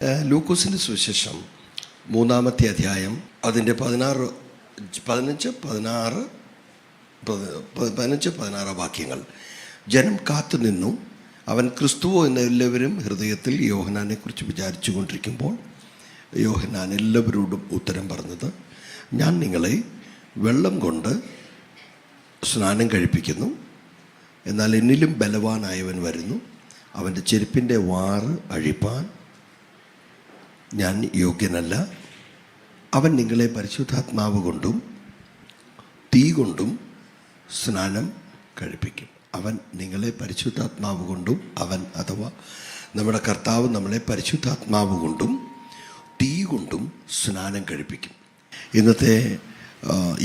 ലൂക്കോസിൻ്റെ സുവിശേഷം 3-ാമത്തെ അധ്യായം അതിൻ്റെ 15-16 വാക്യങ്ങൾ. ജനം കാത്തു നിന്നു. അവൻ ക്രിസ്തുവോ എന്ന് എല്ലാവരും ഹൃദയത്തിൽ യോഹന്നാനെ കുറിച്ച് വിചാരിച്ചു കൊണ്ടിരിക്കുമ്പോൾ യോഹന്നാൻ എല്ലാവരോടും ഉത്തരം പറഞ്ഞത്, ഞാൻ നിങ്ങളെ വെള്ളം കൊണ്ട് സ്നാനം കഴിപ്പിക്കുന്നു, എന്നാൽ എന്നിലും ബലവാനായവൻ വരുന്നു, അവൻ്റെ ചെരുപ്പിൻ്റെ വാറ് അഴിപ്പാൻ ഞാൻ യോഗ്യനല്ല. അവൻ നിങ്ങളെ പരിശുദ്ധാത്മാവ് കൊണ്ടും തീ കൊണ്ടും സ്നാനം കഴിപ്പിക്കും. അവൻ നിങ്ങളെ പരിശുദ്ധാത്മാവ് കൊണ്ടും, അവൻ അഥവാ നമ്മുടെ കർത്താവ് നമ്മളെ പരിശുദ്ധാത്മാവ് കൊണ്ടും തീ കൊണ്ടും സ്നാനം കഴിപ്പിക്കും. ഇന്നത്തെ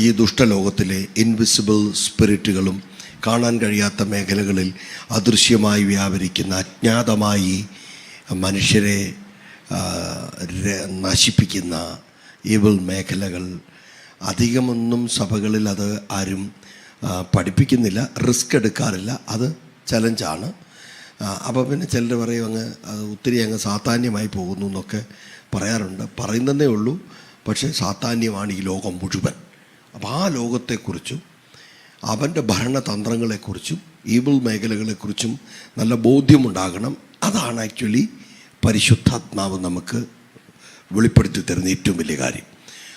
ഈ ദുഷ്ടലോകത്തിലെ ഇൻവിസിബിൾ സ്പിരിറ്റുകളും കാണാൻ കഴിയാത്ത മേഖലകളിൽ അദൃശ്യമായി വ്യാപരിക്കുന്ന അജ്ഞാതമായി മനുഷ്യരെ നശിപ്പിക്കുന്ന ഈവിൾ മേഖലകൾ അധികമൊന്നും സഭകളിൽ അത് ആരും പഠിപ്പിക്കുന്നില്ല, റിസ്ക് എടുക്കാറില്ല. അത് ചലഞ്ചാണ്. അപ്പോൾ പിന്നെ ചിലർ പറയും അങ്ങ് അത് ഒത്തിരി അങ്ങ് സാത്താന്യമായി പോകുന്നു എന്നൊക്കെ പറയാറുണ്ട്. പറയുന്നതേ ഉള്ളൂ, പക്ഷേ സാത്താന്യമാണ് ഈ ലോകം മുഴുവൻ. അപ്പോൾ ആ ലോകത്തെക്കുറിച്ചും അവൻ്റെ ഭരണതന്ത്രങ്ങളെക്കുറിച്ചും ഈവിൾ മേഖലകളെക്കുറിച്ചും നല്ല ബോധ്യമുണ്ടാകണം. അതാണ് ആക്ച്വലി പരിശുദ്ധാത്മാവ് നമുക്ക് വെളിപ്പെടുത്തി തരുന്ന ഏറ്റവും വലിയ കാര്യം.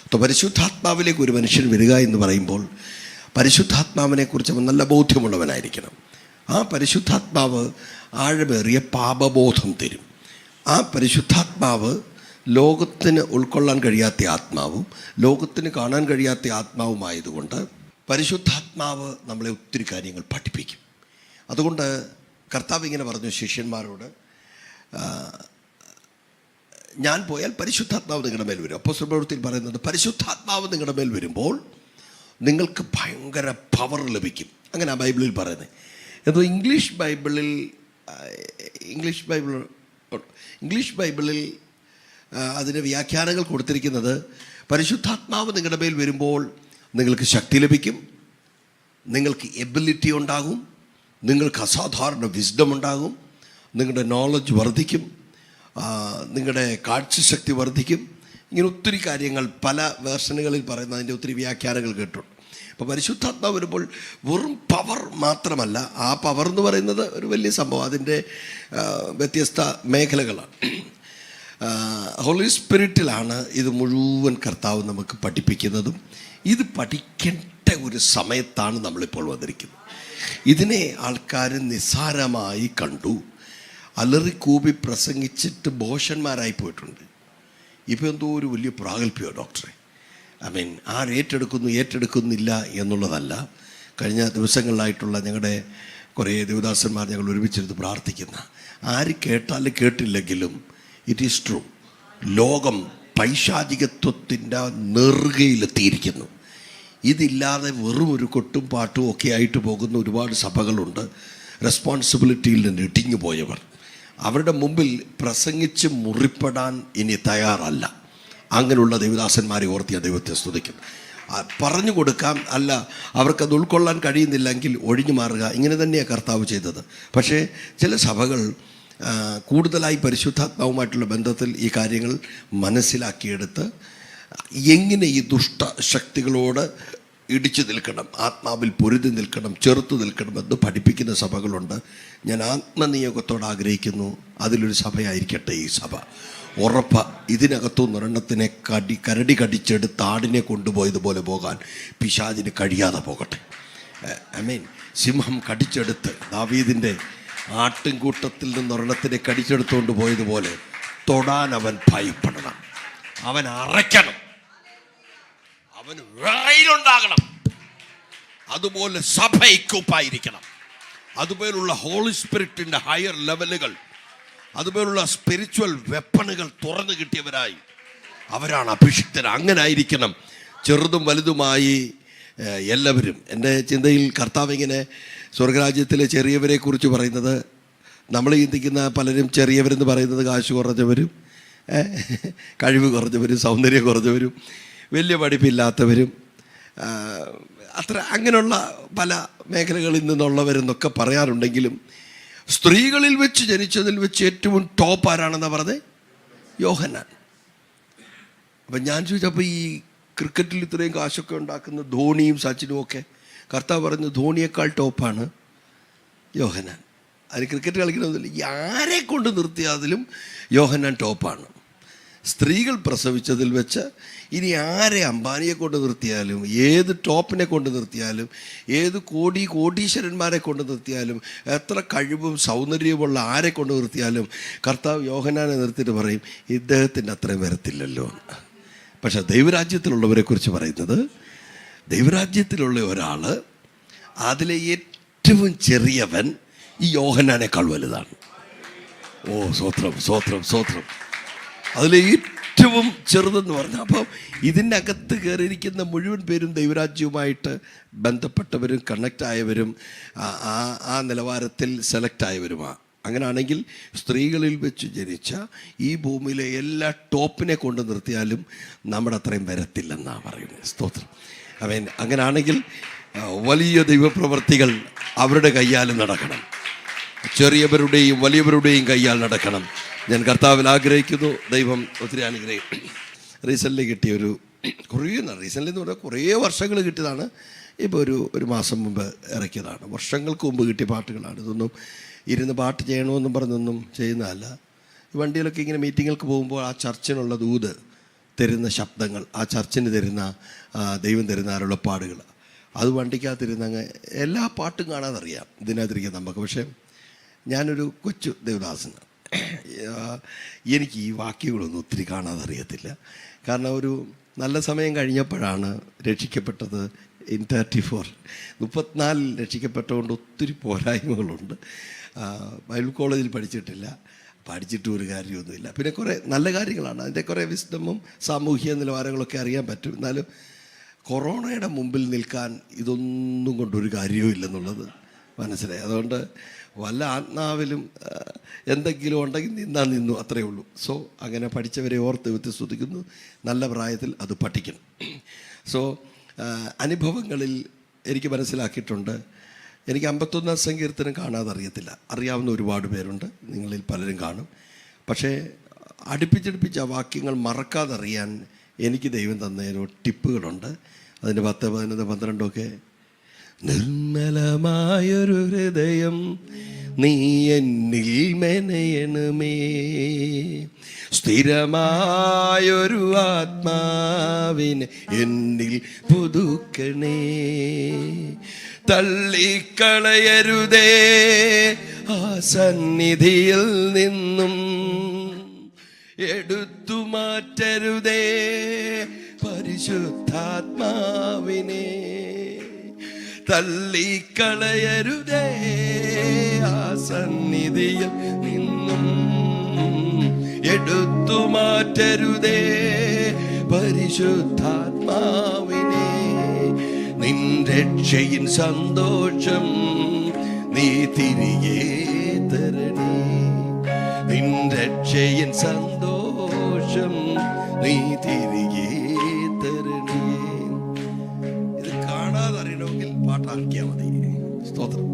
അപ്പോൾ പരിശുദ്ധാത്മാവിലേക്ക് ഒരു മനുഷ്യൻ വരിക എന്ന് പറയുമ്പോൾ പരിശുദ്ധാത്മാവിനെക്കുറിച്ച് അവൻ നല്ല ബോധ്യമുള്ളവനായിരിക്കണം. ആ പരിശുദ്ധാത്മാവ് ആഴമേറിയ പാപബോധം തരും. ആ പരിശുദ്ധാത്മാവ് ലോകത്തിന് ഉൾക്കൊള്ളാൻ കഴിയാത്ത ആത്മാവും ലോകത്തിന് കാണാൻ കഴിയാത്ത ആത്മാവുമായതുകൊണ്ട് പരിശുദ്ധാത്മാവ് നമ്മളെ ഒത്തിരി കാര്യങ്ങൾ പഠിപ്പിക്കും. അതുകൊണ്ട് കർത്താവ് ഇങ്ങനെ പറഞ്ഞു ശിഷ്യന്മാരോട്, ഞാൻ പോയാൽ പരിശുദ്ധാത്മാവ് നിങ്ങളുടെ മേൽ വരും. അപ്പോസ്തല പ്രവൃത്തിയിൽ പറയുന്നത് പരിശുദ്ധാത്മാവ് നിങ്ങളുടെ മേൽ വരുമ്പോൾ നിങ്ങൾക്ക് ഭയങ്കര പവർ ലഭിക്കും. അങ്ങനെ ആ ബൈബിളിൽ പറയുന്നത്. എന്തോ ഇംഗ്ലീഷ് ബൈബിളിൽ അതിന് വ്യാഖ്യാനങ്ങൾ കൊടുത്തിരിക്കുന്നത് പരിശുദ്ധാത്മാവ് നിങ്ങളുടെ മേൽ വരുമ്പോൾ നിങ്ങൾക്ക് ശക്തി ലഭിക്കും, നിങ്ങൾക്ക് എബിലിറ്റി ഉണ്ടാകും, നിങ്ങൾക്ക് അസാധാരണ വിസ്ഡം ഉണ്ടാകും, നിങ്ങളുടെ നോളജ് വർദ്ധിക്കും, നിങ്ങളുടെ കാഴ്ചശക്തി വർദ്ധിക്കും. ഇങ്ങനെ ഒത്തിരി കാര്യങ്ങൾ പല വേർഷനുകളിൽ പറയുന്ന അതിൻ്റെ ഒത്തിരി വ്യാഖ്യാനങ്ങൾ കേട്ടിട്ടുണ്ട്. അപ്പോൾ പരിശുദ്ധാത്മാവ് വരുമ്പോൾ വെറും പവർ മാത്രമല്ല, ആ പവർ എന്ന് പറയുന്നത് ഒരു വലിയ സംഭവം, അതിൻ്റെ വ്യത്യസ്ത മേഖലകളാണ്. ഹോളി സ്പിരിറ്റിലാണ് ഇത് മുഴുവൻ കർത്താവ് നമുക്ക് പഠിപ്പിക്കുന്നതും. ഇത് പഠിക്കേണ്ട ഒരു സമയത്താണ് നമ്മളിപ്പോൾ വന്നിരിക്കുന്നത്. ഇതിനെ ആൾക്കാർ നിസ്സാരമായി കണ്ടു, അലറിക്കൂപി പ്രസംഗിച്ചിട്ട് ബോഷന്മാരായി പോയിട്ടുണ്ട്. ഇപ്പോൾ എന്തോ ഒരു വലിയ പ്രാഗൽഭ്യമോ ഡോക്ടറെ, ഏറ്റെടുക്കുന്നില്ല എന്നുള്ളതല്ല. കഴിഞ്ഞ ദിവസങ്ങളിലായിട്ടുള്ള ഞങ്ങളുടെ കുറേ ദേവദാസന്മാർ ഞങ്ങൾ ഒരുമിച്ചിരുന്ന് പ്രാർത്ഥിക്കുന്ന, ആര് കേട്ടാലും കേട്ടില്ലെങ്കിലും ഇറ്റ് ഈസ് ട്രൂ. ലോകം പൈശാചികത്വത്തിൻ്റെ നെറുകയിലെത്തിയിരിക്കുന്നു. ഇതില്ലാതെ വെറും ഒരു കൊട്ടും പാട്ടും ഒക്കെ ആയിട്ട് പോകുന്ന ഒരുപാട് സഭകളുണ്ട്. റെസ്പോൺസിബിലിറ്റിയിൽ നിന്ന് ഇടിഞ്ഞു പോയവർ അവരുടെ മുമ്പിൽ പ്രസംഗിച്ച് മുറിപ്പെടാൻ ഇനി തയ്യാറല്ല. അങ്ങനെയുള്ള ദേവദാസന്മാരെ ഓർത്ത് ഞാൻ ദൈവത്തെ സ്തുതിക്കും. പറഞ്ഞു കൊടുക്കാം, അല്ല അവർക്കത് ഉൾക്കൊള്ളാൻ കഴിയുന്നില്ലെങ്കിൽ ഒഴിഞ്ഞു മാറുക. ഇങ്ങനെ തന്നെയാണ് കർത്താവ് ചെയ്തത്. പക്ഷേ ചില സഭകൾ കൂടുതലായി പരിശുദ്ധാത്മാവുമായിട്ടുള്ള ബന്ധത്തിൽ ഈ കാര്യങ്ങൾ മനസ്സിലാക്കിയെടുത്ത് എങ്ങനെ ഈ ദുഷ്ടശക്തികളോട് ഇടിച്ചു നിൽക്കണം, ആത്മാവിൽ പൊരുതി നിൽക്കണം, ചെറുത്തു നിൽക്കണമെന്ന് പഠിപ്പിക്കുന്ന സഭകളുണ്ട്. ഞാൻ ആത്മനിയോഗത്തോട് ആഗ്രഹിക്കുന്നു അതിലൊരു സഭയായിരിക്കട്ടെ ഈ സഭ. ഉറപ്പ് ഇതിനകത്തുനിന്ന് ഒരെണ്ണത്തിനെ കരടി കടിച്ചെടുത്ത് ആടിനെ കൊണ്ടുപോയതുപോലെ പോകാൻ പിശാചിന് കഴിയാതെ പോകട്ടെ. സിംഹം കടിച്ചെടുത്ത് ദാവീദിൻ്റെ ആട്ടിൻകൂട്ടത്തിൽ നിന്ന് ഒരെണ്ണത്തിനെ കടിച്ചെടുത്തുകൊണ്ട് പോയതുപോലെ തൊടാൻ അവൻ ഭയപ്പെടണം, അവൻ അറയ്ക്കണം, അവന് വിറയിലുണ്ടാകണം. അതുപോലെ സഭ എക്യൂപ്പായിരിക്കണം. അതുപോലുള്ള ഹോളി സ്പിരിറ്റിൻ്റെ ഹയർ ലെവലുകൾ, അതുപോലുള്ള സ്പിരിച്വൽ വെപ്പണുകൾ തുറന്നു കിട്ടിയവരായി അവരാണ് അഭിഷിക്തർ. അങ്ങനെ ആയിരിക്കണം ചെറുതും വലുതുമായി എല്ലാവരും. എൻ്റെ ചിന്തയിൽ കർത്താവ് ഇങ്ങനെ സ്വർഗരാജ്യത്തിലെ ചെറിയവരെ കുറിച്ച് പറയുന്നത്, നമ്മൾ ചിന്തിക്കുന്ന പലരും ചെറിയവരെന്ന് പറയുന്നത് കാശ് കുറഞ്ഞവരും, കഴിവ് കുറഞ്ഞവരും, സൗന്ദര്യം കുറഞ്ഞവരും, വലിയ പഠിപ്പില്ലാത്തവരും, അത്ര അങ്ങനെയുള്ള പല മേഖലകളിൽ നിന്നുള്ളവരെന്നൊക്കെ പറയാറുണ്ടെങ്കിലും സ്ത്രീകളിൽ വെച്ച് ജനിച്ചതിൽ വെച്ച് ഏറ്റവും ടോപ്പ് ആരാണെന്നാണ് പറഞ്ഞത്? യോഹന്നാൻ. അപ്പം ഞാൻ ചോദിച്ചപ്പോൾ ഈ ക്രിക്കറ്റിൽ ഇത്രയും കാശൊക്കെ ഉണ്ടാക്കുന്ന ധോണിയും സച്ചിനും ഒക്കെ കർത്താവ് പറഞ്ഞു ധോണിയേക്കാൾ ടോപ്പാണ് യോഹന്നാൻ. അതിന് ക്രിക്കറ്റ് കളിക്കണമെന്നില്ല, ആരെ കൊണ്ട് നിർത്തിയതിലും യോഹന്നാൻ ടോപ്പാണ്. സ്ത്രീകൾ പ്രസവിച്ചതിൽ വെച്ച് ഇനി ആരെ അംബാനിയെ കൊണ്ട് നിർത്തിയാലും, ഏത് ടോപ്പിനെ കൊണ്ട് നിർത്തിയാലും, ഏത് കോടീശ്വരന്മാരെ കൊണ്ട് നിർത്തിയാലും, എത്ര കഴിവും സൗന്ദര്യമുള്ള ആരെ കൊണ്ട് നിർത്തിയാലും കർത്താവ് യോഹന്നാനെ നിർത്തിയിട്ട് പറയും ഇദ്ദേഹത്തിൻ്റെ അത്രയും വരത്തില്ലല്ലോ. പക്ഷേ ദൈവരാജ്യത്തിലുള്ളവരെ കുറിച്ച് പറയുന്നത്, ദൈവരാജ്യത്തിലുള്ള ഒരാൾ അതിലെ ഏറ്റവും ചെറിയവൻ ഈ യോഹന്നാനേക്കാൾ വലുതാണ്. ഓ സ്വത്രം സ്വത്രം സ്വത്രം. അതിലെ ഏറ്റവും ചെറുതെന്ന് പറഞ്ഞാൽ, അപ്പം ഇതിൻ്റെ അകത്ത് കയറിയിരിക്കുന്ന മുഴുവൻ പേരും ദൈവരാജ്യവുമായിട്ട് ബന്ധപ്പെട്ടവരും കണക്റ്റ് ആയവരും ആ നിലവാരത്തിൽ സെലക്ട് ആയവരുമാണ്. അങ്ങനെയാണെങ്കിൽ സ്ത്രീകളിൽ വെച്ച് ജനിച്ച ഈ ഭൂമിയിലെ എല്ലാ ടോപ്പിനെ കൊണ്ട് നിർത്തിയാലും നമ്മുടെ അത്രയും വരത്തില്ലെന്നാണ് പറയുന്നത്. സ്തോത്രം. അവൻ അങ്ങനെയാണെങ്കിൽ വലിയ ദൈവപ്രവർത്തികൾ അവരുടെ കയ്യാൽ നടക്കണം, ചെറിയവരുടെയും വലിയവരുടെയും കയ്യാൽ നടക്കണം. ഞാൻ കർത്താവിൽ ആഗ്രഹിക്കുന്നു. ദൈവം ഒത്തിരി അനുഗ്രഹിക്കും. റീസെൻ്റ്ലി കിട്ടിയൊരു റീസെൻ്റ്ലി എന്ന് പറഞ്ഞാൽ കുറേ വർഷങ്ങൾ കിട്ടിയതാണ്. ഇപ്പോൾ ഒരു മാസം മുമ്പ് ഇറക്കിയതാണ്. വർഷങ്ങൾക്ക് മുമ്പ് കിട്ടിയ പാട്ടുകളാണ്. ഇതൊന്നും ഇരുന്ന് പാട്ട് ചെയ്യണമെന്നും പറഞ്ഞൊന്നും ചെയ്യുന്നതല്ല. ഈ വണ്ടിയിലൊക്കെ ഇങ്ങനെ മീറ്റിങ്ങൾക്ക് പോകുമ്പോൾ ആ ചർച്ചിനുള്ള ദൂത് തരുന്ന ശബ്ദങ്ങൾ, ആ ചർച്ചിന് തരുന്ന ദൈവം തരുന്ന അരുളപ്പാടുകൾ, അത് വണ്ടിക്കകത്തിരുന്ന് അങ്ങ് എല്ലാ പാട്ടും കാണാതറിയാം ഇതിനകത്തിരിക്കുക നമുക്ക്. പക്ഷേ ഞാനൊരു കൊച്ചു ദേവദാസന്, എനിക്ക് ഈ വാക്യങ്ങളൊന്നും ഒത്തിരി കാണാതറിയത്തില്ല. കാരണം ഒരു നല്ല സമയം കഴിഞ്ഞപ്പോഴാണ് രക്ഷിക്കപ്പെട്ടത്. 34 രക്ഷിക്കപ്പെട്ടതുകൊണ്ട് ഒത്തിരി പോരായ്മകളുണ്ട്. ബൈബിൾ കോളേജിൽ പഠിച്ചിട്ടും ഒരു കാര്യമൊന്നുമില്ല. പിന്നെ കുറേ നല്ല കാര്യങ്ങളാണ്, അതിൻ്റെ കുറേ വിസ്ഡമും സാമൂഹിക നിലവാരങ്ങളൊക്കെ അറിയാൻ പറ്റും. എന്നാലും കൊറോണയുടെ മുമ്പിൽ നിൽക്കാൻ ഇതൊന്നും കൊണ്ടൊരു കാര്യവും ഇല്ലെന്നുള്ളത് മനസ്സിലായി. അതുകൊണ്ട് വല്ല ആത്മാവിലും എന്തെങ്കിലും ഉണ്ടെങ്കിൽ നിന്നു, അത്രയേ ഉള്ളൂ. സോ അങ്ങനെ പഠിച്ചവരെ ഓർത്ത് വ്യത്യസ്തക്കുന്നു. നല്ല പ്രായത്തിൽ അത് പഠിക്കണം. സോ അനുഭവങ്ങളിൽ എനിക്ക് മനസ്സിലാക്കിയിട്ടുണ്ട്. എനിക്ക് 51 സങ്കീർത്തനം കാണാതെ അറിയത്തില്ല. അറിയാവുന്ന ഒരുപാട് പേരുണ്ട്, നിങ്ങളിൽ പലരും കാണും. പക്ഷേ അടുപ്പിച്ചടുപ്പിച്ച് ആ വാക്യങ്ങൾ മറക്കാതെ അറിയാൻ എനിക്ക് ദൈവം തന്നതിനോ ടിപ്പുകളുണ്ട്. അതിൻ്റെ 10, 11, 12 നിർമ്മലമായൊരു ഹൃദയം നീ എന്നിൽ മെനയണമേ, സ്ഥിരമായൊരു ആത്മാവിനെ എന്നിൽ പുതുക്കണേ, തള്ളിക്കളയരുതേ ആ സന്നിധിയിൽ നിന്നും, എടുത്തു മാറ്റരുതേ പരിശുദ്ധാത്മാവിനെ, തള്ളിക്കളയരുതേ ആ സന്നിധിയിൽ നിന്നും, എടുത്തു മാറ്റരുതേ പരിശുദ്ധാത്മാവിനെ, നിൻ രക്ഷയിൻ സന്തോഷം നീ തിരികെ തരണേ, നിൻ രക്ഷയിൻ സന്തോഷം നീ തിരികെ തരണേ. ഇത് കാണാതെ അറിയണമെങ്കിൽ പാട്ടാക്കിയാൽ മതി. സ്തോത്രം.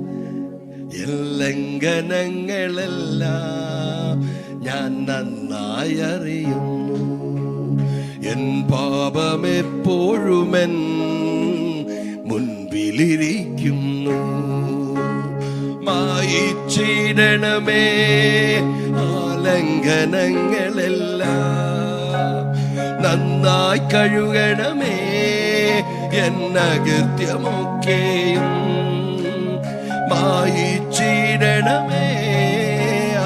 ലംഘനങ്ങളെല്ലാം ഞാൻ നന്നായി അറിയുന്നു, എൻ പാപമെപ്പോഴുമെൻ മുൻപിലിരിക്കുന്നു, മായിച്ചിടണമേ ആ ലംഘനങ്ങളെല്ലാം, നന്നായി കഴുകണമേ എന്നകൃത്യമൊക്കെയും, മായിച്ചിടണമേ ആ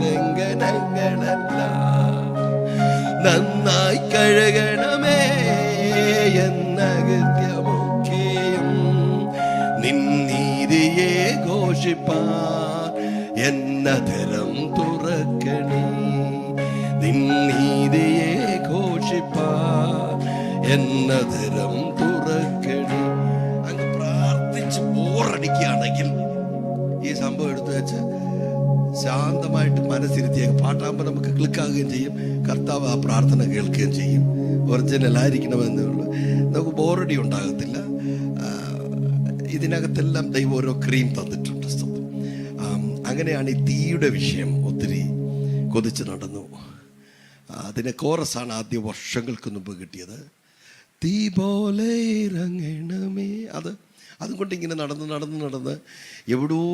ലംഘനങ്ങളെല്ലാം, നന്നായി കഴുകണമേ എന്നകൃത്യമൊക്കെയും, നിൻ നീതിയെ ഘോഷിപ്പാൻ എന്നധരം തുറക്കണേ, നിൻ നീതിയെ ഘോഷിപ്പാൻ എന്നധരം തുറക്കണേ. അങ്ങ് പ്രാർത്ഥിച്ച് ബോറടിക്കുകയാണെങ്കിൽ ഈ സംഭവം എടുത്തു വെച്ച് ശാന്തമായിട്ട് മനസ്സിരുത്തിയേക്ക് പാട്ടാകുമ്പോൾ നമുക്ക് ക്ലിക്കാകുകയും ചെയ്യും, കർത്താവ് ആ പ്രാർത്ഥന കേൾക്കുകയും ചെയ്യും. ഒറിജിനൽ ആയിരിക്കണമെന്നേ ഉള്ളൂ, നമുക്ക് ബോറടി ഉണ്ടാകത്തില്ല. ഇതിനകത്തെല്ലാം ദൈവം ഓരോ ക്രീം തന്നിട്ടുണ്ട്. അങ്ങനെയാണ് ഈ തീയുടെ വിഷയം ഒത്തിരി കൊതിച്ച് നടന്നു. അതിനെ കോറസാണ് ആദ്യ വർഷങ്ങൾക്ക് മുമ്പ് കിട്ടിയത്. തീ പോലെ ഇറങ്ങണമേ. അതുകൊണ്ട് ഇങ്ങനെ നടന്ന് എവിടെയോ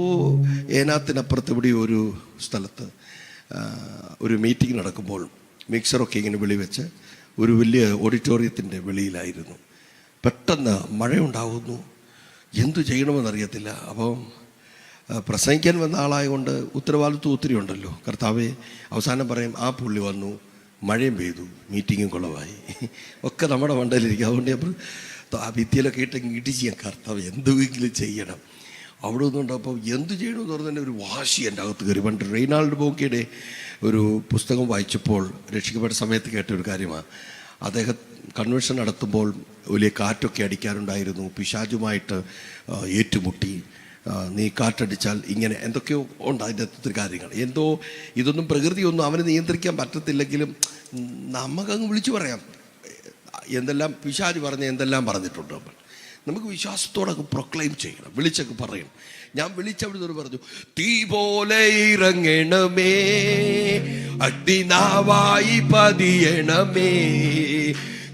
ഏനാത്തിനപ്പുറത്ത് എവിടെയോ ഒരു സ്ഥലത്ത് ഒരു മീറ്റിംഗ് നടക്കുമ്പോൾ മിക്സറൊക്കെ ഇങ്ങനെ വെളിവെച്ച് ഒരു വലിയ ഓഡിറ്റോറിയത്തിൻ്റെ വെളിയിലായിരുന്നു. പെട്ടെന്ന് മഴയുണ്ടാകുന്നു. എന്തു ചെയ്യണമെന്നറിയത്തില്ല. അപ്പം പ്രസംഗിക്കാൻ വന്ന ആളായതുകൊണ്ട് ഉത്തരവാദിത്വം ഒത്തിരി ഉണ്ടല്ലോ. കർത്താവേ, അവസാനം പറയും ആ പുള്ളി വന്നു, മഴയും പെയ്തു, മീറ്റിങ്ങും കുളമായി, ഒക്കെ നമ്മുടെ മണ്ടയിലിരിക്കും. അതുകൊണ്ട് ആ ഭിത്തിയിലൊക്കെ ഇടിച്ച് ഞാൻ കർത്താവ് എന്തെങ്കിലും ചെയ്യണം. അവിടെ ഒന്നുണ്ടപ്പോൾ എന്ത് ചെയ്യണമെന്ന് പറഞ്ഞാൽ ഒരു വാശി എൻ്റെ അകത്ത് കയറി. പണ്ട് റെയ്നാൾഡ് ബോങ്കിയുടെ ഒരു പുസ്തകം വായിച്ചപ്പോൾ രക്ഷിക്കപ്പെട്ട സമയത്ത് കേട്ട ഒരു കാര്യമാണ്. അദ്ദേഹം കൺവെൻഷൻ നടത്തുമ്പോൾ വലിയ കാറ്റൊക്കെ അടിക്കാറുണ്ടായിരുന്നു. പിശാചുമായിട്ട് ഏറ്റുമുട്ടി. നീ കാറ്റടിച്ചാൽ ഇങ്ങനെ എന്തൊക്കെയോ ഉണ്ട് അതിൻ്റെ ഒത്തിരി കാര്യങ്ങൾ. ഇതൊന്നും പ്രകൃതിയൊന്നും അവന് നിയന്ത്രിക്കാൻ പറ്റത്തില്ലെങ്കിലും നമുക്കങ്ങ് വിളിച്ചു പറയാം എന്തെല്ലാം പിശാച് പറഞ്ഞ് എന്തെല്ലാം പറഞ്ഞിട്ടുണ്ട്. നമുക്ക് വിശ്വാസത്തോടൊക്കെ പ്രൊക്ലെയിം ചെയ്യണം, വിളിച്ചൊക്കെ പറയണം. ഞാൻ വിളിച്ചവിടുന്ന് പറഞ്ഞു, തീ പോലെ ഇറങ്ങണമേ, അഗ്നിനാവായി പതിയണമേ,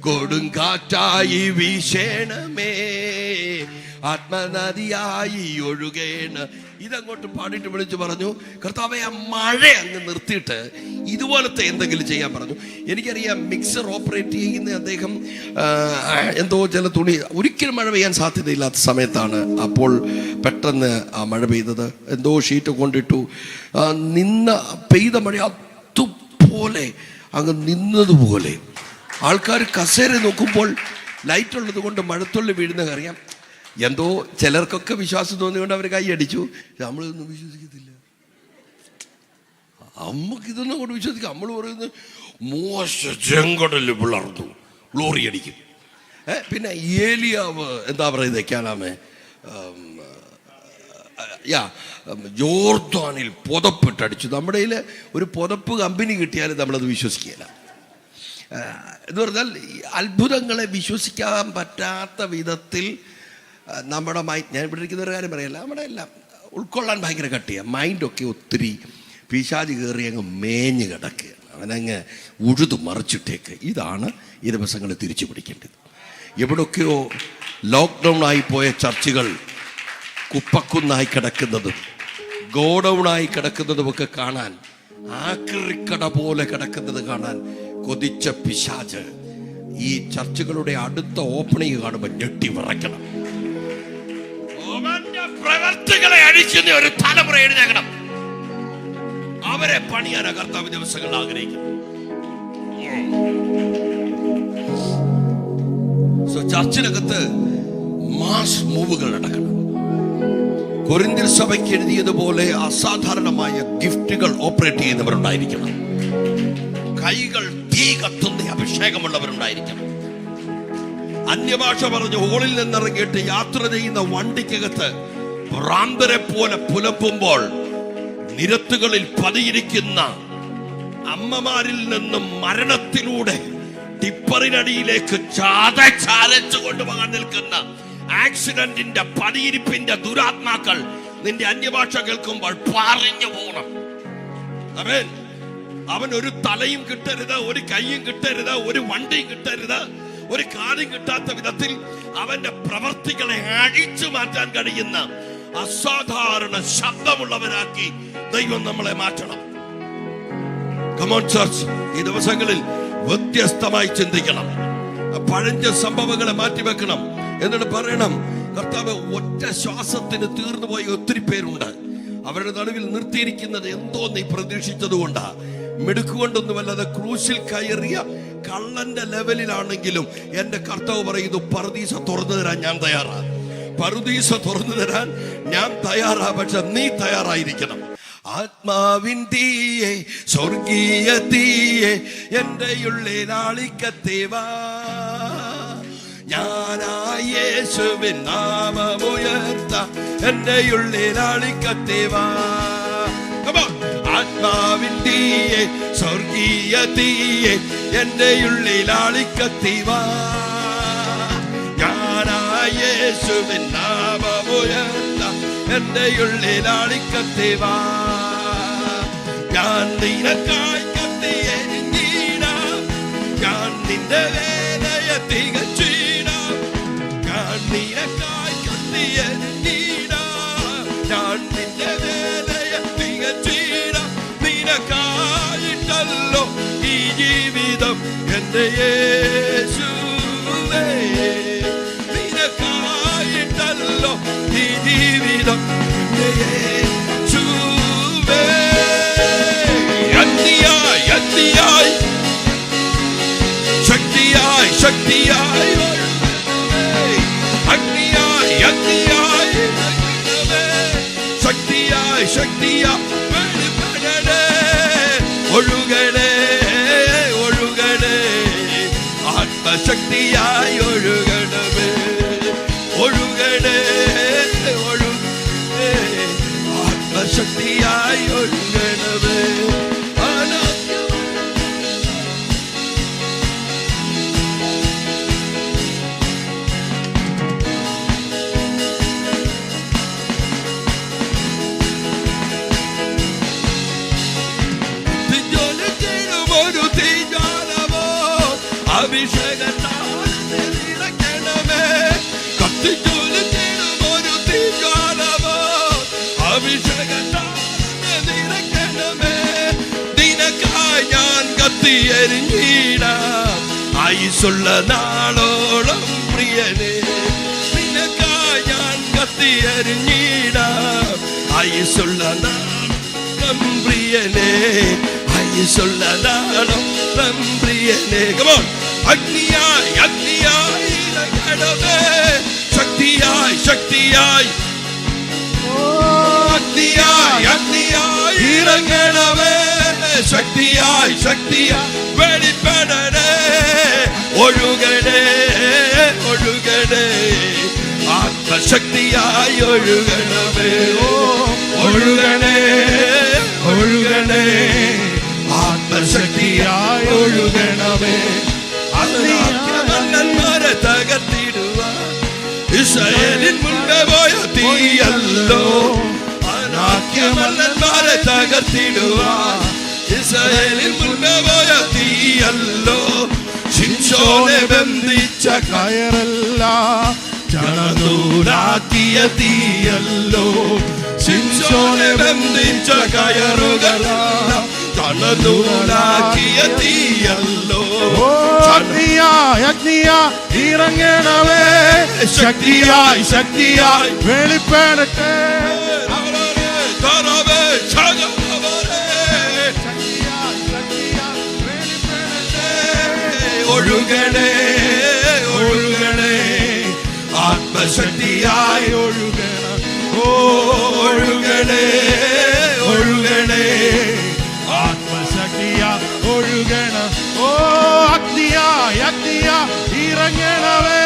കൊടുങ്കാറ്റായി വീശണമേ, ആത്മനദിയായി ഒഴുകേണ. ഇതങ്ങോട്ട് പാടിയിട്ട് വിളിച്ച് പറഞ്ഞു, കർത്താവേ ആ മഴ അങ്ങ് നിർത്തിയിട്ട് ഇതുപോലത്തെ എന്തെങ്കിലും ചെയ്യാൻ പറഞ്ഞു. എനിക്കറിയാം മിക്സർ ഓപ്പറേറ്റ് ചെയ്യുന്ന അദ്ദേഹം എന്തോ ചില തുണി, ഒരിക്കലും മഴ പെയ്യാൻ സാധ്യതയില്ലാത്ത സമയത്താണ് അപ്പോൾ പെട്ടെന്ന് ആ മഴ പെയ്തത്. എന്തോ ഷീറ്റ് കൊണ്ടിട്ടു. പെയ്ത മഴ അതുപോലെ അങ്ങ് നിന്നതുപോലെ. ആൾക്കാർ കസേര നോക്കുമ്പോൾ ലൈറ്റുള്ളത് കൊണ്ട് മഴത്തുള്ളി വീഴുന്ന അറിയാം. എന്തോ ചിലർക്കൊക്കെ വിശ്വാസം തോന്നിക്കൊണ്ട് അവർ കൈ അടിച്ചു. നമ്മളിതൊന്നും വിശ്വസിക്കത്തില്ല. നമുക്കിതൊന്നും കൊണ്ട് വിശ്വസിക്കാം. നമ്മൾ പറയുന്നത് മോശ ചെങ്കടല് പിളർന്നു, ഗ്ലോറി അടിക്കും. പിന്നെ ഏലിയാവ് എന്താ പറയുന്നത്, ക്യാനാമേ ജോർദാനിൽ പുതപ്പിട്ടടിച്ചു. നമ്മുടെ കയ്യിൽ ഒരു പുതപ്പ് കമ്പനി കിട്ടിയാലും നമ്മളത് വിശ്വസിക്കുകയില്ല. എന്ന് പറഞ്ഞാൽ അത്ഭുതങ്ങളെ വിശ്വസിക്കാൻ പറ്റാത്ത വിധത്തിൽ നമ്മുടെ മൈൻഡ്, ഞാൻ ഇവിടെ ഇരിക്കുന്ന ഒരു കാര്യം പറയല്ല, നമ്മുടെ എല്ലാം ഉൾക്കൊള്ളാൻ ഭയങ്കര കട്ടിയാണ്. മൈൻഡൊക്കെ ഒത്തിരി പിശാച് കയറി അങ്ങ് മേഞ്ഞ് കിടക്കുകയാണ്. അവനങ്ങ് ഉഴുതു മറിച്ചിട്ടേക്ക്. ഇതാണ് ഈ ദിവസങ്ങളിൽ തിരിച്ചു പിടിക്കേണ്ടത്. എവിടൊക്കെയോ ലോക്ക്ഡൗൺ ആയിപ്പോയ ചർച്ചുകൾ കുപ്പക്കുന്നായി കിടക്കുന്നതും ഗോഡൗണായി കിടക്കുന്നതുമൊക്കെ കാണാൻ, ആക്രിക്കട പോലെ കിടക്കുന്നത് കാണാൻ കൊതിച്ച പിശാച് ഈ ചർച്ചുകളുടെ അടുത്ത ഓപ്പണിങ് കാണുമ്പോൾ ഞെട്ടി വിറയ്ക്കണം. പ്രവർത്തികളെ അഴിക്കുന്ന ഒരു തലമുറ എഴുന്നേക്കണം. അവരെ പണിയാൻ കർത്താവ് ദിവസങ്ങൾ ആഗ്രഹിക്കുന്നു. ചർച്ചിനകത്ത് മാസ് മൂവുകൾ നടക്കണം. കൊരിന്ത്യർ സഭയ്ക്ക് എഴുതിയതുപോലെ അസാധാരണമായ ഗിഫ്റ്റുകൾ ഓപ്പറേറ്റ് ചെയ്യുന്നവരുണ്ടായിരിക്കണം. കൈകൾ തീ കത്തുന്ന അഭിഷേകമുള്ളവരുണ്ടായിരിക്കണം. അന്യഭാഷ പറഞ്ഞ് ഹോളിൽ നിന്നിറങ്ങിയിട്ട് യാത്ര ചെയ്യുന്ന വണ്ടിക്കകത്ത് ഭ്രാന്തരെ പോലെ പുലമ്പുമ്പോൾ നിരത്തുകളിൽ പതിയിരിക്കുന്ന അമ്മമാരിൽ നിന്നും മരണത്തിലൂടെ ടിപ്പറിനടിയിലേക്ക് ചാതച്ചു കൊണ്ടുപോകാൻ നിൽക്കുന്ന ആക്സിഡന്റിന്റെ പതിയിരിപ്പിന്റെ ദുരാത്മാക്കൾ നിന്റെ അന്യഭാഷ കേൾക്കുമ്പോൾ പറഞ്ഞു പോകണം. അവൻ ഒരു തലയും കിട്ടരുത്, ഒരു കൈയും കിട്ടരുത്, ഒരു വണ്ടിയും കിട്ടരുത്, ഒരു കാര്യം കിട്ടാത്ത വിധത്തിൽ അവന്റെ പ്രവർത്തികളെ അഴിച്ചു മാറ്റാൻ കഴിയുന്ന അസാധാരണ ശബ്ദമുള്ളവരാക്കി ദൈവം നമ്മളെ മാറ്റണം. കമോൺ ചർച്ച്, ഈ ദിവസങ്ങളിൽ വ്യത്യസ്തമായി ചിന്തിക്കണം. പഴഞ്ച സംഭവങ്ങളെ മാറ്റിവെക്കണം. എന്നിട്ട് പറയണം, കർത്താവ് ഒറ്റ ശ്വാസത്തിന് തീർന്നുപോയ ഒത്തിരി പേരുണ്ട്. അവരുടെ നടുവിൽ നിർത്തിയിരിക്കുന്നത് എന്തോ നീ പ്രതീക്ഷിച്ചതുകൊണ്ടാ. മിടുക്കുകൊണ്ടൊന്നുമല്ലാതെ ക്രൂശിൽ കയറിയ കള്ളന്റെ ലെവലിലാണെങ്കിലും എന്റെ കർത്താവ് പറയുന്നു, പറുദീസ തുറന്നു തരാൻ ഞാൻ തയ്യാറാ. പറുദീസ തുറന്നു തരാൻ ഞാൻ തയ്യാറാ. പക്ഷെ നീ തയ്യാറായിരിക്കണം. ആത്മാവിൻ തീയെ, സ്വർഗീയ തീയെ എന്റെ ഉള്ളിൽ ആളിക്കത്തേവാ. ഞാനായി യേശുവിൻ നാമമുയർത്ത എന്റെ ഉള്ളിൽ ആളിക്കത്തേവാ. ആത്മാവിൻ തീയെ, സ്വർഗീയ തീയെ എന്റെ ഉള്ളിൽ ആളിക്കത്തേവാ. ഞാനായി യേശുവിൻ നാമമുയർത്ത എന്റെ ഉള്ളിൽ ആളിക്കത്തേവാ. ഞാൻ നിനക്കായി കത്തിയെരിഞ്ഞിടാം, നിന്റെ വേലയെ തികച്ചിടാം. ഞാൻ നിനക്കായി കത്തിയെരിഞ്ഞിടാം. ഞാൻ നിന്റെ വേലയെ തികച്ചിടാം. നിനക്കായിട്ടല്ലോ ഈ ജീവിതം എന്റെ യേശുവേ. നിനക്കായിട്ടല്ലോ ഈ ജീവിതം എന്റെ യേശുവേ. അഗ്നിയായി അഗ്നിയായി ശക്തിയായി ശക്തിയായി അഗ്നിയായി അഗ്നിയായി ശക്തിയായി ശക്തിയായി ഒഴുകണേ ഒഴുകണേ ആത്മശക്തിയായി ഒഴുകണമേ. ഒഴുകണേ ഒഴുകണേ ആത്മശക്തിയായി ഒഴുകണമേ. അഭിഷേകത്താൽ നിറയ്ക്കണമേ. കത്തിജ്വലിച്ചിടും ഒരു തീജ്വാലമോ അഭിഷേകത്താൽ നിറയ്ക്കണമേ. നിനക്കായി ഞാൻ കത്തിയെരിഞ്ഞിടാം ആയുസ്സുള്ള നാളോളം പ്രിയനേ. നിനക്കായി ഞാൻ കത്തിയെരിഞ്ഞിടാം ആയുസ്സുള്ള നാളം പ്രിയനേ. ആയുസ്സുള്ള നാളം പ്രിയനേ. Come on. അഗ്നിയായി അഗ്നിയായി ഇറങ്ങണമേ. ശക്തിയായി ശക്തിയായി അഗ്നിയായി അഗ്നിയായി ഇറങ്ങണമേ. ശക്തിയായി ശക്തിയായി വെളിപ്പെടണേ. ഒഴുകണേ ഒഴുകണേ ആത്മശക്തിയായി ഒഴുകണമേ. ഒഴുകണേ ഒഴുകണേ ആത്മശക്തിയായി ഒഴുകണമേ. മല്ലന്മാരെ തകർത്തിടുവാൻ ഇസ്രായേലിൻ മുൻപേ പോയ തീയല്ലോ. മല്ലന്മാരെ തകർത്തിടുവാൻ ഇസ്രായേലിൻ മുൻപേ പോയ തീയല്ലോ. ശിംശോനെ ബന്ധിച്ച കയറല്ല ചണനൂലാക്കിയ തീയല്ലോ. ശിംശോനെ ബന്ധിച്ച കയറുകളല്ല ചണനൂലാക്കിയ തീയല്ലോ. അഗ്നിയായി അഗ്നിയായി ഇറങ്ങണമേ. ശക്തിയായി ശക്തിയായി വെളിപ്പെടട്ടെ. ഒഴുകണേ ഒഴുകണേ ആത്മശക്തിയായി ഒഴുകണം. ഒഴുകണേ ഒഴുകണേ ആത്മശക്തിയായി ഒഴുകണം. ഓ അഗ്നിയായി അഗ്നിയായി ഇറങ്ങണമേ.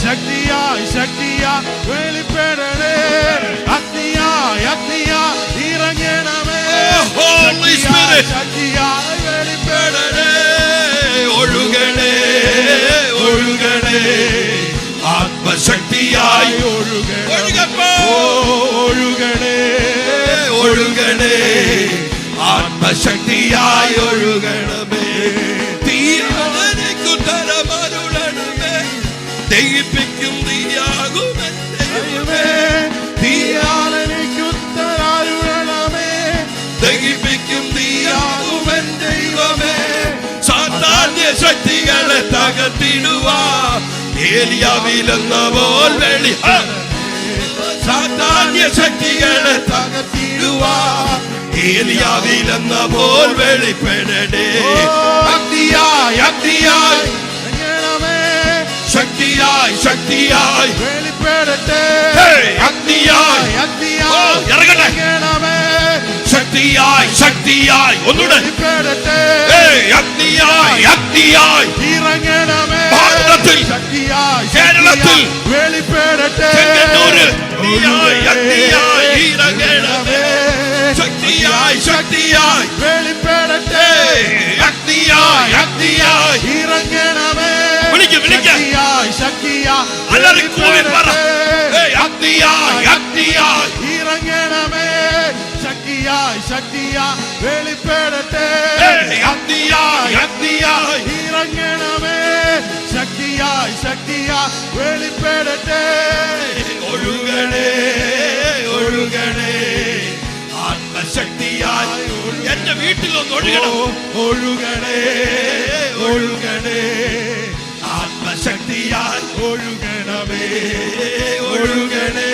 ശക്തിയായി ശക്തിയായി വെളിപ്പെടണേ. അഗ്നിയായി അഗ്നിയായി ഇറങ്ങണമേ. ശക്തിയായി വെളിപ്പെടണേ. ഒഴുകണേ ഒഴുകണേ ആത്മശക്തിയായി ഒഴുകണേ. ഒഴുകണേ ഒഴുകണേ ആത്മശക്തിയായി ഒഴുകണമേ. തീയാകുത്തരമരുളണമേ. ദഹിപ്പിക്കും തീയാകുമെന്നേ. തീയാകുത്തരമരുളണമേ. ദഹിപ്പിക്കും തീയാകുമെൻ ദൈവമേ. സാത്താന്യ ശക്തികളെ തകർത്തിടുവാൻ ഏലിയാവിലെന്ന പോൽ വെളി. സാത്താന്യ ശക്തികളെ തകർത്തിടുവാൻ ഏലിയാവിലെന്ന പോൽ വെളിപ്പെടണേ. അഗ്നിയായി അഗ്നിയായി ശക്തിയായി ശക്തിയായി വെളിപ്പെടട്ടെ. അഗ്നിയായി അഗ്നിയായി ഇറങ്ങണമേ. ശക്തിയായി ശക്തിയായി ഒന്നുകൂടെ അഗ്നിയായി അഗ്നിയായി ഇറങ്ങണമേ. ഭാരതത്തിൽ ശക്തിയായി കേരളത്തിൽ വെളിപ്പെടട്ടെ. അഗ്നിയായി ഇറങ്ങണമേ. ശക്തിയായി ശക്തിയായി വെളിപ്പെടട്ടെ. അഗ്നിയായി അഗ്നിയായി ഇറങ്ങണമേ. ശക്തിയായി ശക്തിയായി അഗ്നിയായി അഗ്നിയായി ഇറങ്ങണമേ. ശക്തിയായി ശക്തിയായി വെളിപ്പെടട്ടെ. അഗ്നിയായി അഗ്നിയായി ഇറങ്ങണമേ. വെളിപ്പെടട്ടെ ഒഴുകണേ ഒഴുകണേ ആത്മശക്തിയായി എന്റെ വീട്ടിലൊന്ന് ഒഴുകണം. ഒഴുകണേ ഒഴുകണേ ആത്മശക്തിയായി ഒഴുകണമേ ഒഴുകണേ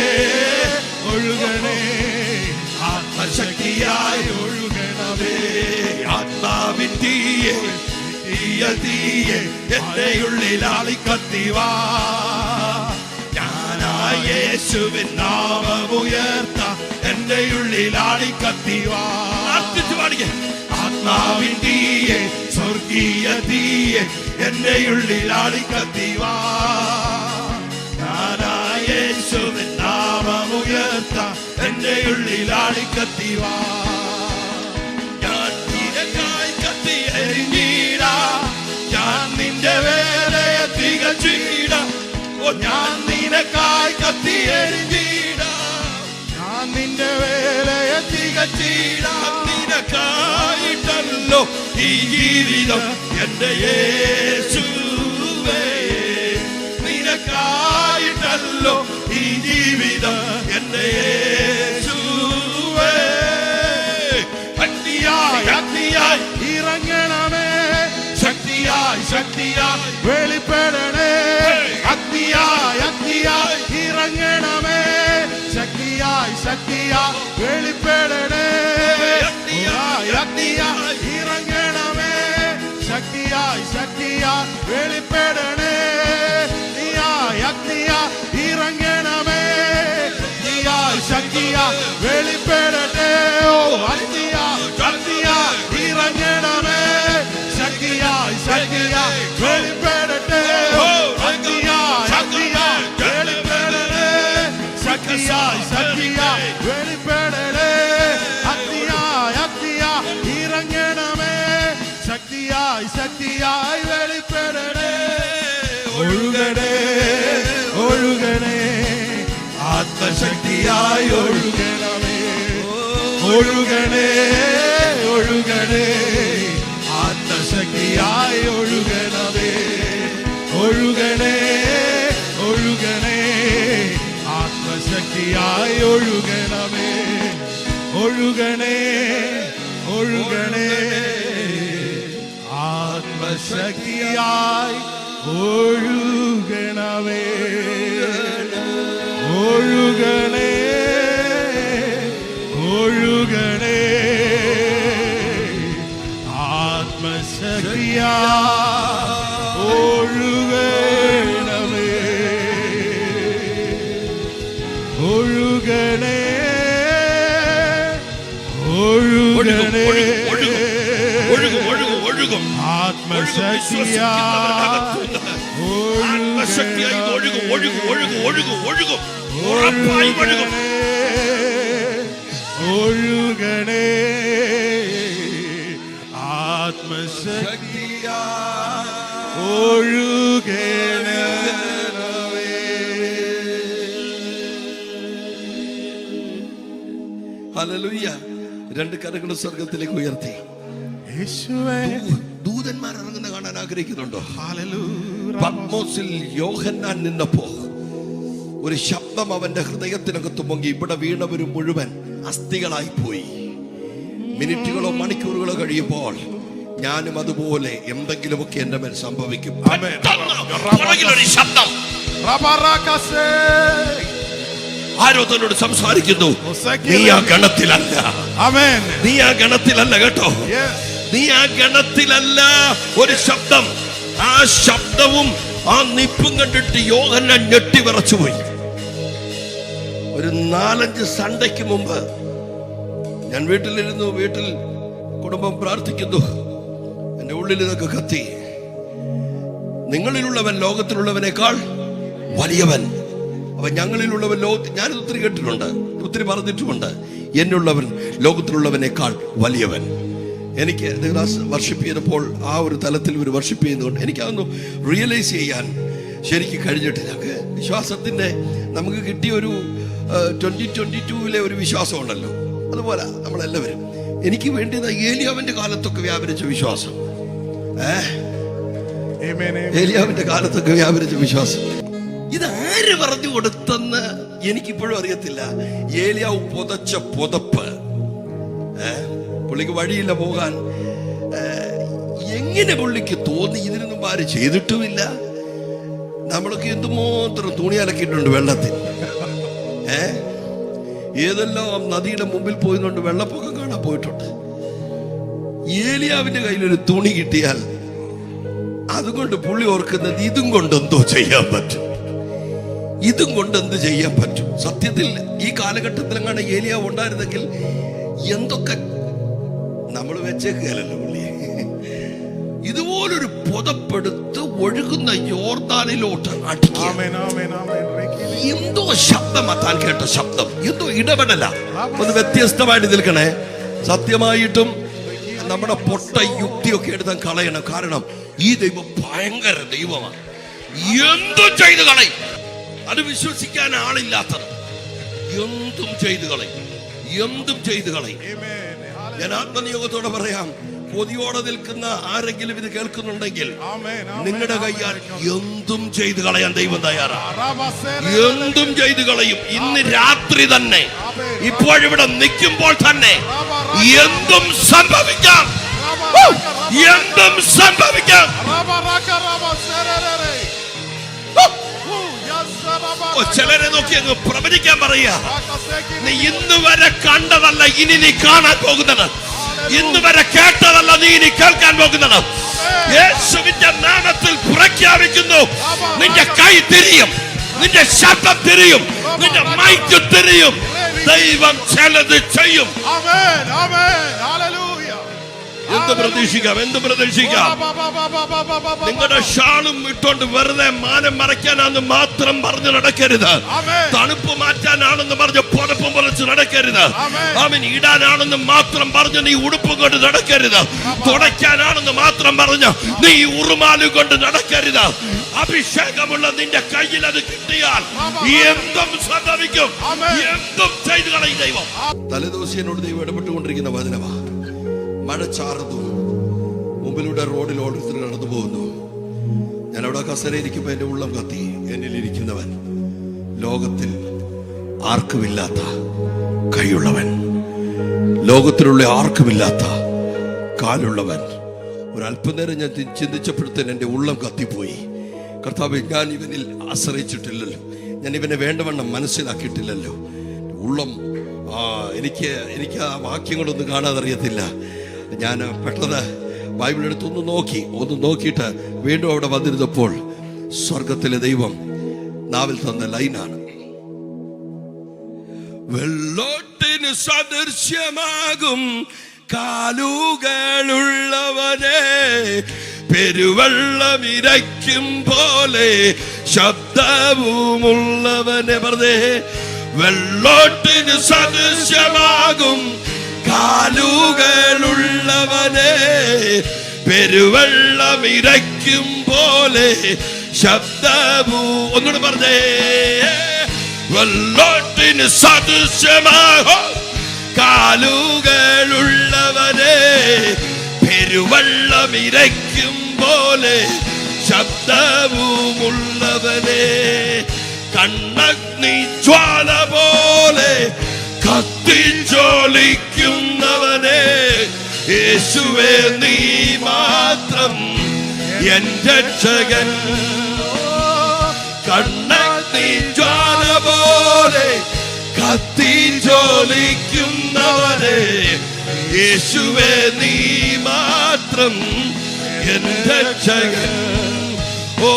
ഒഴുകണേ ആത്മശക്തിയായി ഒഴുകണമേ ആത്മാവിൻ തീയെ തീയ തീയെ എന്റെ ഉള്ളിൽ ആളിക്കത്തിവാ ഞാനായ യേശുവിൻ നാമമുയർത്ത എന്റെ ഉള്ളിൽ ആളിക്കത്തിവാ ആത്മാവിൻ തീയെ സ്വർഗീയ തീയെ എന്റെ ഉള്ളിൽ ആളിക്കത്തിവാ ഞാനായ യേശുവിൻ നാമമുയർത്ത എന്റെ ഉള്ളിൽ ആളിക്കത്തിവാ ഞാൻ നിനക്കായി കത്തി എരിഞ്ഞീടാ ഞാൻ നിന്റെ വേലയെ തികച്ചിടാം ഞാൻ നിനക്കായി കത്തി എരിഞ്ഞീടാ ഞാൻ നിന്റെ വേലയെ തികച്ചിടാം നിനക്കായിട്ടല്ലോ ഈ ജീവിതം എന്റെ യേശുവേ നിനക്കായിട്ടല്ലോ ഈ ജീവിതം എന്റെ യേശുവേ അഗ്നിയായി അഗ്നിയായി ഇറങ്ങണമേ ശക്തിയായി ശക്തിയായി വെളിപ്പെടണേ അഗ്നിയായി അഗ്നിയായി ഇറങ്ങണമേ ശക്തിയായി ശക്തിയായി വെളിപ്പെടണേ അഗ്നിയായി അഗ്നിയായി ഇറങ്ങണമേ ശക്തിയായി ശക്തിയായി വെളിപ്പെടണേ നീയായി അഗ്നിയായി ഇറങ്ങണമേ നീയായി ശക്തിയായി വെളിപ്പെടട്ടെ ഓ അഗ്നിയായി അഗ്നിയായി ഇറങ്ങണമേ ശക്തിയായി ശക്തിയായി വെളിപ്പെടട്ടെ അഗ്നിയായി അഗ്നിയായി വെളിപ്പെടണേ ശക്തിയായി ശക്തിയായി വെളിപ്പെടണേ അഗ്നിയായി അഗ്നിയായി ഇറങ്ങണമേ ശക്തിയായി ശക്തിയായി വെളിപ്പെടണേ ഒഴുകണേ ഒഴുകണേ ആത്മശക്തിയായി ഒഴുകണമേ ഒഴുകണേ ഒഴുകണേ ആത്മശക്തിയായി ഒഴുകണമേ ഒഴുകണേ ഒഴുകണേ ആത്മശക്തിയായി ഒഴുകണമേ ഒഴുകണേ ഒഴുകണേ ആത്മശക്തിയായി ഒഴുകണമേ ഒഴുകണേ ഒഴുകണേ ആത്മശക്തിയായി ഒഴുകണമേ ഒഴുകണേ ഒഴുകണേ ഒഴുകും ഒഴുകും ഒഴുകും ആത്മശക്തിയായി ഒഴുകും ഒഴുകും ഒഴുകും ഒഴുകും ഒഴുകും ഉറപ്പായി ഒഴുകും ഒഴുകണേ ആത്മശക്തിയായി ഒഴുകണേ ഹല്ലേലൂയ. രണ്ട് കരങ്ങളും സ്വർഗത്തിലേക്ക് ഉയർത്തി. യേശുവേ ദൂതന്മാർ ഇറങ്ങുന്ന കാണാൻ ആഗ്രഹിക്കുന്നുണ്ടോ? ഹല്ലേലൂയ. പത്മോസിൽ യോഹന്നാൻ നിന്നപ്പോ ഒരു ശബ്ദം അവന്റെ ഹൃദയത്തിനകത്ത് പൊങ്ങി. ഇവിടെ വീണവരും മുഴുവൻ അസ്ഥികളായി പോയി. മിനിറ്റുകളോ മണിക്കൂറുകളോ കഴിയുമ്പോൾ ഞാനും അതുപോലെ എന്തെങ്കിലുമൊക്കെ എന്റെ മേൽ സംഭവിക്കും. പുറകിലൊരു ശബ്ദം റബറകസേ ആരോ തന്നോട് സംസാരിക്കുന്നു. നീ ആ ഗണത്തിലല്ല. ആമേൻ. നീ ആ ഗണത്തിലല്ല കേട്ടോ. നീ ആ ഗണത്തിലല്ല. ഒരു ശബ്ദം, ആ ശബ്ദവും ആ നിപ്പും കണ്ടിട്ട് യോഹന്നാൻ ഞെട്ടി വിറച്ചുപോയി. ഒരു 4-5 സൺഡേക്ക് മുമ്പ് ഞാൻ വീട്ടിലിരുന്നു. വീട്ടിൽ കുടുംബം പ്രാർത്ഥിക്കുന്നു. എൻ്റെ ഉള്ളിൽ ഇതൊക്കെ കത്തി. നിങ്ങളിലുള്ളവൻ ലോകത്തിലുള്ളവനേക്കാൾ വലിയവൻ. അപ്പൊ ഞങ്ങളിലുള്ളവൻ ഞാനിത് ഒത്തിരി കേട്ടിട്ടുണ്ട്, ഒത്തിരി പറഞ്ഞിട്ടുമുണ്ട്. എന്നുള്ളവൻ ലോകത്തിലുള്ളവനേക്കാൾ വലിയവൻ. എനിക്ക് വർഷിപ്പ് ചെയ്തപ്പോൾ ആ ഒരു തലത്തിൽ ഒരു വർഷിപ്പ് ചെയ്യുന്നതുകൊണ്ട് എനിക്കതൊന്നും റിയലൈസ് ചെയ്യാൻ ശരിക്കും കഴിഞ്ഞിട്ടില്ല. വിശ്വാസത്തിൻ്റെ നമുക്ക് കിട്ടിയ ഒരു 2022 ഒരു വിശ്വാസം ഉണ്ടല്ലോ, അതുപോലെ നമ്മളെല്ലാവരും. എനിക്ക് വേണ്ടിയത് ഏലിയാവിൻ്റെ കാലത്തൊക്കെ വ്യാപരിച്ച വിശ്വാസം. ഏലിയാവിൻ്റെ കാലത്തൊക്കെ വ്യാപരിച്ച വിശ്വാസം. ഇതാര് പറഞ്ഞു കൊടുത്തെന്ന് എനിക്കിപ്പോഴും അറിയത്തില്ല. ഏലിയാവ് പുതച്ച പുതപ്പ്, പുള്ളിക്ക് വഴിയില്ല പോകാൻ. എങ്ങനെ പുള്ളിക്ക് തോന്നി? ഇതിനു മുമ്പ് ആര് ചെയ്തിട്ടുമില്ല. നമ്മളൊക്കെ എന്തുമാത്രം തുണി അലക്കിയിട്ടുണ്ട് വെള്ളത്തിൽ. ഏതെല്ലാം നദിയുടെ മുമ്പിൽ പോയതുകൊണ്ട് വെള്ളപ്പൊക്കം കാണാൻ പോയിട്ടുണ്ട്. ഏലിയാവിന്റെ കയ്യിലൊരു തുണി കിട്ടിയാൽ അതുകൊണ്ട് പുള്ളി ഓർക്കുന്നത് ഇതും കൊണ്ട് എന്തോ ചെയ്യാൻ പറ്റും, ഇതും കൊണ്ട് എന്ത് ചെയ്യാൻ പറ്റും. സത്യത്തിൽ ഈ കാലഘട്ടത്തിലെങ്ങാണ് ഏലിയാവ് ഉണ്ടായിരുന്നെങ്കിൽ എന്തൊക്കെ നമ്മൾ വെച്ചേക്കുകയല്ലോ പുള്ളിയെ. ഇതുപോലൊരു പുതപ്പെടുത്ത് ഒഴുകുന്ന യോർദാനിലോട്ട് അടിക്കുക. എന്തോ ശബ്ദം, താൻ കേട്ട ശബ്ദം, എന്തോ ഇടപെടല. ഒന്ന് വ്യത്യസ്തമായിട്ട് നിൽക്കണേ. സത്യമായിട്ടും നമ്മുടെ പൊട്ട യുക്തിയൊക്കെ എടുത്താൽ കളയണം. കാരണം ഈ ദൈവം ഭയങ്കര ദൈവമാണ്. എന്തും ചെയ്തു കളയും. അത് വിശ്വസിക്കാൻ ആളില്ലാത്തത് എന്തും ചെയ്തു കളയും, എന്തും ചെയ്തു കളയും. ഞാൻ ആത്മനിയോഗത്തോടെ പറയാം, കൊതിയോടെ നിൽക്കുന്ന ആരെങ്കിലും ഇത് കേൾക്കുന്നുണ്ടെങ്കിൽ നിങ്ങളുടെ കയ്യാൽ എന്തും ചെയ്തു കളയാൻ ദൈവം തയ്യാറാണ്. എന്തും ചെയ്തു കളയും. ഇന്ന് രാത്രി തന്നെ, ഇപ്പോഴിവിടെ നിൽക്കുമ്പോൾ തന്നെ എന്തും സംഭവിക്കാം, എന്തും സംഭവിക്കാം. ചിലരെ നോക്കി അങ്ങ് പ്രവചിക്കാൻ പറയുക. നീ ഇന്ന് വരെ കണ്ടതല്ല ഇനി നീ കാണാൻ പോകുന്നത്, ഇന്ന് വരെ കേട്ടതല്ല നീ ഇനി കേൾക്കാൻ പോകുന്നത്. യേശുവിന്റെ നാമത്തിൽ പ്രഖ്യാപിക്കുന്നു, നിന്റെ കൈ തിരിയും, നിന്റെ ശബ്ദം തിരിയും, നിന്റെ മൈക്ക് തിരിയും. ദൈവം ചിലത് ചെയ്യും. എന്ത് പ്രതീക്ഷിക്കാം, എന്ത് പ്രതീക്ഷിക്കാം. നിങ്ങളുടെ ഷാളും ഇട്ടോണ്ട് വെറുതെ മാനം മറയ്ക്കാനാണെന്ന് മാത്രം പറഞ്ഞു നടക്കരുത്. തണുപ്പ് മാറ്റാനാണെന്ന് പറഞ്ഞ് പുതപ്പും പൊളിച്ച് നടക്കരുത്. അവൻ ഇടാനാണെന്ന് മാത്രം പറഞ്ഞ് നീ ഉടുപ്പും കൊണ്ട് നടക്കരുത്. തുടയ്ക്കാനാണെന്ന് മാത്രം പറഞ്ഞ് നീ ഉറുമാലും കൊണ്ട് നടക്കരുത്. അഭിഷേകമുള്ള നിന്റെ കയ്യിൽ അത് കിട്ടിയാൽ എന്തും സംഭവിക്കും, എന്തും ചെയ്തു കളയും ദൈവം. തലേദിവസം ദൈവം ഇടപെട്ടുകൊണ്ടിരിക്കുന്ന വചനമാ. മഴ ചാറുന്നു, മുമ്പിലൂടെ റോഡിൽ ഓരോരുത്തർ കടന്നു പോകുന്നു. ഞാൻ അവിടെ കസേരയിരിക്കുമ്പോൾ എൻ്റെ ഉള്ളം കത്തി. എന്നിലിരിക്കുന്നവൻ ലോകത്തിൽ ആർക്കുമില്ലാത്ത കൈയുള്ളവൻ, ലോകത്തിലുള്ള ആർക്കുമില്ലാത്ത കാലുള്ളവൻ. ഒരല്പനേരം ഞാൻ ചിന്തിച്ചപ്പോഴത്തേന് എൻ്റെ ഉള്ളം കത്തിപ്പോയി. കർത്താവേ, ഞാൻ ഇവനിൽ ആശ്രയിച്ചിട്ടില്ലല്ലോ, ഞാൻ ഇവനെ വേണ്ടവണ്ണം മനസ്സിലാക്കിയിട്ടില്ലല്ലോ. ഉള്ളം എനിക്ക് ആ വാക്യങ്ങളൊന്നും കാണാതെ അറിയത്തില്ല. ഞാൻ പെട്ടെന്ന് ബൈബിൾ എടുത്തൊന്ന് നോക്കിയിട്ട് വീണ്ടും അവിടെ വന്നിരുന്നപ്പോൾ സ്വർഗത്തിലെ ദൈവം നാവിൽ തന്ന ലൈനാണ്: വെള്ളോട്ടിന് സദൃശ്യമാകും കാലുകളുള്ളവനെ, പെരുവെള്ളം ഇരയ്ക്കും പോലെ ശബ്ദവുമുള്ളവനെ. പറഞ്ഞേ, വെള്ളോട്ടിന് സദൃശ്യമാകും കാലുകളുള്ളവനെ, പെരുവെള്ളം ഇരയ്ക്കും പോലെ ശബ്ദവും. ഒന്നുകൂടെ പറഞ്ഞേ, വെള്ളോട്ടിന് സദൃശ്യമാകും കാലുകളുള്ളവനെ, പെരുവെള്ളം ഇരയ്ക്കും പോലെ ശബ്ദവുമുള്ളവനെ, കണ്ണഗ്നി ജ്വാല പോലെ കത്തിജ്വലിക്കുന്നവനെ, യേശുവേ നീ മാത്രം എന്റെ രക്ഷകൻ. കണ്ണഗ്നി ജ്വാല പോലെ കത്തിജ്വലിക്കുന്നവനെ, യേശുവേ നീ മാത്രം എന്റെ രക്ഷകൻ. ഓ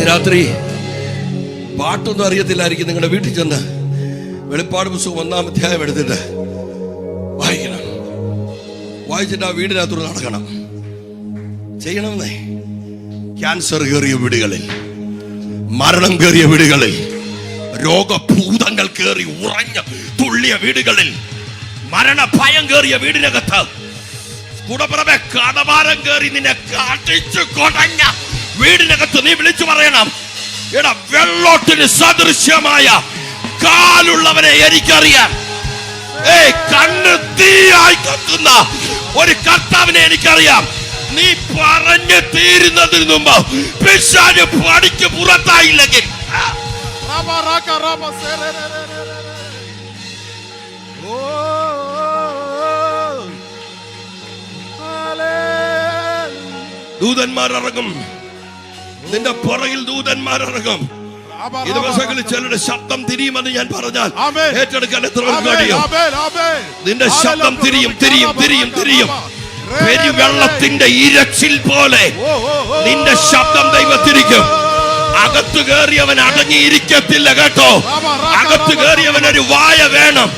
രാത്രി പാട്ടൊന്നും അറിയത്തില്ലായിരിക്കും. നിങ്ങളുടെ വീട്ടിൽ ചെന്ന് വെളിപ്പാട് പുസ്തകം 1-ാം അധ്യായം എടുത്തിട്ട് വായിക്കണം. വായിച്ചിട്ട് ആ വീടിനകത്തൂടെ നടക്കണം. ചെയ്യണമെന്നേ. ക്യാൻസർ കയറിയ വീടുകളിൽ, മരണം കയറിയ വീടുകളിൽ, രോഗഭൂതങ്ങൾ കയറി ഉറഞ്ഞ തുള്ളിയ വീടുകളിൽ, മരണഭയം കയറിയ വീടിനകത്ത്, കുടപ്പുറമെ കടഭാരം കയറി നിന്നെ കാട്ടിച്ചു കൊടഞ്ഞ വീടിനകത്ത് നീ വിളിച്ചു പറയണം, എടാ വെള്ളോട്ടിന് സദൃശ്യമായ കാലുള്ളവനെ എനിക്കറിയാം. കണ്ണ് തീയായി കത്തുന്ന ഒരു കർത്താവിനെ എനിക്കറിയാം. നീ പറഞ്ഞു തീരുന്നതിന് മുമ്പ് പിശാച് പടിക്ക് പുറത്തായില്ലെങ്കിൽ ദൂതന്മാരിറങ്ങും. നിന്റെ പുറകിൽ ദൂതന്മാരിറങ്ങും. ഈ ദിവസങ്ങളിൽ ചിലരുടെ ശബ്ദം തിരിയുമെന്ന് ഞാൻ പറഞ്ഞാൽ ഏറ്റെടുക്കാൻ എത്ര പേർക്ക് കഴിയും? നിന്റെ ശബ്ദം തിരിയും, തിരിയും, തിരിയും, തിരിയും. പെരുവെള്ളത്തിന്റെ ഇരച്ചിൽ പോലെ നിന്റെ ശബ്ദം ദൈവത്തിരിക്കും. അകത്ത് കയറിയവൻ അടങ്ങിയിരിക്കത്തില്ല കേട്ടോ. അകത്ത് കയറിയവൻ ഒരു വായ വേണം.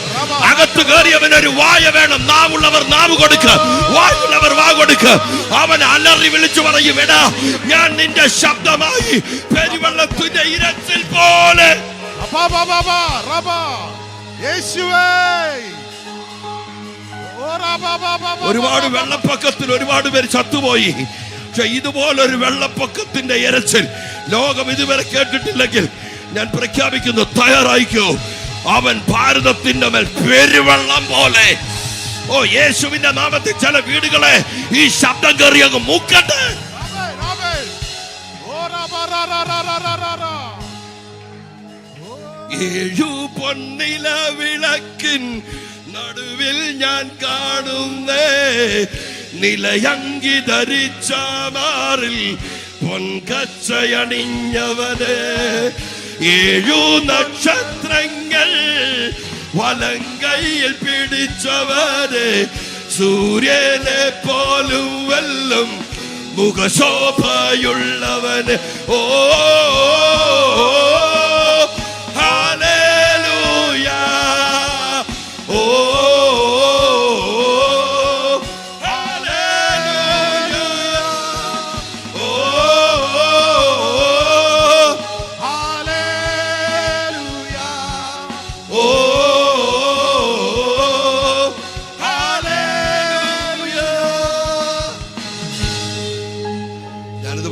അകത്ത് കയറിയവൻ ഒരു വായ വേണം. നാവുള്ളവർ നാവ് കൊടുക്ക്, വായുള്ളവർ വാ കൊടുക്ക്. അവൻ അലറി വിളിച്ചു പറയും, എടാ ഞാൻ നിന്റെ ശബ്ദമായി പെരുവെള്ളത്തിന്റെ ഇരച്ചിൽ പോലെ. ഒരുപാട് വെള്ളപ്പൊക്കത്തിൽ ഒരുപാട് പേര് ചത്തുപോയി. പക്ഷെ ഇതുപോലൊരു വെള്ളപ്പൊക്കത്തിന്റെ ഇരച്ചിൽ ലോകം ഇതുവരെ കേട്ടിട്ടില്ലെങ്കിൽ ഞാൻ പ്രഖ്യാപിക്കുന്നു, തയ്യാറായിക്കോ. അവൻ ഭാരതത്തിന്റെ മേൽ പെരുവെള്ളം പോലെ. ഓ, യേശുവിന്റെ നാമത്തിൽ ചില വീടുകളെ ഈ ശബ്ദം കയറി അങ്ങ് മൂക്കട്ടെ. ഏഴു പൊന്നില വിളക്കിൻ നടുവിൽ ഞാൻ കാണുന്നേ, നിലയങ്കി ധരിച്ച മാറിൽ പൊൻകച്ചയണിഞ്ഞവന്, 7 നക്ഷത്രങ്ങൾ വലങ്കയിൽ പിടിച്ചവന്, സൂര്യനെ പോലും വെല്ലും മുഖശോഭയുള്ളവന്. ഓ ഹല്ലേലൂയ, ഓ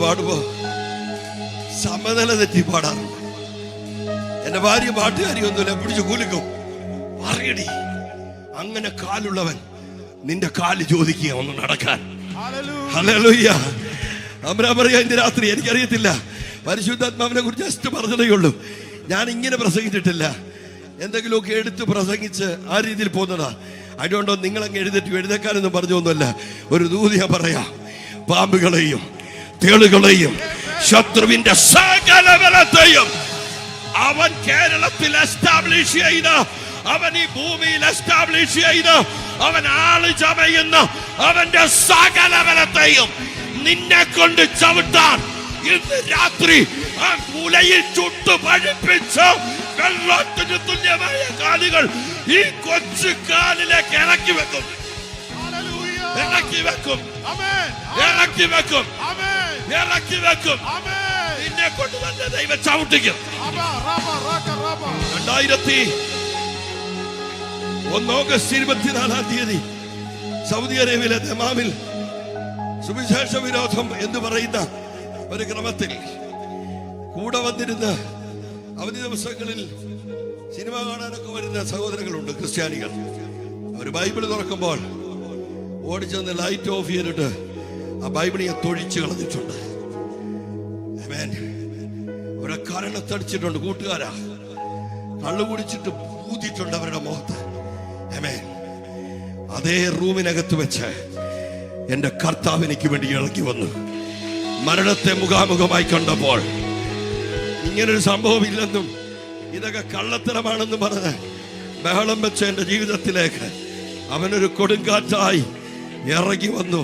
പാടുമ്പോ സമനില തെറ്റി പാടാറുണ്ട്. എന്റെ ഭാര്യ പാട്ടുകാരിയൊന്നുമില്ല, പിടിച്ചു കൂലിക്കും. പറയടി, അങ്ങനെ കാലുള്ളവൻ നിന്റെ കാല് ചോദിക്കുക ഒന്ന് നടക്കാൻ. ഹല്ലേലൂയ. അമ്രാ പറയാ, ഇന്ന് രാത്രി എനിക്കറിയത്തില്ല, പരിശുദ്ധാത്മാവിനെ കുറിച്ച് ജസ്റ്റ് പറഞ്ഞതേ ഉള്ളൂ. ഞാൻ ഇങ്ങനെ പ്രസംഗിച്ചിട്ടില്ല. എന്തെങ്കിലുമൊക്കെ എടുത്ത് പ്രസംഗിച്ച് ആ രീതിയിൽ പോകുന്നതാ. അതുകൊണ്ടോ നിങ്ങളങ്ങ് എഴുന്നേക്കാനൊന്നും പറഞ്ഞൊന്നുമല്ല. ഒരു ദൂത് ഞാൻ പറയാം. പാമ്പുകളെയും തേളുകളെയും ശത്രുവിന്റെ സകല ബലത്തെയും അവൻ കേരളത്തിൽ എസ്റ്റാബ്ലിഷ് ചെയ്ത്, അവൻ ഈ ഭൂമിയിൽ എസ്റ്റാബ്ലിഷ് ചെയ്ത്, അവൻ ആള് ചമയുന്ന അവന്റെ സകല ബലത്തെയും നിന്നെ കൊണ്ട് ചവിട്ടാൻ ഇന്ന് രാത്രി ആ മുലയിൽ ചുട്ടു പഴിപ്പിച്ച് വെള്ളത്തിന് തുല്യമായ കാലുകൾ ഈ കൊച്ചു കാലിലേക്ക് ഇറക്കി വെക്കും. ഇറക്കി വെക്കും, ഇറക്കി വെക്കും, ഇറക്കി വെക്കും. നിന്നെ കൊണ്ട് തന്നെ ദൈവം ചവിട്ടിക്കും. 2001 ഓഗസ്റ്റ് 24-ാം തീയതി സൗദി അറേബ്യയിലെ ദമാമിൽ സുവിശേഷ വിരോധം എന്ന് പറയുന്ന ഒരു ക്രമത്തിൽ കൂടെ വന്നിരുന്ന അവധി ദിവസങ്ങളിൽ സിനിമ കാണാനൊക്കെ വരുന്ന സഹോദരങ്ങളുണ്ട്, ക്രിസ്ത്യാനികൾ. അവർ ബൈബിൾ തുറക്കുമ്പോൾ ഓടിച്ചെന്ന് ലൈറ്റ് ഓഫ് ചെയ്തിട്ട് ആ ബൈബിളിയെ തൊഴിച്ചു കളഞ്ഞിട്ടുണ്ട്. അവരെ കരണത്തടിച്ചിട്ടുണ്ട്. കൂട്ടുകാരാ, കള്ളു കുടിച്ചിട്ട് ഊതിയിട്ടുണ്ട് അവരുടെ മുഖത്ത്. അതേ റൂമിനകത്ത് വെച്ച് എന്റെ കർത്താവ് എനിക്ക് വേണ്ടി ഇളകി വന്നു. മരണത്തെ മുഖാമുഖമായി കണ്ടപ്പോൾ ഇങ്ങനൊരു സംഭവം ഇല്ലെന്നും ഇതൊക്കെ കള്ളത്തരമാണെന്നും പറഞ്ഞ് ബഹളം വെച്ച എന്റെ ജീവിതത്തിലേക്ക് അവനൊരു കൊടുങ്കാറ്റായി ഇറങ്ങി വന്നു.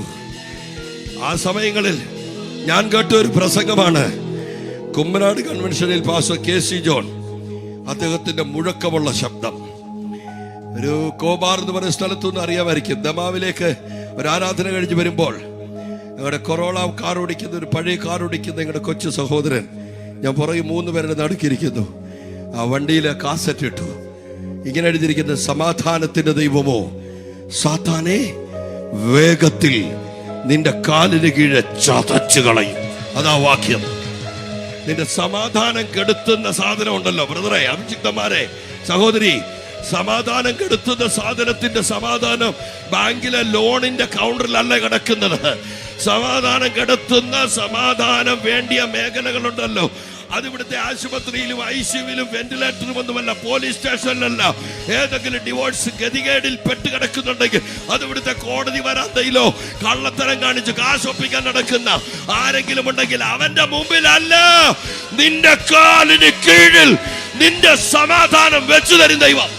ആ സമയങ്ങളിൽ ഞാൻ കേട്ട ഒരു പ്രസംഗമാണ്, കുമ്മനാട് കൺവെൻഷനിൽ പാസ്റ്റർ KC ജോൺ, അദ്ദേഹത്തിന്റെ മുഴക്കമുള്ള ശബ്ദം. ഒരു കോബാർ എന്ന് പറയുന്ന സ്ഥലത്തുനിന്ന് അറിയാമായിരിക്കും. ദമാവിലേക്ക് ഒരു ആരാധന കഴിഞ്ഞ് വരുമ്പോൾ ഞങ്ങളുടെ കൊറോള കാർ ഓടിക്കുന്ന, ഒരു പഴയ കാർ ഓടിക്കുന്ന ഞങ്ങളുടെ കൊച്ചു സഹോദരൻ, ഞാൻ പുറകെ 3 പേരുടെ നടുക്കിരിക്കുന്നു. ആ വണ്ടിയിൽ കാസറ്റ് ഇട്ടു. ഇങ്ങനെ എഴുതിയിരിക്കുന്നത്, സമാധാനത്തിന്റെ ദൈവമോ സാത്താനെ വേഗത്തിൽ നിന്റെ കാലിന് കീഴെ ചതച്ചു കളയും. അതാ വാക്യം. നിന്റെ സമാധാനം കെടുത്തുന്ന സാധനം ഉണ്ടല്ലോ ബ്രദറെ, അഭിഷിക്തന്മാരെ, സഹോദരി, സമാധാനം കെടുത്തുന്ന സാധനത്തിന്റെ സമാധാനം ബാങ്കിലെ ലോണിന്റെ കൗണ്ടറിലല്ല കിടക്കുന്നത്. സമാധാനം കെടുത്തുന്ന സമാധാനം വേണ്ടിയ മേഖലകളുണ്ടല്ലോ, അത് ഇവിടുത്തെ ആശുപത്രിയിലും ICUവിലും വെന്റിലേറ്ററും ഒന്നുമല്ല, പോലീസ് സ്റ്റേഷനിലല്ല. ഏതെങ്കിലും ഡിവോഴ്സ് ഗതികേടിൽ പെട്ട് കിടക്കുന്നുണ്ടെങ്കിൽ അത് ഇവിടുത്തെ കോടതി വരാന്തയിലോ കള്ളത്തരം കാണിച്ച് കാശൊപ്പിക്കാൻ നടക്കുന്ന ആരെങ്കിലും ഉണ്ടെങ്കിൽ അവന്റെ മുമ്പിലല്ല, നിന്റെ കാലിന് കീഴിൽ നിന്റെ സമാധാനം വെച്ചു തരും ദൈവം.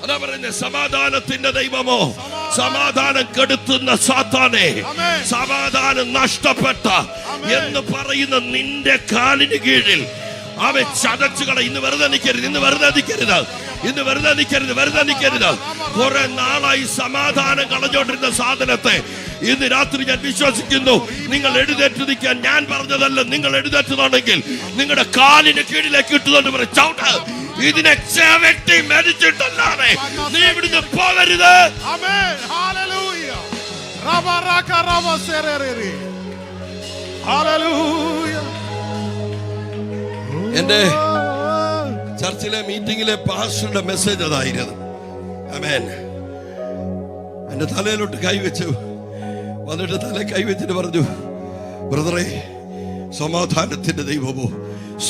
അതാ പറയുന്നത്, സമാധാനത്തിന്റെ ദൈവമോ സമാധാനം കെടുത്തുന്ന സാത്താനെ, സമാധാനം നഷ്ടപ്പെട്ട എന്ന് പറയുന്ന നിന്റെ കാലിന് കീഴിൽ അവൻ ചതച്ചുകള. ഇന്ന് വെറുതെ നിൽക്കരുത്, ഇന്ന് വെറുതെ നിൽക്കരുത്, ഇന്ന് വെറുതെ നിൽക്കരുത്, വെറുതെ നിൽക്കരുത്. കുറെ നാളായി സമാധാനം കളഞ്ഞോണ്ടിരുന്ന സാധനത്തെ ഇന്ന് രാത്രി ഞാൻ വിശ്വസിക്കുന്നു, നിങ്ങൾ എഴുന്നേറ്റ് നിൽക്കാൻ ഞാൻ പറഞ്ഞതല്ല, നിങ്ങൾ എഴുന്നേറ്റതാണെങ്കിൽ നിങ്ങളുടെ കാലിന് കീഴിലേക്ക് ഇട്ടുകൊണ്ട് പറയും, ചവിട്ട്, ഇതിനെ ചവിട്ടി മരിച്ചിട്ടല്ലാതെ നീ ഇവിടുന്ന് പോകരുത്. ആമേൻ. ഹല്ലേലൂയ. റബറക റബസെരേരി. ഹല്ലേലൂയ. എന്റെ ചർച്ചിലെ മീറ്റിംഗിലെ പാസ്റ്ററുടെ മെസ്സേജ് അതായിരുന്നു. ആമേൻ. എന്റെ തലയിലോട്ട് കൈവച്ചു, വന്നിട്ട് തല കൈവച്ചിട്ട് പറഞ്ഞു, ബ്രദറെ, സമാധാനത്തിന്റെ ദൈവമോ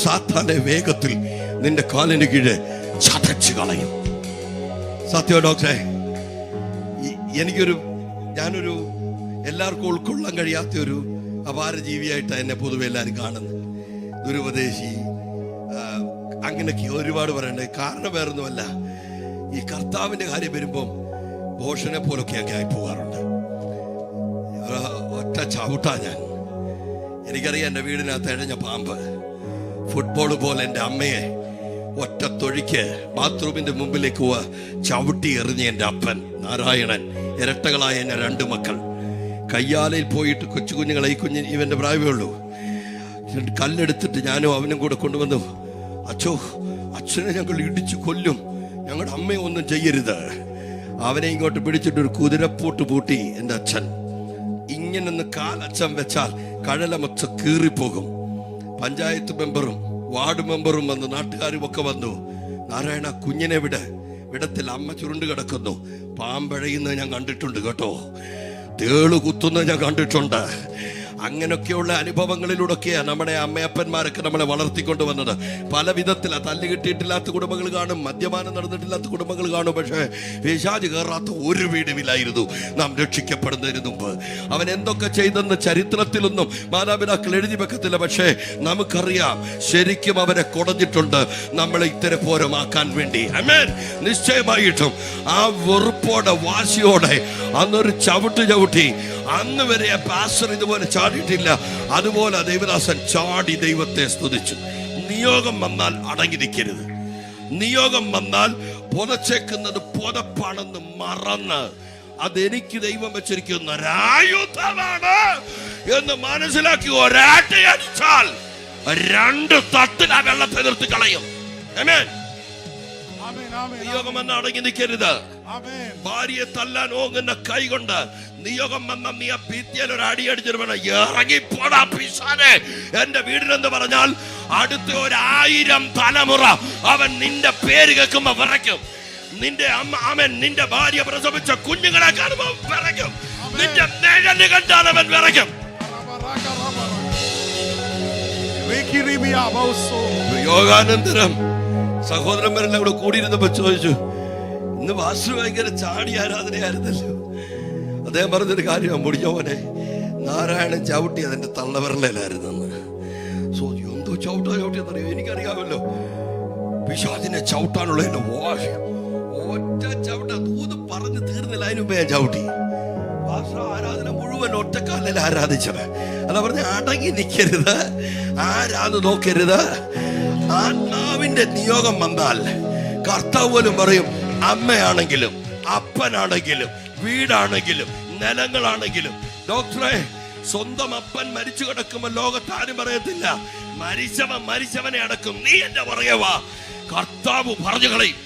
സാത്താനെ വേഗത്തിൽ നിന്റെ കാലിന് കീഴെ ചതച്ചു കളയും. സത്യോ ഡോക്ടറെ, ഞാനൊരു എല്ലാവർക്കും ഉൾക്കൊള്ളാൻ കഴിയാത്ത ഒരു അപാര ജീവിയായിട്ടാണ് എന്നെ പൊതുവെ എല്ലാവരും കാണുന്നത്. ദുരുപദേശി, അങ്ങനെയൊക്കെ ഒരുപാട് പറയണ്ടേ. കാരണം വേറൊന്നുമല്ല, ഈ കർത്താവിന്റെ കാര്യം വരുമ്പം ഭോഷനെ പോലൊക്കെയൊക്കെ ആയി പോകാറുണ്ട്. ഒറ്റ ചവിട്ടാ ഞാൻ. എനിക്കറിയാം, എൻ്റെ വീടിനകത്ത് എഴഞ്ഞ പാമ്പ് ഫുട്ബോൾ പോലെ എൻ്റെ അമ്മയെ ഒറ്റ തൊഴിക്ക് ബാത്റൂമിന്റെ മുമ്പിലേക്ക് ചവിട്ടി എറിഞ്ഞ എൻ്റെ അപ്പൻ നാരായണൻ, ഇരട്ടകളായ എൻ്റെ 2 മക്കൾ കയ്യാലയിൽ പോയിട്ട് കൊച്ചു കുഞ്ഞുങ്ങളെ, ഈ കുഞ്ഞ് ഇവൻ്റെ പ്രായമേ ഉള്ളൂ, കല്ലെടുത്തിട്ട് ഞാനും അവനും കൂടെ കൊണ്ടുവന്നു, അച്ഛനെ ഞങ്ങൾ ഇടിച്ചു കൊല്ലും, ഞങ്ങളുടെ അമ്മയെ ഒന്നും ചെയ്യരുത്. അവനെ ഇങ്ങോട്ട് പിടിച്ചിട്ട് ഒരു കുതിരപ്പൂട്ട് പൂട്ടി എൻ്റെ അച്ഛൻ. ഇങ്ങനൊന്ന് കാലച്ഛൻ വെച്ചാൽ കഴലമൊച്ച കീറിപ്പോകും. പഞ്ചായത്ത് മെമ്പറും വാർഡ് മെമ്പറും വന്നു, നാട്ടുകാരും ഒക്കെ വന്നു. നാരായണ, കുഞ്ഞിനെ വിടത്തിൽ അമ്മ ചുരുണ്ട് കിടക്കുന്നു. പാമ്പഴയുന്നത് ഞാൻ കണ്ടിട്ടുണ്ട് കേട്ടോ, തേളു കുത്തുന്നത് ഞാൻ കണ്ടിട്ടുണ്ട്. അങ്ങനെയൊക്കെയുള്ള അനുഭവങ്ങളിലൂടെയൊക്കെയാണ് നമ്മുടെ അമ്മയപ്പന്മാരൊക്കെ നമ്മളെ വളർത്തിക്കൊണ്ട് വന്നത്. പല വിധത്തിലാണ്. തല്ല് കിട്ടിയിട്ടില്ലാത്ത കുടുംബങ്ങൾ കാണും, മദ്യപാനം നടന്നിട്ടില്ലാത്ത കുടുംബങ്ങൾ കാണും. പക്ഷേ പിശാച് കയറാത്ത ഒരു വീടുമില്ലായിരുന്നു നാം രക്ഷിക്കപ്പെടുന്നതിന് മുമ്പ്. അവൻ എന്തൊക്കെ ചെയ്തെന്ന് ചരിത്രത്തിലൊന്നും മാതാപിതാക്കൾ എഴുതി വെക്കത്തില്ല. പക്ഷേ നമുക്കറിയാം, ശരിക്കും അവനെ കൊടഞ്ഞിട്ടുണ്ട് നമ്മളെ ഇത്തരപ്പോരമാക്കാൻ വേണ്ടി. ആമേൻ. നിശ്ചയമായിട്ടും ആ വെറുപ്പോടെ വാശിയോടെ അന്നൊരു ചവിട്ടി അന്ന് വരെ പാസ്റ്റർ ഇതുപോലെ ചാടിയിട്ടില്ല. അതുപോലെ ദൈവദാസൻ ചാടി ദൈവത്തെ സ്തുതിച്ചു. നിയോഗം വന്നാൽ അടങ്ങി നിൽക്കരുത്. നിയോഗം വന്നാൽ പുതച്ചേക്കുന്നത് പുതപ്പാണെന്ന് മറന്ന്, അതെനിക്ക് ദൈവം വെച്ചിരിക്കുന്ന ഒരായുധമാണ് എന്ന് മനസ്സിലാക്കി ഒരാട്ടയടിച്ചാൽ 2 തട്ടിൽ ആ വെള്ളത്തെ നിർത്തി കളയും. ആമേൻ. നിയോഗം വന്ന് അടങ്ങി നിൽക്കരുത്. ഭാര്യയെ തല്ലാൻ ഓങ്ങുന്ന കൈ കൊണ്ട് നിയോഗം വന്ന നീ ആ ഭിത്തിയിൽ ഒരു അടി അടിച്ചിട്ട് വേണം ഇറങ്ങിപ്പോടാ പിശാചേ എന്റെ വീടിനെന്ന് പറഞ്ഞാൽ അടുത്ത 1000 തലമുറ അവൻ നിന്റെ പേര് കേൾക്കുമ്പോ വിറയ്ക്കും. നിന്റെ അമ്മ, അവൻ നിന്റെ ഭാര്യ പ്രസവിച്ച കുഞ്ഞുങ്ങളെ കാണുമ്പോ വിറയ്ക്കും. നിന്റെ നിഴല് കണ്ടാൽ അവൻ വിറയ്ക്കും. യോഗാനന്തരം സഹോദരന്മാരെല്ലാം കൂടെ കൂടിയിരുന്നപ്പോ ചോദിച്ചു, ഇന്ന് വാസ്തു ഭയങ്കര ചാടി ആരാധനയായിരുന്നല്ലോ. അദ്ദേഹം പറഞ്ഞൊരു കാര്യം, മുടിഞ്ഞോനെ നാരായണൻ ചവിട്ടി അതിന്റെ തള്ളവിരലായിരുന്നെന്ന്. എന്തോ ചവിട്ടിയെന്നറിയോ? എനിക്കറിയാമല്ലോ പിശാചിനെ ചവിട്ടാനുള്ള ഒറ്റ ചവിട്ട തൂത് പറഞ്ഞ് തീർന്നില്ല. അതിനുമ്പേ ഞാൻ ചവിട്ടി. ആരാധന മുഴുവൻ അവൻ ഒറ്റക്കാലിൽ ആരാധിച്ചത്. അതാ പറഞ്ഞ അടങ്ങി നിൽക്കരുത്, ആരാന്ന് നോക്കരുത്. ആത്മാവിന്റെ നിയോഗം വന്നാൽ കർത്താവ് പോലും പറയും, അമ്മയാണെങ്കിലും അപ്പനാണെങ്കിലും വീടാണെങ്കിലും നിലങ്ങളാണെങ്കിലും. ഡോക്ടറെ, സ്വന്തം അപ്പൻ മരിച്ചു കിടക്കുമ്പോൾ ലോകത്ത് ആരും പറയത്തില്ല മരിച്ചവനെ അടക്കും, നീ എന്റെ പുറകെ വാ. കർത്താവ് പറഞ്ഞു കളയും.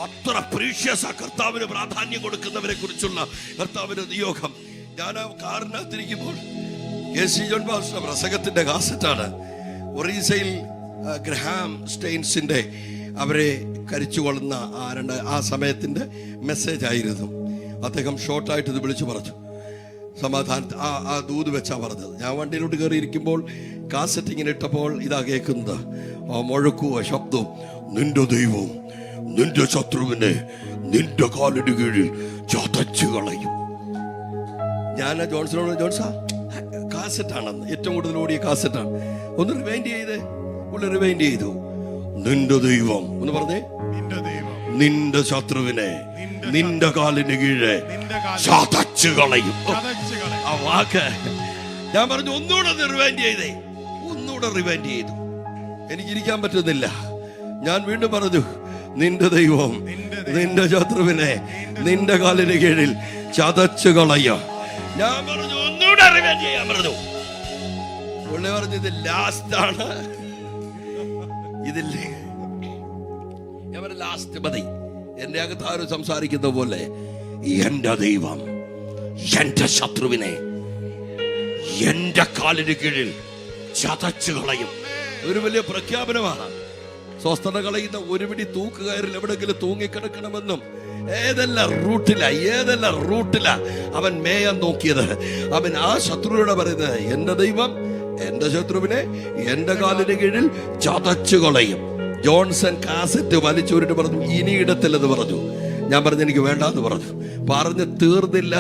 അത്ര പ്രീഷ്യസ് ആ കർത്താവിന് പ്രാധാന്യം കൊടുക്കുന്നവരെ കുറിച്ചുള്ള കർത്താവിന്റെ നിയോഗം. ഞാൻ ആ കാറിനകത്തിരിക്കുമ്പോൾ KC ജോൺ പാസ്റ്റർ പ്രസംഗത്തിന്റെ കാസറ്റാണ്. ഒറീസയിൽ ഗ്രഹാം സ്റ്റെയിൻസിന്റെ അവരെ കരിച്ചുകൊള്ളുന്ന ആ സമയത്തിന്റെ മെസ്സേജ് ആയിരുന്നു. അദ്ദേഹം ഷോർട്ടായിട്ട് ഇത് വിളിച്ചു പറഞ്ഞു. സമാധാനത്തിൽ ആ ദൂത് വെച്ചാ പറഞ്ഞത്. ഞാൻ വണ്ടിയിലോട്ട് കയറിയിരിക്കുമ്പോൾ കാസറ്റ് ഇങ്ങനെ ഇട്ടപ്പോൾ ഇതാ കേൾക്കുന്നത്, ആ മുഴക്കുവ ശബ്ദം, നിന്റെ ദൈവം നിന്റെ ശത്രുവിനെ നിന്റെ കാലിന് കീഴിൽ ചതച്ചു കളയും. ഞാൻ ജോൺസനോട്, ജോൺസാ കാസറ്റാണെന്ന്, ഏറ്റവും കൂടുതൽ ഓടിയ കാസറ്റാണ്, ഒന്ന് റിവൈൻഡ് ചെയ്തേ. പുള്ളി റിവൈൻഡ് ചെയ്തു. നിന്റെ ദൈവം ഒന്ന് പറഞ്ഞേ, നിന്റെ ശത്രുവിനെ നിന്റെ കാലിന് കീഴെ ചതച്ചു കളയും. ആ വാക്ക് ഞാൻ പറഞ്ഞു, ഒന്നുകൂടെ റിവൈൻഡ് ചെയ്തേ. ഒന്നുകൂടെ റിവൈൻഡ് ചെയ്തു. എനിക്കിരിക്കാൻ പറ്റുന്നില്ല. ഞാൻ വീണ്ടും പറഞ്ഞു, നിന്റെ ദൈവം നിന്റെ ശത്രുവിനെ നിന്റെ കാലിന് കീഴിൽ ചതച്ചു കളയും. ഞാൻ പറഞ്ഞു, ഒന്നുകൂടെ റിവൈൻഡ് ചെയ്യാൻ പറഞ്ഞു. പുള്ളി പറഞ്ഞു, ഇത് ലാസ്റ്റ് ആണ്, ഇതില്ലേ. ഞാൻ പറഞ്ഞു, ലാസ്റ്റ് മതി. എന്റെ അകത്ത് ആരും സംസാരിക്കുന്ന പോലെ, എന്റെ ദൈവം എന്റെ ശത്രുവിനെ എന്റെ കാലിന് കീഴിൽ ചതച്ചു കളയും. ഒരു വലിയ പ്രഖ്യാപനമാണ്. സ്വസ്ഥത കളയുന്ന ഒരു പിടി തൂക്കുകയറിൽ എവിടെങ്കിലും തൂങ്ങിക്കിടക്കണമെന്നും ഏതെല്ലാം റൂട്ടിലാ അവൻ മേയാൻ നോക്കിയത്. അവൻ ആ ശത്രുവിനോട് പറയുന്നത്, എന്റെ ദൈവം എന്റെ ശത്രുവിനെ എന്റെ കാലിന് കീഴിൽ ചതച്ചു കളയും. ജോൺസൺ കാസറ്റ് വലിച്ചൂരിട്ട് പറഞ്ഞു, ഇനി ഇടത്തില്ലെന്ന് പറഞ്ഞു. ഞാൻ പറഞ്ഞു, എനിക്ക് വേണ്ടാന്ന് പറഞ്ഞു. പറഞ്ഞ് തീർന്നില്ല.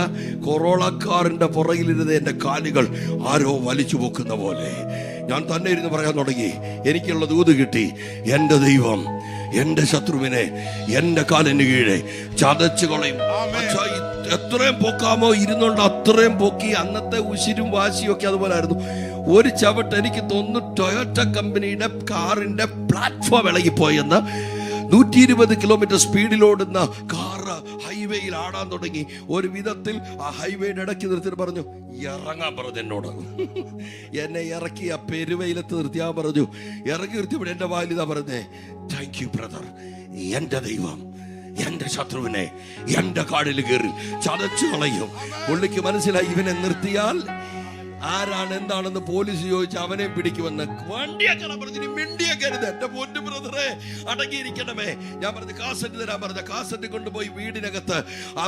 കൊറോളക്കാരന്റെ പുറകിലിരുന്ന് എന്റെ കാലുകൾ ആരോ വലിച്ചു പോക്കുന്ന പോലെ ഞാൻ തന്നെ ഇരുന്ന് പറയാൻ തുടങ്ങി. എനിക്കുള്ള ദൂത് കിട്ടി, എന്റെ ദൈവം എന്റെ ശത്രുവിനെ എന്റെ കാലിന് കീഴെ ചതച്ചു കളയും. എത്രയും പൊക്കാമോ ഇരുന്നുകൊണ്ട് അത്രയും പൊക്കി. അന്നത്തെ ഉശിരും വാശിയും ഒക്കെ അതുപോലെ ആയിരുന്നു. ഒരു ചവിട്ട് എനിക്ക് തോന്നുന്നു ടൊയോട്ട കമ്പനിയുടെ കാറിന്റെ പ്ലാറ്റ്ഫോം ഇളകിപ്പോയെന്ന്. 120 കിലോമീറ്റർ സ്പീഡിലോടുന്ന കാറ് ഹൈവേയിൽ ആടാൻ തുടങ്ങി. ഒരു വിധത്തിൽ ആ ഹൈവേയുടെ ഇടയ്ക്ക് നിർത്തിയിട്ട് പറഞ്ഞു, ഇറങ്ങാൻ പറഞ്ഞു എന്നോട്. എന്നെ ഇറക്കി ആ പെരുവയിലത്ത് നിർത്തിയാൻ പറഞ്ഞു. ഇറങ്ങി നിർത്തിയപ്പോൾ എന്റെ വാലിതാ പറഞ്ഞേ, താങ്ക് യു ബ്രദർ, എന്റെ ദൈവം എന്റെ ശത്രുവിനെ എന്റെ കാടിൽ കയറി ചതച്ചു കളയും. പുള്ളിക്ക് മനസ്സിലായി, ഇവനെ നിർത്തിയാൽ ആരാണ് എന്താണെന്ന് പോലീസ് ചോദിച്ച് അവനെ പിടിക്കുമെന്ന്. വണ്ടിയൊക്കെ പറഞ്ഞു, മിണ്ടിയൊക്കരുത് എന്റെ പൊന്നു ബ്രദറെ, അടങ്ങിയിരിക്കണമേ. ഞാൻ പറഞ്ഞു, കാസറ്റ് തരാൻ പറഞ്ഞ കാസറ്റ് കൊണ്ടുപോയി വീടിനകത്ത് ആ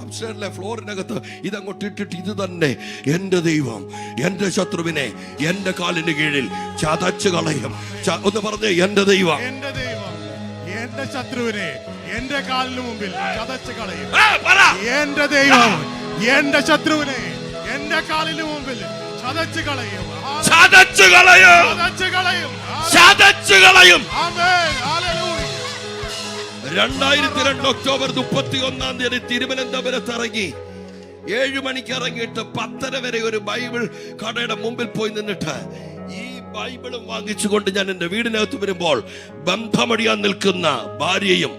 അപ്സ്റ്റേറിലെ ഫ്ലോറിനകത്ത് ഇതങ്ങോട്ട് ഇട്ടിട്ട്, ഇത് തന്നെ എന്റെ ദൈവം എന്റെ ശത്രുവിനെ എന്റെ കാലിന് കീഴിൽ ചതച്ചു കളയും. ഒന്ന് പറഞ്ഞേ, എന്റെ ദൈവം എന്റെ ശത്രുവിനെ എന്റെ കാലിന് മുമ്പിൽ ചതച്ചു കളയും. എന്റെ ദൈവം എന്റെ ശത്രുവിനെ എന്റെ കാലിന് മുമ്പിൽ ചതച്ചു കളയും. ചതച്ചു കളയും. ചതച്ചു കളയും. 2002 ഒക്ടോബർ 31-ാം തീയതി തിരുവനന്തപുരത്ത് ഇറങ്ങി. 7 മണിക്ക് ഇറങ്ങിയിട്ട് 10:30 വരെ ഒരു ബൈബിൾ കടയുടെ മുമ്പിൽ പോയി നിന്നിട്ട് ഈ ബൈബിളും വാങ്ങിച്ചുകൊണ്ട് ഞാൻ എന്റെ വീടിനകത്ത് വരുമ്പോൾ ബന്ധമടിയാൻ നിൽക്കുന്ന ഭാര്യയും,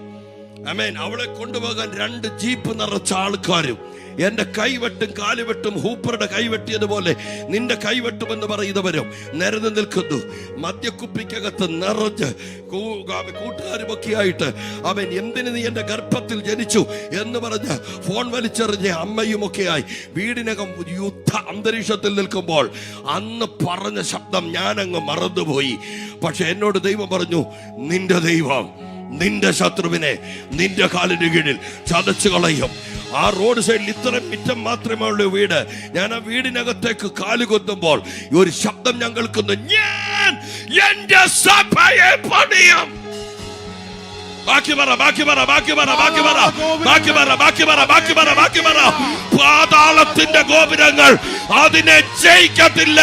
ആമേൻ, അവളെ കൊണ്ടുപോകാൻ 2 ജീപ്പ് നിറച്ച ആൾക്കാരും, എന്റെ കൈവെട്ടും കാലുവെട്ടും ഹൂപ്പറുടെ കൈവെട്ടിയതുപോലെ നിന്റെ കൈവെട്ടുമെന്ന് പറയുന്നവരും നിരന്ന് നിൽക്കുന്നു. മദ്യക്കുപ്പിക്കകത്ത് നിറഞ്ഞ് കൂട്ടുകാരുമൊക്കെ ആയിട്ട്, അവൻ എന്തിന് നീ എന്റെ ഗർഭത്തിൽ ജനിച്ചു എന്ന് പറഞ്ഞ് ഫോൺ വലിച്ചെറിഞ്ഞ അമ്മയുമൊക്കെയായി വീടിനകം യുദ്ധ അന്തരീക്ഷത്തിൽ നിൽക്കുമ്പോൾ അന്ന് പറഞ്ഞ ശബ്ദം ഞാനങ്ങ് മറന്നുപോയി. പക്ഷെ എന്നോട് ദൈവം പറഞ്ഞു, നിന്റെ ദൈവം നിന്റെ ശത്രുവിനെ നിന്റെ കാലിന് കീഴിൽ ചതച്ചു കളയും. ആ റോഡ് സൈഡിൽ ഇത്രയും മിറ്റം മാത്രമേ ഉള്ളൂ വീട്. ഞാൻ ആ വീടിനകത്തേക്ക് കാലുകൊത്തുമ്പോൾ ഒരു ശബ്ദം ഞാൻ കേൾക്കുന്നു, ഞാൻ എന്റെ സഭയെ പണിയും. പാതാളത്തിന്റെ ഗോപുരങ്ങൾ അതിനെ ജയിക്കത്തില്ല.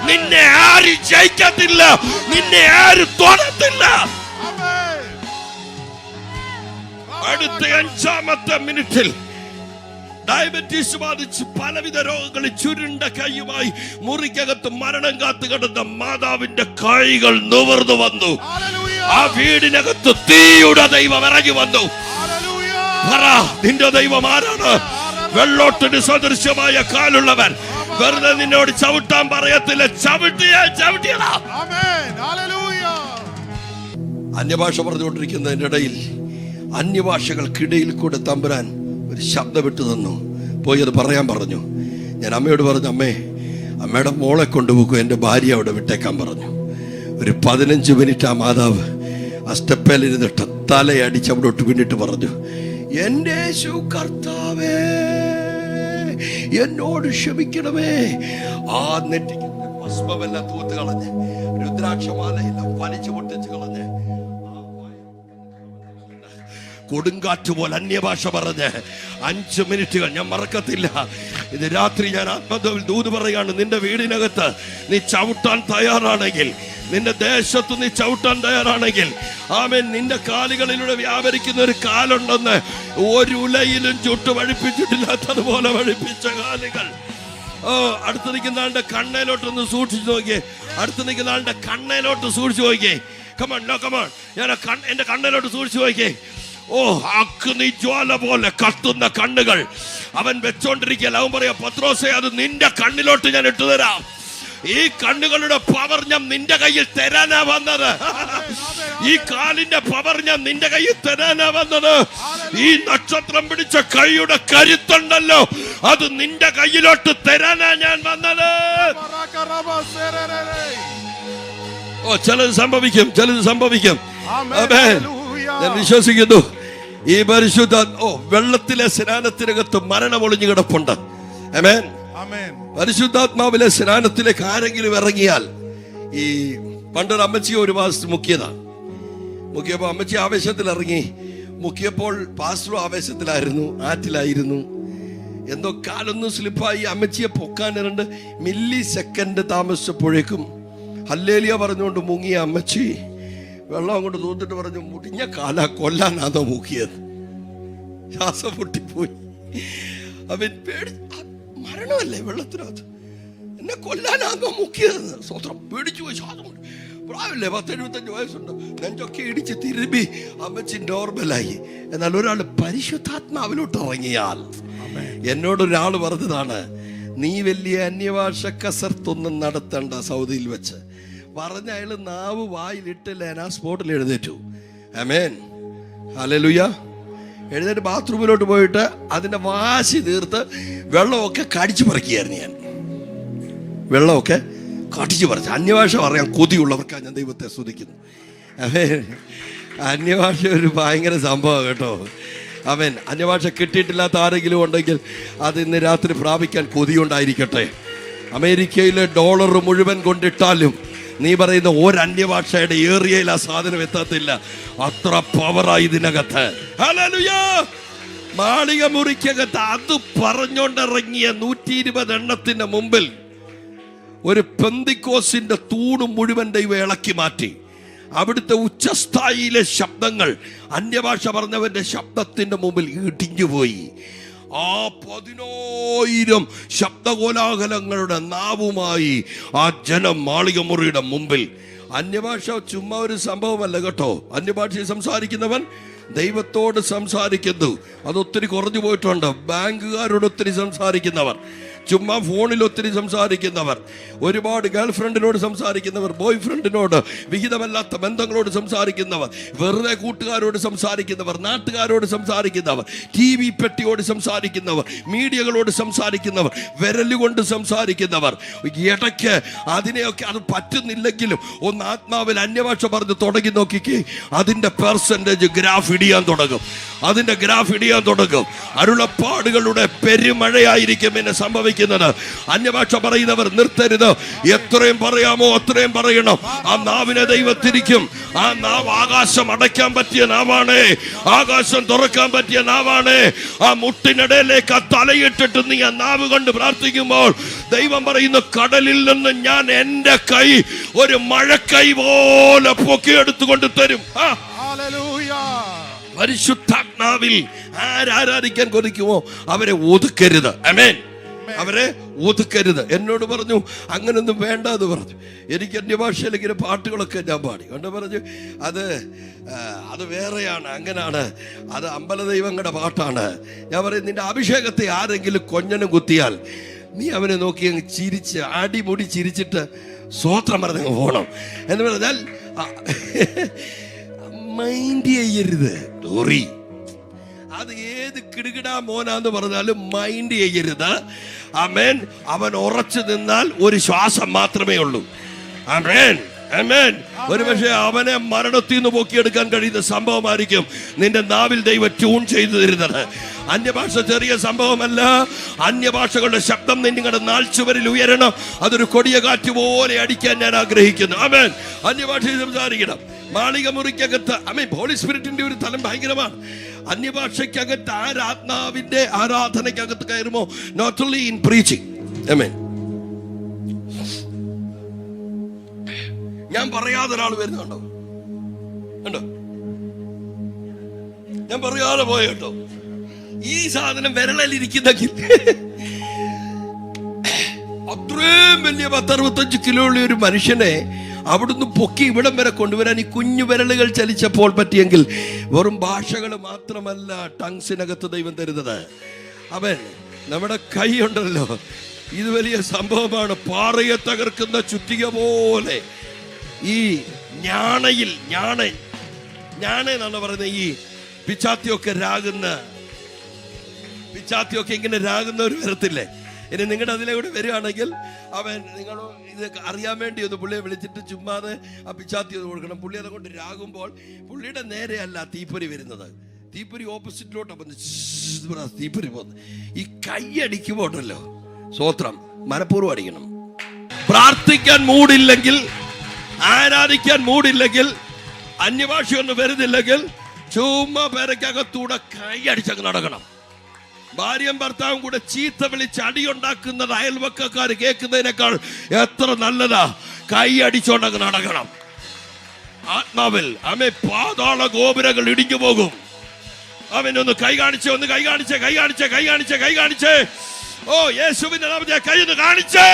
നിന്നെ ആരും ജയിക്കത്തില്ല. നിന്നെ ആരും തൊടത്തില്ല. അടുത്ത 5-ാമത്തെ മിനിറ്റിൽ ഡയബറ്റീസ് ബാധിച്ച് പലവിധ രോഗങ്ങളിൽ ചുരുണ്ട കൈയുമായി മുറിക്കകത്ത് മരണം കാത്തു കിടന്ന മാതാവിന്റെ കൈകൾ നിവർന്നു വന്നു. ആ വീടിനകത്ത് തീയുടെ ദൈവം ഇറങ്ങി വന്നു. പറ, നിന്റെ ദൈവം ആരാണ്? വെള്ളോട്ടിന് സദൃശ്യമായ കാലുള്ളവൻ. വെറുതെ നിന്നോട് ചവിട്ടാൻ പറയത്തില്ല, ചവിട്ടിയതാ. അന്യഭാഷ പറഞ്ഞുകൊണ്ടിരിക്കുന്നതിന്റെ ഇടയിൽ അന്യഭാഷകൾക്കിടയിൽ കൂടെ തമ്പുരാൻ ഒരു ശബ്ദം വിട്ടു തന്നു. പോയി അത് പറയാൻ പറഞ്ഞു. ഞാൻ അമ്മയോട് പറഞ്ഞു, അമ്മേ, അമ്മയുടെ മോളെ കൊണ്ടുപോകും, എൻ്റെ ഭാര്യ അവിടെ വിട്ടേക്കാൻ പറഞ്ഞു. ഒരു 15 മിനിറ്റ് ആ മാതാവ് ആ സ്റ്റെപ്പേലിരുന്നിട്ട് തലയടിച്ച് അവിടോട്ട് പിന്നിട്ട് പറഞ്ഞു, എൻ്റെ യേശു കർത്താവേ, എന്നോട് ക്ഷമിക്കണമേ. ആ നെറ്റിക്ക് ഭസ്മമെല്ലാം തൂത്ത് കളഞ്ഞ്, രുദ്രാക്ഷമാലയെല്ലാം വലിച്ചു പൊട്ടിച്ച് കളഞ്ഞ്, കൊടുങ്കാറ്റ് പോലെ അന്യഭാഷ പറഞ്ഞ് 5 മിനിറ്റുകൾ ഞാൻ മറക്കത്തില്ല. ഇത് രാത്രി ഞാൻ ആത്മത്തിൽ ദൂത് പറയാണ്, നിന്റെ വീടിനകത്ത് നീ ചവിട്ടാൻ തയ്യാറാണെങ്കിൽ, നിന്റെ ദേശത്ത് നീ ചവിട്ടാൻ തയ്യാറാണെങ്കിൽ, ആമേൻ, നിന്റെ കാലുകളിലൂടെ വ്യാപരിക്കുന്ന ഒരു കാലുണ്ടെന്ന് ഒരു ഉലയിലും ചുട്ട് വഴിപ്പിച്ചിട്ടില്ലാത്തതുപോലെ വഴിപ്പിച്ച കാലുകൾ. അടുത്ത് നിൽക്കുന്ന ആളുടെ കണ്ണയിലോട്ടൊന്ന് സൂക്ഷിച്ചു നോക്കിയേ. അടുത്ത് നിൽക്കുന്ന ആളുടെ കണ്ണയിലോട്ട് സൂക്ഷിച്ചു നോക്കിയേ. കമോൺ, ഞാൻ എന്റെ കണ്ണയിലോട്ട് സൂക്ഷിച്ചു നോക്കിയേ. അഗ്നി ജ്വാല പോലെ കത്തുന്ന കണ്ണുകൾ അവൻ വെച്ചോണ്ടിരിക്കുക. അവൻ പറയാ, പത്രോസേ, അത് നിന്റെ കണ്ണിലോട്ട് ഞാൻ ഇട്ടുതരാം. ഈ കണ്ണുകളുടെ പവർ ഞാൻ നിന്റെ കയ്യിൽ തരാനാ വന്നത്. ഈ കാലിന്റെ പവർ ഞാൻ നിന്റെ കയ്യിൽ തരാനാ വന്നത്. ഈ നക്ഷത്രം പിടിച്ച കൈയുടെ കരുത്തുണ്ടല്ലോ, അത് നിന്റെ കയ്യിലോട്ട് തരാനാ ഞാൻ വന്നത്. ചിലത് സംഭവിക്കും. ഞാൻ വിശ്വസിക്കുന്നു ഈ പരിശുദ്ധ വെള്ളത്തിലെ സ്നാനത്തിനകത്ത് മരണം ഒളിഞ്ഞു കിടപ്പുണ്ട്. ആമേൻ. പരിശുദ്ധാത്മാവിലെ സ്നാനത്തിലേക്ക് ആരെങ്കിലും ഇറങ്ങിയാൽ, ഈ പണ്ടൊരു അമ്മച്ചി ഒരു മാസം മുക്കിയപ്പോ അമ്മച്ചി ആവേശത്തിൽ ഇറങ്ങി. മുക്കിയപ്പോൾ പാസ്റ്ററും ആവേശത്തിലായിരുന്നു, ആറ്റിലായിരുന്നു. എന്തോ കാലൊന്നും സ്ലിപ്പായി. അമ്മച്ചിയെ പൊക്കാൻ 2 മില്ലി സെക്കൻഡ് താമസിച്ചപ്പോഴേക്കും ഹല്ലേലൂയ പറഞ്ഞുകൊണ്ട് മുങ്ങിയ അമ്മച്ചി വെള്ളം അങ്ങോട്ട് തൂത്തിട്ട് പറഞ്ഞു, മുടിഞ്ഞ കാല കൊല്ലാനാണോ മുക്കിയത്? ശ്വാസം പൊട്ടിപ്പോയി. അവൻ മരണമല്ലേ വെള്ളത്തിനകത്ത്, എന്നെ കൊല്ലാനാണോ മുക്കിയതെന്ന് സ്വത്രം പേടിച്ചു പോയി. ശ്വാസം പ്രായമല്ലേ, 10-75 വയസ്സുണ്ട്. നെഞ്ചൊക്കെ ഇടിച്ച് തിരുമ്പി അമ്മച്ചി നോർമലായി. എന്നാൽ ഒരാൾ പരിശുദ്ധാത്മാവിലോട്ട് ഇറങ്ങിയാൽ, എന്നോടൊരാൾ പറഞ്ഞതാണ്, നീ വലിയ അന്യഭാഷ കസർത്തൊന്നും നടത്തണ്ട സൗദിയിൽ വെച്ച് പറഞ്ഞ. അയാൾ നാവ് വായിലിട്ടില്ല, ആ സ്പോട്ടിൽ എഴുന്നേറ്റു. ആമേൻ, ഹല്ലേലൂയ. എഴുന്നേറ്റ് ബാത്റൂമിലോട്ട് പോയിട്ട് അതിന്റെ വാശി തീർത്ത് വെള്ളമൊക്കെ കടിച്ചു പറിക്കുകയായിരുന്നു. ഞാൻ വെള്ളമൊക്കെ കടിച്ചു പറിച്ചു. അന്യഭാഷ പറയാൻ കൊതിയുള്ളവർക്കാണ് ഞാൻ ദൈവത്തെ സ്തുതിക്കുന്നു. ആമേൻ. അന്യഭാഷ ഒരു ഭയങ്കര സംഭവം കേട്ടോ. ആമേൻ. അന്യഭാഷ കിട്ടിയിട്ടില്ലാത്ത ആരെങ്കിലും ഉണ്ടെങ്കിൽ അത് ഇന്ന് രാത്രി പ്രാപിക്കാൻ കൊതിയുണ്ടായിരിക്കട്ടെ. അമേരിക്കയിലെ ഡോളർ മുഴുവൻ കൊണ്ടിട്ടാലും നീ പറയുന്ന ഒരന്യഭാഷയുടെ ഏറിയയിൽ ആ സാധനം എത്തത്തില്ല. അത്ര പവറായി ഇതിനകത്ത്. ഹല്ലേലൂയ. മാളിക മുറിക്കകത്ത് അത് പറഞ്ഞോണ്ടിറങ്ങിയ 120 എണ്ണത്തിന്റെ മുമ്പിൽ ഒരു പെന്തിക്കോസിന്റെ തൂണ് മുഴുവൻ ദൈവം ഇളക്കി മാറ്റി. അവിടുത്തെ ഉച്ചസ്ഥായിയിലെ ശബ്ദങ്ങൾ അന്യഭാഷ പറഞ്ഞവന്റെ ശബ്ദത്തിന്റെ മുമ്പിൽ ഇടിഞ്ഞുപോയി. ആ 10,000 ശബ്ദകോലാഹലങ്ങളുടെ നാവുമായി ആ ജനം മാളിക മുറിയുടെ മുമ്പിൽ. അന്യഭാഷ ചുമ്മാ ഒരു സംഭവമല്ല കേട്ടോ. അന്യഭാഷയിൽ സംസാരിക്കുന്നവൻ ദൈവത്തോട് സംസാരിക്കുന്നു. അതൊത്തിരി കുറഞ്ഞു പോയിട്ടുണ്ട്. ബാങ്കുകാരോട് ഒത്തിരി സംസാരിക്കുന്നവർ, ചുമ്മാ ഫോണിൽ ഒത്തിരി സംസാരിക്കുന്നവർ, ഒരുപാട് ഗേൾ ഫ്രണ്ടിനോട് സംസാരിക്കുന്നവർ, ബോയ് ഫ്രണ്ടിനോട്, വിഹിതമല്ലാത്ത ബന്ധങ്ങളോട് സംസാരിക്കുന്നവർ, വെറുതെ കൂട്ടുകാരോട് സംസാരിക്കുന്നവർ, നാട്ടുകാരോട് സംസാരിക്കുന്നവർ, TV പെട്ടിയോട് സംസാരിക്കുന്നവർ, മീഡിയകളോട് സംസാരിക്കുന്നവർ, വിരലുകൊണ്ട് സംസാരിക്കുന്നവർ. ഇടയ്ക്ക് അതിനെയൊക്കെ അത് പറ്റുന്നില്ലെങ്കിലും ഒന്ന് ആത്മാവിൽ അന്യഭാഷ പറഞ്ഞ് തുടങ്ങി നോക്കിക്കേ, അതിൻ്റെ പെർസെൻറ്റേജ് ഗ്രാഫ് ഇടിയാൻ തുടങ്ങും. അരുളപ്പാടുകളുടെ പെരുമഴയായിരിക്കും എന്നെ സംഭവിക്കുന്നത്. അന്യഭാഷ പറയുന്നവർ നിർത്തരുത്. എത്രയും പറയാമോ അത്രയും പറയണം. ആ നാവിനെ ദൈവത്തിരിക്കും. ആ നാവ് ആകാശം അടയ്ക്കാൻ പറ്റിയ നാവാണ്, ആകാശം തുറക്കാൻ പറ്റിയ നാവാണ്. ആ മുട്ടിനിടയിലേക്ക് ആ തലയിട്ടിട്ട് നീ ആ നാവ് കൊണ്ട് പ്രാർത്ഥിക്കുമ്പോൾ ദൈവം പറയുന്നു, കടലിൽ നിന്ന് ഞാൻ എൻ്റെ കൈ ഒരു മഴക്കൈ പോലെ പൊക്കിയെടുത്തുകൊണ്ട് തരും. പരിശുദ്ധാത്മാവിൽ ആരാധിക്കാൻ കൊതിക്കുമോ അവരെ ഒതുക്കരുത്. ആമേൻ. അവരെ ഒതുക്കരുത്. എന്നോട് പറഞ്ഞു അങ്ങനൊന്നും വേണ്ട എന്ന് പറഞ്ഞു. എനിക്ക് അന്യഭാഷയിൽ ഇങ്ങനെ പാട്ടുകളൊക്കെ ഞാൻ പാടി കൊണ്ട് പറഞ്ഞു അത് വേറെയാണ്, അങ്ങനാണ്, അത് അമ്പല ദൈവങ്ങളുടെ പാട്ടാണ്. ഞാൻ പറയും നിന്റെ അഭിഷേകത്തെ ആരെങ്കിലും കൊഞ്ഞനും കുത്തിയാൽ നീ അവനെ നോക്കി അങ്ങ് ചിരിച്ച് അടിമുടി ചിരിച്ചിട്ട് സ്വോത്രം പറഞ്ഞങ്ങ് പോകണം എന്ന് പറഞ്ഞാൽ മൈൻഡ് ചെയ്യരുത്. ഡോറി അത് ഏത് കിടുകിടാ മോനാന്ന് പറഞ്ഞാലും മൈൻഡ് ചെയ്യരുത്. ആമേൻ. അവൻ ഉറച്ചു നിന്നാൽ ഒരു ശ്വാസം മാത്രമേ ഉള്ളൂ. ആമേൻ, ആമേൻ. ഒരു പക്ഷേ അവനെ മരണത്തിൽ നിന്ന് പൊക്കിയെടുക്കാൻ കഴിയുന്ന സംഭവമായിരിക്കും നിന്റെ നാവിൽ ദൈവം ട്യൂൺ ചെയ്തു തരുന്നത്. അന്യഭാഷ ചെറിയ സംഭവമല്ല. അന്യഭാഷകളുടെ ശബ്ദം നിങ്ങളുടെ നാൽച്ചുവരിൽ ഉയരണം. അതൊരു കൊടിയ കാറ്റ് പോലെ അടിക്കാൻ ഞാൻ ആഗ്രഹിക്കുന്നു. ആമേൻ. അന്യഭാഷയിൽ സംസാരിക്കണം. മാളിക മുറിക്കകത്ത് ഹോളി സ്പിരിറ്റിന്റെ ഒരു തലം ഭയങ്കരമാണ്. അന്യഭാഷയ്ക്കകത്ത് ആത്മാവിന്റെ ആരാധനയ്ക്കകത്ത് കയറുമോ? Not only in preaching. Amen. ഞാൻ പറയാതെ ഒരാൾ വരുന്നുണ്ടോ? കണ്ടോ? ഞാൻ പറയാതെ പോയ കേട്ടോ. ഈ സാധനം വിരളിലിരിക്കുന്നെങ്കിൽ അത്രയും വലിയ 10-65 കിലോ ഉള്ള ഒരു മനുഷ്യനെ അവിടുന്ന് പൊക്കി ഇവിടം വരെ കൊണ്ടുവരാൻ ഈ കുഞ്ഞു വിരലുകൾ ചലിച്ചപ്പോൾ പറ്റിയെങ്കിൽ വെറും ഭാഷകൾ മാത്രമല്ല ടങ്സിനകത്ത് ദൈവം തരുന്നത്. അവൻ നമ്മുടെ കൈ ഉണ്ടല്ലോ, ഇത് വലിയ സംഭവമാണ്. പാറയെ തകർക്കുന്ന ചുറ്റിക പോലെ ഈ ഞാണെന്നാണ് പറയുന്നത്. ഈ പിച്ചാത്തിയൊക്കെ ഇങ്ങനെ രാകുന്ന ഒരു വരത്തില്ലേ. ഇനി നിങ്ങളുടെ അതിലൂടെ വരികയാണെങ്കിൽ അവൻ നിങ്ങൾ ഇത് അറിയാൻ വേണ്ടി ഒന്ന് പുള്ളിയെ വിളിച്ചിട്ട് ചുമ്മാതെ ആ പിച്ചാത്തി ഒന്ന് കൊടുക്കണം. പുള്ളി അത് കൊണ്ട് രാകുമ്പോൾ പുള്ളിയുടെ നേരെയല്ല തീപ്പൊരി വരുന്നത്, തീപ്പൊരി ഓപ്പോസിറ്റിലോട്ടാണ് തീപ്പൊരി പോകുന്നത്. ഈ കൈയടിക്കുമ്പോട്ടല്ലോ സ്വോത്രം മനഃപൂർവ്വം അടിക്കണം. പ്രാർത്ഥിക്കാൻ മൂടില്ലെങ്കിൽ, ആരാധിക്കാൻ മൂടില്ലെങ്കിൽ, അന്യഭാഷയൊന്നും വരുന്നില്ലെങ്കിൽ ചുമ്മാ പേരക്കകത്തൂടെ കൈയടിച്ചങ്ങ് നടക്കണം. ഭാര്യയും ഭർത്താവും കൂടെ ചീത്ത വിളിച്ച് അടിയുണ്ടാക്കുന്നത് അയൽവക്കക്കാർ കേൾക്കുന്നതിനേക്കാൾ എത്ര നല്ലതാ കൈ അടിച്ചോണ്ടങ്ങ് നടക്കണം. ആത്മാവിൽ പാതാള ഗോപുരങ്ങൾ ഇടിഞ്ഞു പോകും. അവനൊന്ന് കൈ കാണിച്ചേ, ഒന്ന് കൈ കാണിച്ചേ. ഓ യേശുവിന്റെ നാമത്തിൽ കൈ ഒന്ന് കാണിച്ചേ.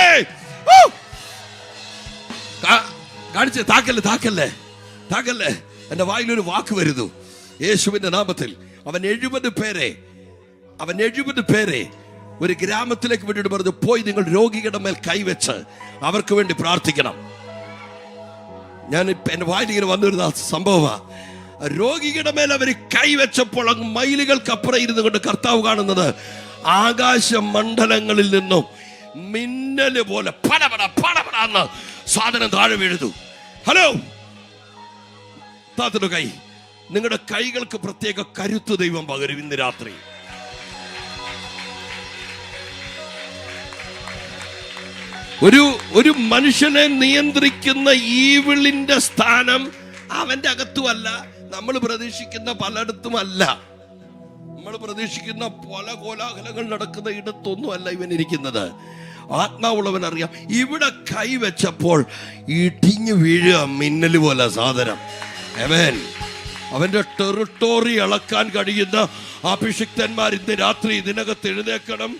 താക്കല്ലേ. എന്റെ വായിലൊരു വാക്ക് വരുന്നു. യേശുവിന്റെ നാമത്തിൽ അവൻ 70 പേരെ ഒരു ഗ്രാമത്തിലേക്ക് വേണ്ടിയിട്ട് പറഞ്ഞു, പോയി നിങ്ങൾ രോഗികളുടെ മേൽ കൈവച്ച് അവർക്ക് വേണ്ടി പ്രാർത്ഥിക്കണം. ഞാൻ എന്റെ വായിൽ ഇങ്ങനെ വന്നിരുന്ന സംഭവമാണ്. രോഗികളുടെ മേൽ അവർ കൈവച്ചപ്പോൾ അങ്ങ് മൈലുകൾക്കപ്പുറം ഇരുന്നു കൊണ്ട് കർത്താവ് കാണുന്നത് ആകാശ മണ്ഡലങ്ങളിൽ നിന്നും മിന്നല് പോലെ പടപടാന്ന് സാധനം താഴെ വീഴുന്നു. ഹലോ, താത്തയുടെ കൈ, നിങ്ങളുടെ കൈകൾക്ക് പ്രത്യേക കരുത്ത് ദൈവം പകരും ഇന്ന് രാത്രി. ഒരു മനുഷ്യനെ നിയന്ത്രിക്കുന്ന ഈവിളിന്റെ സ്ഥാനം അവന്റെ അകത്തുമല്ല, നമ്മൾ പ്രതീക്ഷിക്കുന്ന പലയിടത്തുമല്ല. നമ്മൾ പ്രതീക്ഷിക്കുന്ന പല കോലാഹലങ്ങൾ നടക്കുന്ന ഇടത്തൊന്നും അല്ല ഇവൻ ഇരിക്കുന്നത്. ആത്മാവുള്ളവൻ അറിയാം. ഇവിടെ കൈവച്ചപ്പോൾ ഇടിഞ്ഞു വീഴുക മിന്നല് പോലെ സാധനം. ആമേൻ. അവന്റെ ടെറിട്ടോറി അളക്കാൻ കഴിയുന്ന അഭിഷിക്തന്മാർ ഇന്ന് രാത്രി ഇതിനകത്ത് എഴുന്നേക്കണം.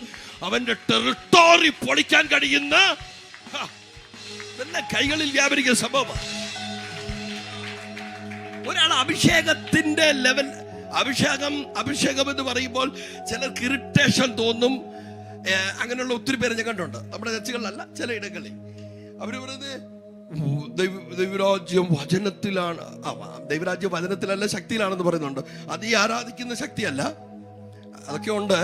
അവന്റെ ടെറിട്ടോറി പൊളിക്കാൻ കഴിയുന്ന കൈകളിൽ വ്യാപരിക്കുന്ന സംഭവമാണ്. ഒരാൾ അഭിഷേകത്തിന്റെ ലെവൽ, അഭിഷേകം എന്ന് പറയുമ്പോൾ ചിലർക്ക് ഇറിറ്റേഷൻ തോന്നും. അങ്ങനെയുള്ള ഒത്തിരി പേരെ ഞാൻ കണ്ടുണ്ട്. നമ്മുടെ ചർച്ചകളിലല്ല, ചില ഇടങ്ങളിൽ അവര് പറയുന്നത് ദൈവരാജ്യം വചനത്തിലാണ്. ദൈവരാജ്യം വചനത്തിലല്ല, ശക്തിയിലാണെന്ന് പറയുന്നുണ്ട്. അത് ഈ ആരാധിക്കുന്ന ശക്തിയല്ല. അതൊക്കെ ഉണ്ട്.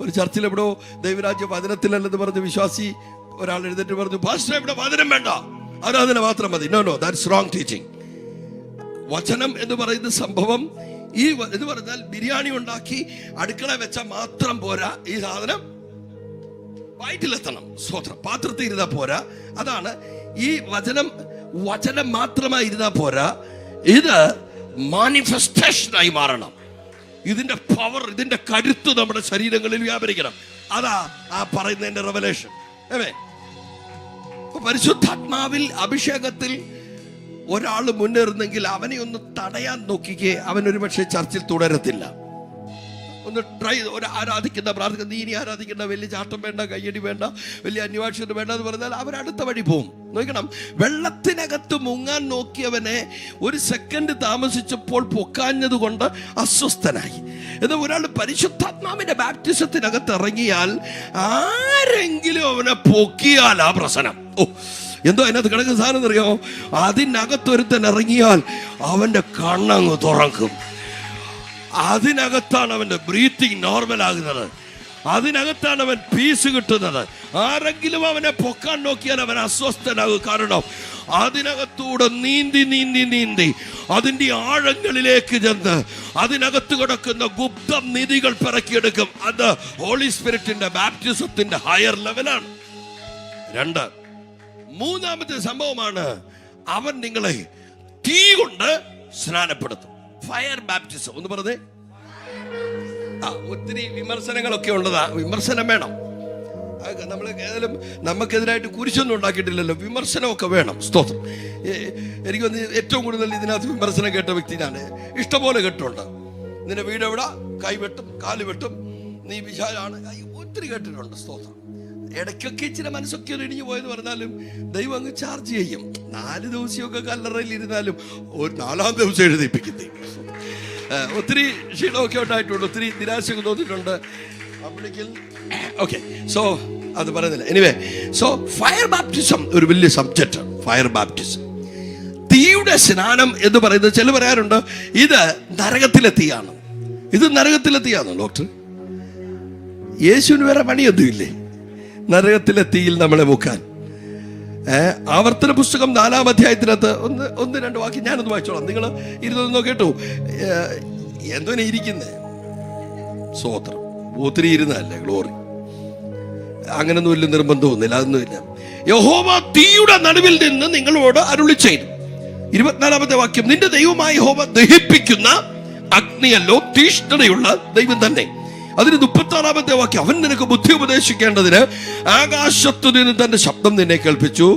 ഒരു ചർച്ചിൽ എവിടെയോ ദൈവരാജ്യം വചനത്തിലല്ലെന്ന് പറഞ്ഞ് വിശ്വാസി ഒരാൾ എഴുന്നേറ്റ് പറഞ്ഞു, പാസ്റ്റർ ഇവിടെ വചനം വേണ്ട, ആരാധന മാത്രം മതി. No, that's wrong teaching. വചനം എന്ന് പറയുന്ന സംഭവം എന്ന് പറഞ്ഞാൽ ബിരിയാണി ഉണ്ടാക്കി അടുക്കള വെച്ചാൽ മാത്രം പോരാ. ഈ സാധനം വയറ്റിലെത്തണം. സ്വത്രം പാത്രത്തിൽ ഇരുന്നാ പോരാ. അതാണ് ഈ വചനം മാത്രമായി ഇരുന്നാ പോരാ. ഇത് മാനിഫെസ്റ്റേഷനായി മാറണം. ഇതിന്റെ പവർ, ഇതിന്റെ കരുത്ത് നമ്മുടെ ശരീരങ്ങളിൽ വ്യാപരിക്കണം. അതാ ആ പറയുന്നതിന്റെ റെവലേഷൻ. പരിശുദ്ധാത്മാവിൽ, അഭിഷേകത്തിൽ ഒരാൾ മുന്നേറുന്നെങ്കിൽ അവനെ ഒന്ന് തടയാൻ നോക്കിക്കേ, അവനൊരു പക്ഷേ ചർച്ചിൽ തുടരത്തില്ല. ഒന്ന് ട്രൈ, ഒരു പ്രാർത്ഥിക്കുന്ന നീ ഇനി ആരാധിക്കേണ്ട, വലിയ ചാട്ടം വേണ്ട, കയ്യടി വേണ്ട, വലിയ അന്വേഷണം വേണ്ട എന്ന് പറഞ്ഞാൽ അവരടുത്ത വഴി പോവും. നോക്കണം, വെള്ളത്തിനകത്ത് മുങ്ങാൻ നോക്കിയവനെ ഒരു സെക്കൻഡ് താമസിച്ചപ്പോൾ പൊക്കാഞ്ഞത് കൊണ്ട് അസ്വസ്ഥനായി. എന്നാൽ ഒരാൾ പരിശുദ്ധാത്മാവിന്റെ ബാപ്റ്റിസത്തിനകത്ത് ഇറങ്ങിയാൽ ആരെങ്കിലും അവനെ പൊക്കിയാൽ ആ പ്രശ്നം, എന്തോ അതിനകത്ത് കിടക്കുന്ന സാധനം അറിയാമോ, അതിനകത്തൊരുത്തൻ ഇറങ്ങിയാൽ അവന്റെ കണ്ണങ്ങ് തുറക്കും. അതിനകത്താണ് അവന്റെ ബ്രീത്തിങ് നോർമൽ ആകുന്നത്, അതിനകത്താണ് അവൻ പീസ് കിട്ടുന്നത്. ആരെങ്കിലും അവനെ പൊക്കാൻ നോക്കിയാൽ അവൻ അസ്വസ്ഥനാകും. കാരണം അതിനകത്തൂടെ നീന്തി നീന്തി നീന്തി അതിൻ്റെ ആഴങ്ങളിലേക്ക് ചെന്ന് അതിനകത്ത് കിടക്കുന്ന ഗുപ്ത നിധികൾ പിറക്കിയെടുക്കും. അത് ഹോളി സ്പിരിറ്റിന്റെ ബാപ്റ്റിസത്തിന്റെ ഹയർ ലെവലാണ്. 2, മൂന്നാമത്തെ സംഭവമാണ്, അവൻ നിങ്ങളെ തീ കൊണ്ട് സ്നാനപ്പെടുത്തും. ഫയർ ബാപ്റ്റിസം ഒന്ന് പറഞ്ഞേ. ഒത്തിരി വിമർശനങ്ങളൊക്കെ ഉള്ളതാ, വിമർശനം വേണം. നമ്മൾ ഏതായാലും നമുക്കെതിരായിട്ട് കുരിശൊന്നും ഉണ്ടാക്കിയിട്ടില്ലല്ലോ, വിമർശനമൊക്കെ വേണം. സ്തോത്രം. എനിക്ക് ഏറ്റവും കൂടുതൽ ഇതിനകത്ത് വിമർശനം കേട്ട വ്യക്തി ഞാൻ. ഇഷ്ടംപോലെ കേട്ടിട്ടുണ്ട്. നിന്റെ വീട് എവിടെ, കൈ വെട്ടും കാല് വെട്ടും, നീ വിശാലാണ്, ഒത്തിരി കേട്ടിട്ടുണ്ട്. സ്തോത്രം. ഇടയ്ക്കൊക്കെ ഇച്ചിരി മനസ്സൊക്കെ ഒരു ഇടിഞ്ഞു പോയെന്ന് പറഞ്ഞാലും ദൈവം അങ്ങ് ചാർജ് ചെയ്യും. 4 ദിവസമൊക്കെ കല്ലറയിൽ ഇരുന്നാലും ഒരു 4-ാം ദിവസം എഴുതിപ്പിക്കുന്നേ. ഒത്തിരി ക്ഷീണമൊക്കെ ഉണ്ടായിട്ടുണ്ട്, ഒത്തിരി നിരാശയൊക്കെ തോന്നിയിട്ടുണ്ട്. ഓക്കെ, സോ അത് പറയുന്നില്ല. എനിവേ, സോ ഫയർ ബാപ്റ്റിസം ഒരു വലിയ സബ്ജക്റ്റ്. ഫയർ ബാപ്റ്റിസം, തീയുടെ സ്നാനം എന്ന് പറയുന്നത് ചില പറയാറുണ്ട് ഇത് നരകത്തിലെ തീയാണ്. ഇത് നരകത്തിലെ തീയാണോ ഡോക്ടർ? യേശുവിന് വേറെ പണിയൊന്നുമില്ലേ നരകത്തിലെ തീയിൽ നമ്മളെ മുക്കാൻ? ആവർത്തന പുസ്തകം 4-ാം അധ്യായത്തിനകത്ത് ഒന്ന് 2 വാക്യം ഞാനൊന്ന് വായിച്ചോളാം. നിങ്ങൾ ഇരുന്നൊന്ന് കേട്ടു. എന്തോനെ ഇരിക്കുന്നേ? സ്വോത്രം. ഒത്തിരി ഇരുന്നല്ലേ, ഗ്ലോറി. അങ്ങനൊന്നും വലിയ നിർബന്ധമൊന്നുമില്ല, അതൊന്നുമില്ല. യഹോവ തീയുടെ നടുവിൽ നിന്ന് നിങ്ങളോട് അരുളി ചെയ്തു. 24-ാമത്തെ വാക്യം, നിന്റെ ദൈവമായ യഹോവ ദഹിപ്പിക്കുന്ന അഗ്നിയല്ലോ, തീഷ്ണതയുള്ള ദൈവം തന്നെ. അതിന് 36-ാമത്തെ വാക്യം, അവൻ നിനക്ക് ബുദ്ധി ഉപദേശിക്കേണ്ടതിന് ആകാശത്തു നിന്ന് തന്റെ ശബ്ദം നിന്നെ കേൾപ്പിച്ചു.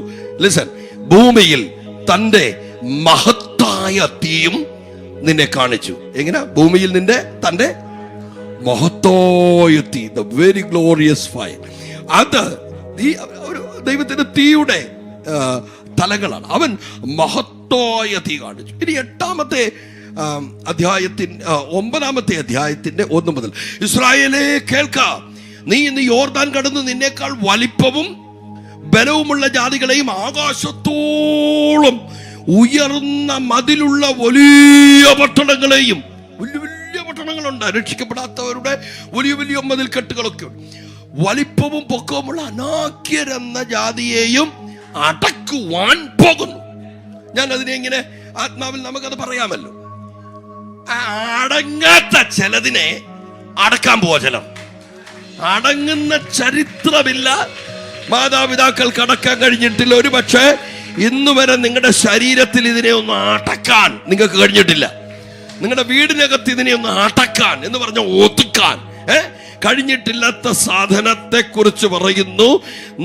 ലിസൺ, ഭൂമിയിൽ തന്റെ മഹത്തായ തീയും നിന്നെ കാണിച്ചു. എങ്ങനെ? ഭൂമിയിൽ തന്റെ മഹത്തായ തീ, ദ വെരി ഗ്ലോറിയസ് ഫയർ. അത് ഒരു ദൈവത്തിന്റെ തീയുടെ തലങ്ങളാണ്. അവൻ മഹത്തായ തീ കാണിച്ചു. ഇനി 8-ാമത്തെ അധ്യായത്തിന്റെ 9-ാമത്തെ അധ്യായത്തിന്റെ 1 മുതൽ, ഇസ്രായേലേ കേൾക്ക, നീ ഇന്ന് യോർദാൻ കടന്ന് നിന്നേക്കാൾ വലിപ്പവും ബലവുമുള്ള ജാതികളെയും ആകാശത്തോളം ഉയർന്ന മതിലുള്ള വലിയ പട്ടണങ്ങളെയും, വലിയ വലിയ പട്ടണങ്ങളുണ്ട്, രക്ഷിക്കപ്പെടാത്തവരുടെ വലിയ വലിയ മതിൽക്കെട്ടുകളൊക്കെ, വലിപ്പവും പൊക്കവുമുള്ള അനാക്യരെന്ന ജാതിയെയും അടക്കുവാൻ പോകുന്നു. ഞാൻ അതിനെ ഇങ്ങനെ ആത്മാവിൽ നമുക്കത് പറയാമല്ലോ. അടങ്ങാത്ത ചിലതിനെ അടക്കാൻ പോവാ. ചിലർ അടങ്ങുന്ന ചരിത്രമില്ല, മാതാപിതാക്കൾക്ക് അടക്കാൻ കഴിഞ്ഞിട്ടില്ല. ഒരു പക്ഷേ ഇന്നു വരെ നിങ്ങളുടെ ശരീരത്തിൽ ഇതിനെ ഒന്ന് അടക്കാൻ നിങ്ങൾക്ക് കഴിഞ്ഞിട്ടില്ല. നിങ്ങളുടെ വീടിനകത്ത് ഇതിനെ ഒന്ന് അടക്കാൻ എന്ന് പറഞ്ഞ ഒതുക്കാൻ കഴിഞ്ഞിട്ടില്ലാത്ത സാധനത്തെ കുറിച്ച് പറയുന്നു.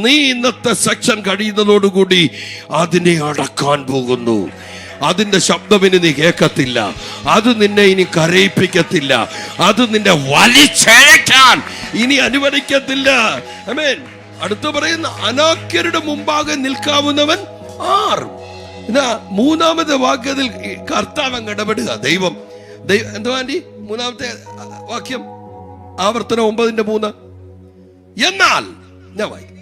നീ ഇന്നത്തെ സെക്ഷൻ കഴിയുന്നതോടുകൂടി അതിനെ അടക്കാൻ പോകുന്നു. അതിന്റെ ശബ്ദം ഇനി നീ കേൾക്കത്തില്ല, അത് നിന്നെ ഇനി കരയിപ്പിക്കത്തില്ല, അത് നിന്നെ വലിച്ചഴക്കാൻ ഇനി അനുവദിക്കത്തില്ല. ആമേൻ. അടുത്ത് പറയുന്ന, അനാക്യരുടെ മുമ്പാകെ നിൽക്കാവുന്നവൻ ആർ? ഇതാ 3-ാമത്തെ വാക്യത്തിൽ കർത്താവ് ഇടപെടുക. ദൈവം എന്തുവാ ആൻറ്റി? 3-ാമത്തെ വാക്യം, ആവർത്തനം 9:3. എന്നാൽ ഞാൻ വായിക്കും,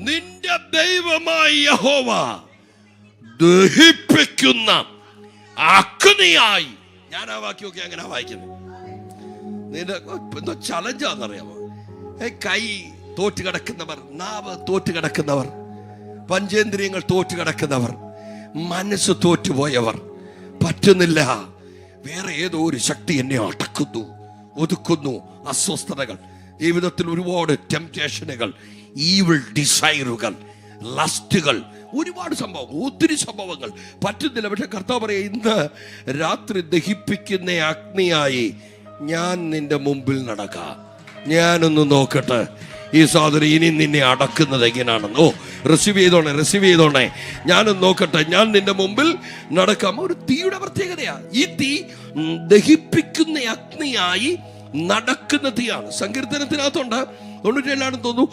നിന്റെ ദൈവമായ യഹോവ ദഹിപ്പിക്കുന്ന അഗ്നിയായി. ഞാൻ ആ വാക്യമൊക്കെ അങ്ങനെ വായിക്കുന്നത്. നിന്റെ എന്തോ ചലഞ്ചാന്നറിയാമോ? കൈ തോറ്റ് കിടക്കുന്നവർ, നാവ് തോറ്റ് കിടക്കുന്നവർ, പഞ്ചേന്ദ്രിയങ്ങൾ തോറ്റ് കിടക്കുന്നവർ, മനസ്സ് തോറ്റുപോയവർ, പറ്റുന്നില്ല, വേറെ ഏതോ ഒരു ശക്തി എന്നെ അടക്കുന്നു, ഒതുക്കുന്നു. അസ്വസ്ഥതകൾ, ജീവിതത്തിൽ ഒരുപാട് ടെംപ്റ്റേഷനുകൾ, ഈവിൾ ഡിസൈറുകൾ, ലസ്റ്റുകൾ, ഒരുപാട് സംഭവം, ഒത്തിരി സംഭവങ്ങൾ പറ്റുന്നില്ല. പക്ഷെ കർത്താവ് പറയുക, ഇന്ന് രാത്രി ദഹിപ്പിക്കുന്ന അഗ്നിയായി ഞാൻ നിന്റെ മുമ്പിൽ നടക്കാം. ഞാനൊന്ന് നോക്കട്ടെ ഈ സഹോദരി ഇനി നിന്നെ അടക്കുന്നത് എങ്ങനെയാണെന്നോ. റിസീവ് ചെയ്തോണേ. ഞാനും നോക്കട്ടെ, ഞാൻ നിന്റെ മുമ്പിൽ നടക്കാം. ഒരു തീയുടെ പ്രത്യേകതയാ, ഈ തീ ദഹിപ്പിക്കുന്ന അഗ്നിയായി നടക്കുന്ന തീയാണ്. സങ്കീർത്തനത്തിനകത്തുണ്ട് 97 തോന്നുന്നു,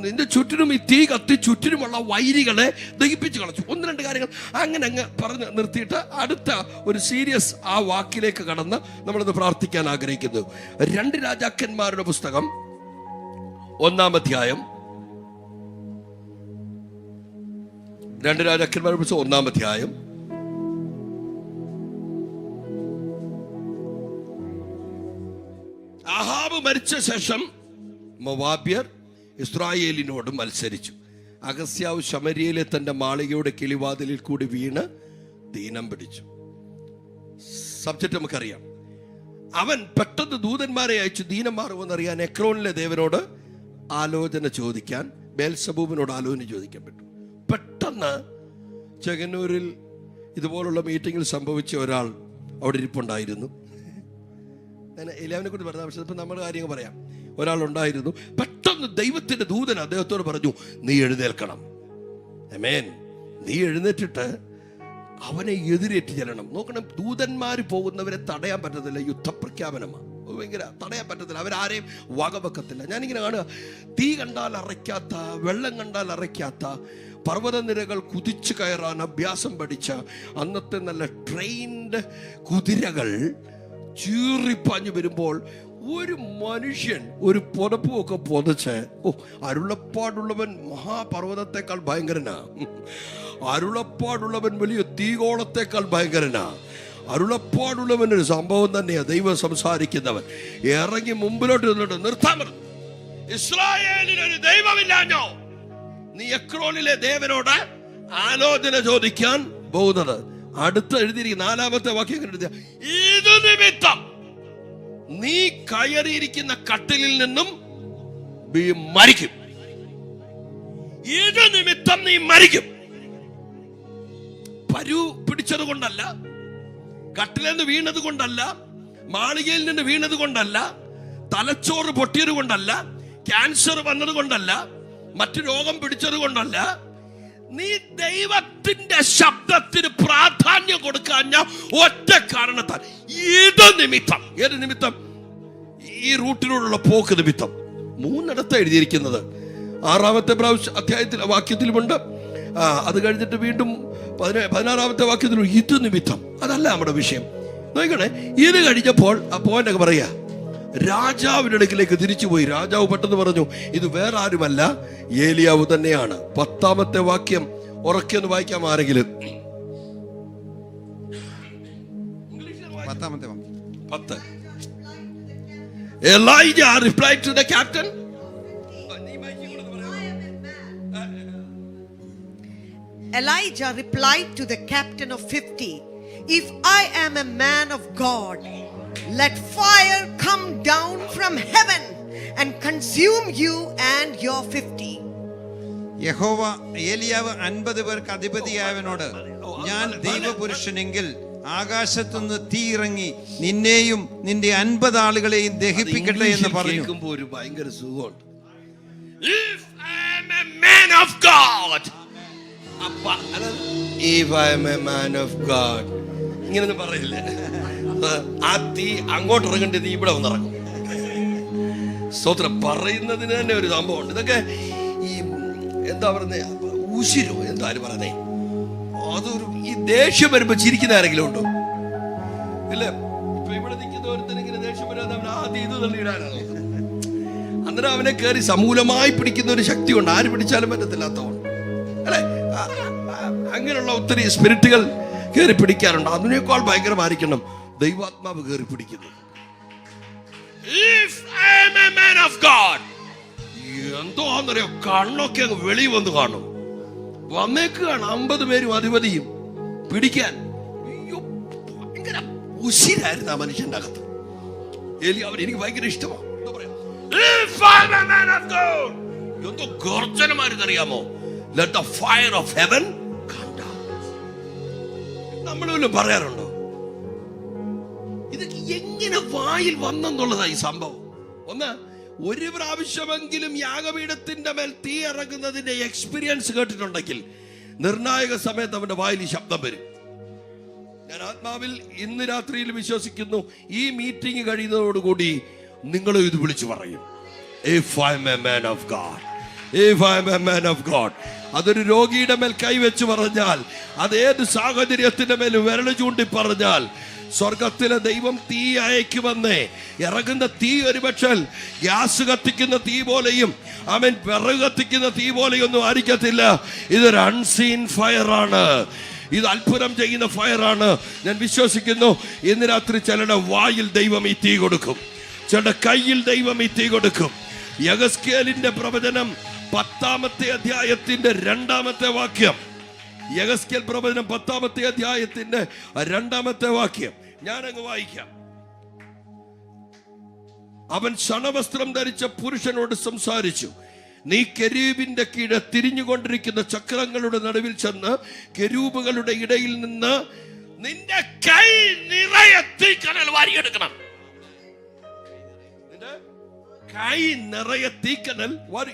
നിന്റെ ചുറ്റിനും ഈ തീ കത്തി ചുറ്റിനുമുള്ള വൈരികളെ ദഹിപ്പിച്ച് കളച്ചു. 1-2 കാര്യങ്ങൾ അങ്ങനെ അങ്ങ് പറഞ്ഞ് നിർത്തിയിട്ട് അടുത്ത ഒരു സീരിയസ് ആ വാക്കിലേക്ക് കടന്ന് നമ്മളിന്ന് പ്രാർത്ഥിക്കാൻ ആഗ്രഹിക്കുന്നു. 2 രാജാക്കന്മാരുടെ പുസ്തകം 1-ാം അധ്യായം. 2 രാജാക്കന്മാരുടെ പുസ്തകം 1-ാം അധ്യായം. അഹാബ് മരിച്ച ശേഷം മോവാബ്യർ ഇസ്രായേലിനോട് മത്സരിച്ചു. അഗസ്യാവ് ശമര്യയിലെ തന്റെ മാളികയുടെ കിളിവാതിലിൽ കൂടി വീണ് ദീനം പിടിച്ചു. സബ്ജക്റ്റ് നമുക്കറിയാം. അവൻ പെട്ടെന്ന് ദൂതന്മാരെ അയച്ചു ദീനം മാറുമെന്നറിയാൻ എക്രോനിലെ ദേവനോട് ആലോചന ചോദിക്കാൻ ബേൽസബൂബിനോട് ആലോചന ചോദിക്കാൻ പറ്റും. പെട്ടെന്ന് ചെങ്ങന്നൂരിൽ ഇതുപോലുള്ള മീറ്റിങ്ങിൽ സംഭവിച്ച ഒരാൾ അവിടെ ഇരിപ്പുണ്ടായിരുന്നു. ഞാൻ എലിയാവിനെ കുറിച്ച് പറഞ്ഞ, പക്ഷേ ഇപ്പം നമ്മൾ കാര്യങ്ങൾ പറയാം. ഒരാളുണ്ടായിരുന്നു, പെട്ടെന്ന് ദൈവത്തിന്റെ ദൂതൻ അദ്ദേഹത്തോട് പറഞ്ഞു, നീ എഴുന്നേൽക്കണം. ആമേൻ. നീ എഴുന്നേറ്റിട്ട് അവനെ എതിരേറ്റ് ചെല്ലണം. നോക്കണം, ദൂതന്മാർ പോകുന്നവരെ തടയാൻ പറ്റത്തില്ല. യുദ്ധപ്രഖ്യാപനമാണ്, ഭയങ്കര തടയാൻ പറ്റത്തില്ല. അവരാരെയും വകവെക്കത്തില്ല. ഞാനിങ്ങനെ കാണുക, തീ കണ്ടാൽ അറയ്ക്കാത്ത, വെള്ളം കണ്ടാൽ അറയ്ക്കാത്ത, പർവ്വതനിരകൾ കുതിച്ചു കയറാൻ അഭ്യാസം പഠിച്ച അന്നത്തെ നല്ല ട്രെയിൻഡ് കുതിരകൾ ചീറിപ്പാഞ്ഞു വരുമ്പോൾ ഒരു മനുഷ്യൻ ഒരു പുതപ്പുമൊക്കെ പൊതച്ച്, അരുളപ്പാടുള്ളവൻ മഹാപർവ്വതത്തെക്കാൾ ഭയങ്കരനാ, അരുളപ്പാടുള്ളവൻ വലിയ തീകോളത്തെക്കാൾ ഭയങ്കരനാ, അരുളപ്പാടുള്ളവൻ ഒരു സംഭവം തന്നെയാ. ദൈവം സംസാരിക്കുന്നവൻ ഇറങ്ങി മുമ്പിലോട്ട് നിന്നിട്ട് നിർത്താൻ പറഞ്ഞു, ഇസ്രായേലിനൊരു ദൈവമില്ലാഞ്ഞോ? നീ എക്രോനിലെ ദേവനോട് ആലോചന ചോദിക്കാൻ പോകുന്നത്. അടുത്ത് എഴുതിയിരിക്കുന്ന 4-ാമത്തെ വാക്യം എഴുതിയ, ഇത് നിമിത്തം നീ കയറിയിരിക്കുന്ന കട്ടിലിൽ നിന്നും മരിക്കും. ഇത് നിമിത്തം നീ മരിക്കും. പരു പിടിച്ചത് കൊണ്ടല്ല, കട്ടിലിൽ നിന്ന് വീണത് കൊണ്ടല്ല, മാളികയിൽ നിന്ന് വീണത് കൊണ്ടല്ല, തലച്ചോറ് പൊട്ടിയത് കൊണ്ടല്ല, ക്യാൻസർ വന്നത് കൊണ്ടല്ല, മറ്റു രോഗം പിടിച്ചത് കൊണ്ടല്ല, നീ ദൈവത്തിന്റെ ശബ്ദത്തിന് പ്രാധാന്യം കൊടുക്കാൻ ഒറ്റ കാരണത്താൽ, ഇത് നിമിത്തം. ഏത് നിമിത്തം? ഈ റൂട്ടിലൂടെയുള്ള പോക്ക് നിമിത്തം. 3 എഴുതിയിരിക്കുന്നത്. 6-ാമത്തെ അധ്യായത്തിൽ വാക്യത്തിലുമുണ്ട്. അത് കഴിഞ്ഞിട്ട് വീണ്ടും 16-ാമത്തെ വാക്യത്തിലും ഇത് നിമിത്തം. അതല്ല നമ്മുടെ വിഷയം. നോക്കണേ, ഇത് കഴിഞ്ഞപ്പോൾ ആ പോയിന്റ് പറയാ, രാജാവിന്റെ അടുക്കിലേക്ക് തിരിച്ചുപോയി. രാജാവ് പെട്ടെന്ന് പറഞ്ഞു, ഇത് വേറെ ആരുമല്ല, ഏലിയാവ് തന്നെയാണ്. 10-ാമത്തെ വാക്യം ഉറക്കെന്ന് വായിക്കാം ആരെങ്കിലും. 10-ാമത്തെ വാക്യം. 10. Elijah replied to the captain. Elijah replied to the captain of 50, if I am a man of God, let fire come down from heaven and consume you and your 50. യഹോവ ഏലിയാവ് 50 പേർക്ക് അധിപതിയായവനോട്, ഞാൻ ദൈവപുരുഷനെങ്കിൽ ആകാശത്തുനിന്ന് തീ ഇറങ്ങി നിന്നെയും നിന്റെ 50 ആളുകളെയും ദഹിപ്പിക്കട്ടെ എന്ന് പറഞ്ഞു. ഒരു ഭയങ്കര സുഖമുണ്ട്. If I am a man of God, if I am a man of God, ഇങ്ങനൊന്നും പറയില്ലേ? ആ തീ അങ്ങോട്ട് ഇറങ്ങേണ്ടി നീ ഇവിടെ വന്നിറങ്ങും. സ്തോത്രം. പറയുന്നതിന് തന്നെ ഒരു സംഭവമുണ്ട്. ഇതൊക്കെ ഈ എന്താ പറയുന്നേ, ഉശിരോ എന്തായാലും പറയുന്നേ, അതൊരു ഈ ദേഷ്യം വരുമ്പോ ചിരിക്കുന്ന ആരെങ്കിലും ഉണ്ടോ? ഇല്ലേ? ഇപ്പൊ ഇവിടെ നിൽക്കുന്ന ഒരുത്തനെങ്കിലും ദേഷ്യം വരാതെ അവൻ ആദ്യം ഇത് തള്ളിയിടാനാണ്. അന്നേരം അവനെ കയറി സമൂലമായി പിടിക്കുന്ന ഒരു ശക്തിയുണ്ട്, ആര് പിടിച്ചാലും പറ്റത്തില്ലാത്തതുകൊണ്ട്, അല്ലെ? അങ്ങനെയുള്ള ഒത്തിരി സ്പിരിറ്റുകൾ കയറി പിടിക്കാറുണ്ട്. അതിനേക്കാൾ ഭയങ്കരമായിരിക്കണം ദൈവാത്മാവ് കയറി പിടിക്കുന്നത്. എന്തോന്നറിയോ, കണ്ണൊക്കെ അങ്ങ് വെളി വന്ന് കാണും. വന്നേക്കാണ് 50 പേരും അധിപതിയും പിടിക്കാൻ. ഭയങ്കര ഉശിരായിരുന്നു ആ മനുഷ്യന്റെ അകത്ത്. അവൻ എനിക്ക് ഭയങ്കര ഇഷ്ടമാണ്. എന്തോ ഗർജനമാരെന്നറിയാമോ? Let the fire of heaven come down. നമ്മൾ വല്ലതും പറയാറുണ്ടോ? ഇതൊക്കെ എങ്ങനെ വായിൽ വന്നെന്നുള്ളതാ ഈ സംഭവം. ഒന്ന് ഒരു പ്രാവശ്യമെങ്കിലും യാഗപീഠത്തിന്റെ മേൽ തീ ഇറങ്ങുന്നതിന്റെ എക്സ്പീരിയൻസ് കേട്ടിട്ടുണ്ടെങ്കിൽ നിർണായക സമയത്ത് അവന്റെ വായിൽ ഈ ശബ്ദം വരും. ഞാൻ ആത്മാവിൽ ഇന്ന് രാത്രിയിൽ വിശ്വസിക്കുന്നു, ഈ മീറ്റിംഗ് കഴിയുന്നതോടുകൂടി നിങ്ങളും ഇത് വിളിച്ചു പറയും, if I am a man of God, if I am a man of God. അതൊരു രോഗിയുടെ മേൽ കൈവച്ച് പറഞ്ഞാൽ, അത് ഏത് സാഹചര്യത്തിന്റെ മേൽ വിരൽ ചൂണ്ടി പറഞ്ഞാൽ, സ്വർഗത്തിലെ ദൈവം തീ അയക്കുമെന്നേ. ഇറങ്ങുന്ന തീ ഒരുപക്ഷെ ഗ്യാസ് കത്തിക്കുന്ന തീ പോലെയും അവൻ വിറക് കത്തിക്കുന്ന തീ പോലെയൊന്നും ആയിരിക്കത്തില്ല. ഇതൊരു അൺസീൻ ഫയറാണ്. ഇത് അത്ഭുതം ചെയ്യുന്ന ഫയറാണ്. ഞാൻ വിശ്വസിക്കുന്നു ഇന്ന് രാത്രി ചിലരുടെ വായിൽ ദൈവം ഈ തീ കൊടുക്കും, ചിലരുടെ കയ്യിൽ ദൈവം ഈ തീ കൊടുക്കും. യെഹെസ്കേലിന്റെ പ്രവചനം 10-ാമത്തെ അധ്യായത്തിന്റെ 2-ാമത്തെ വാക്യം. യെഹെസ്കേൽ പ്രവചനം 10-ാമത്തെ അധ്യായത്തിന്റെ 2-ാമത്തെ വാക്യം ഞാനങ്ങ് വായിക്കാം. അവൻ ശണവസ്ത്രം ധരിച്ച പുരുഷനോട് സംസാരിച്ചു, നീ കെരൂബിന്റെ കീഴെ തിരിഞ്ഞുകൊണ്ടിരിക്കുന്ന ചക്രങ്ങളുടെ നടുവിൽ ചെന്ന് കെരൂബുകളുടെ ഇടയിൽ നിന്ന് നിന്റെ കൈ നിറയെ തീക്കനൽ വാരിയെടുക്കണം. നിന്റെ കൈ നിറയെ തീക്കനൽ വാരി.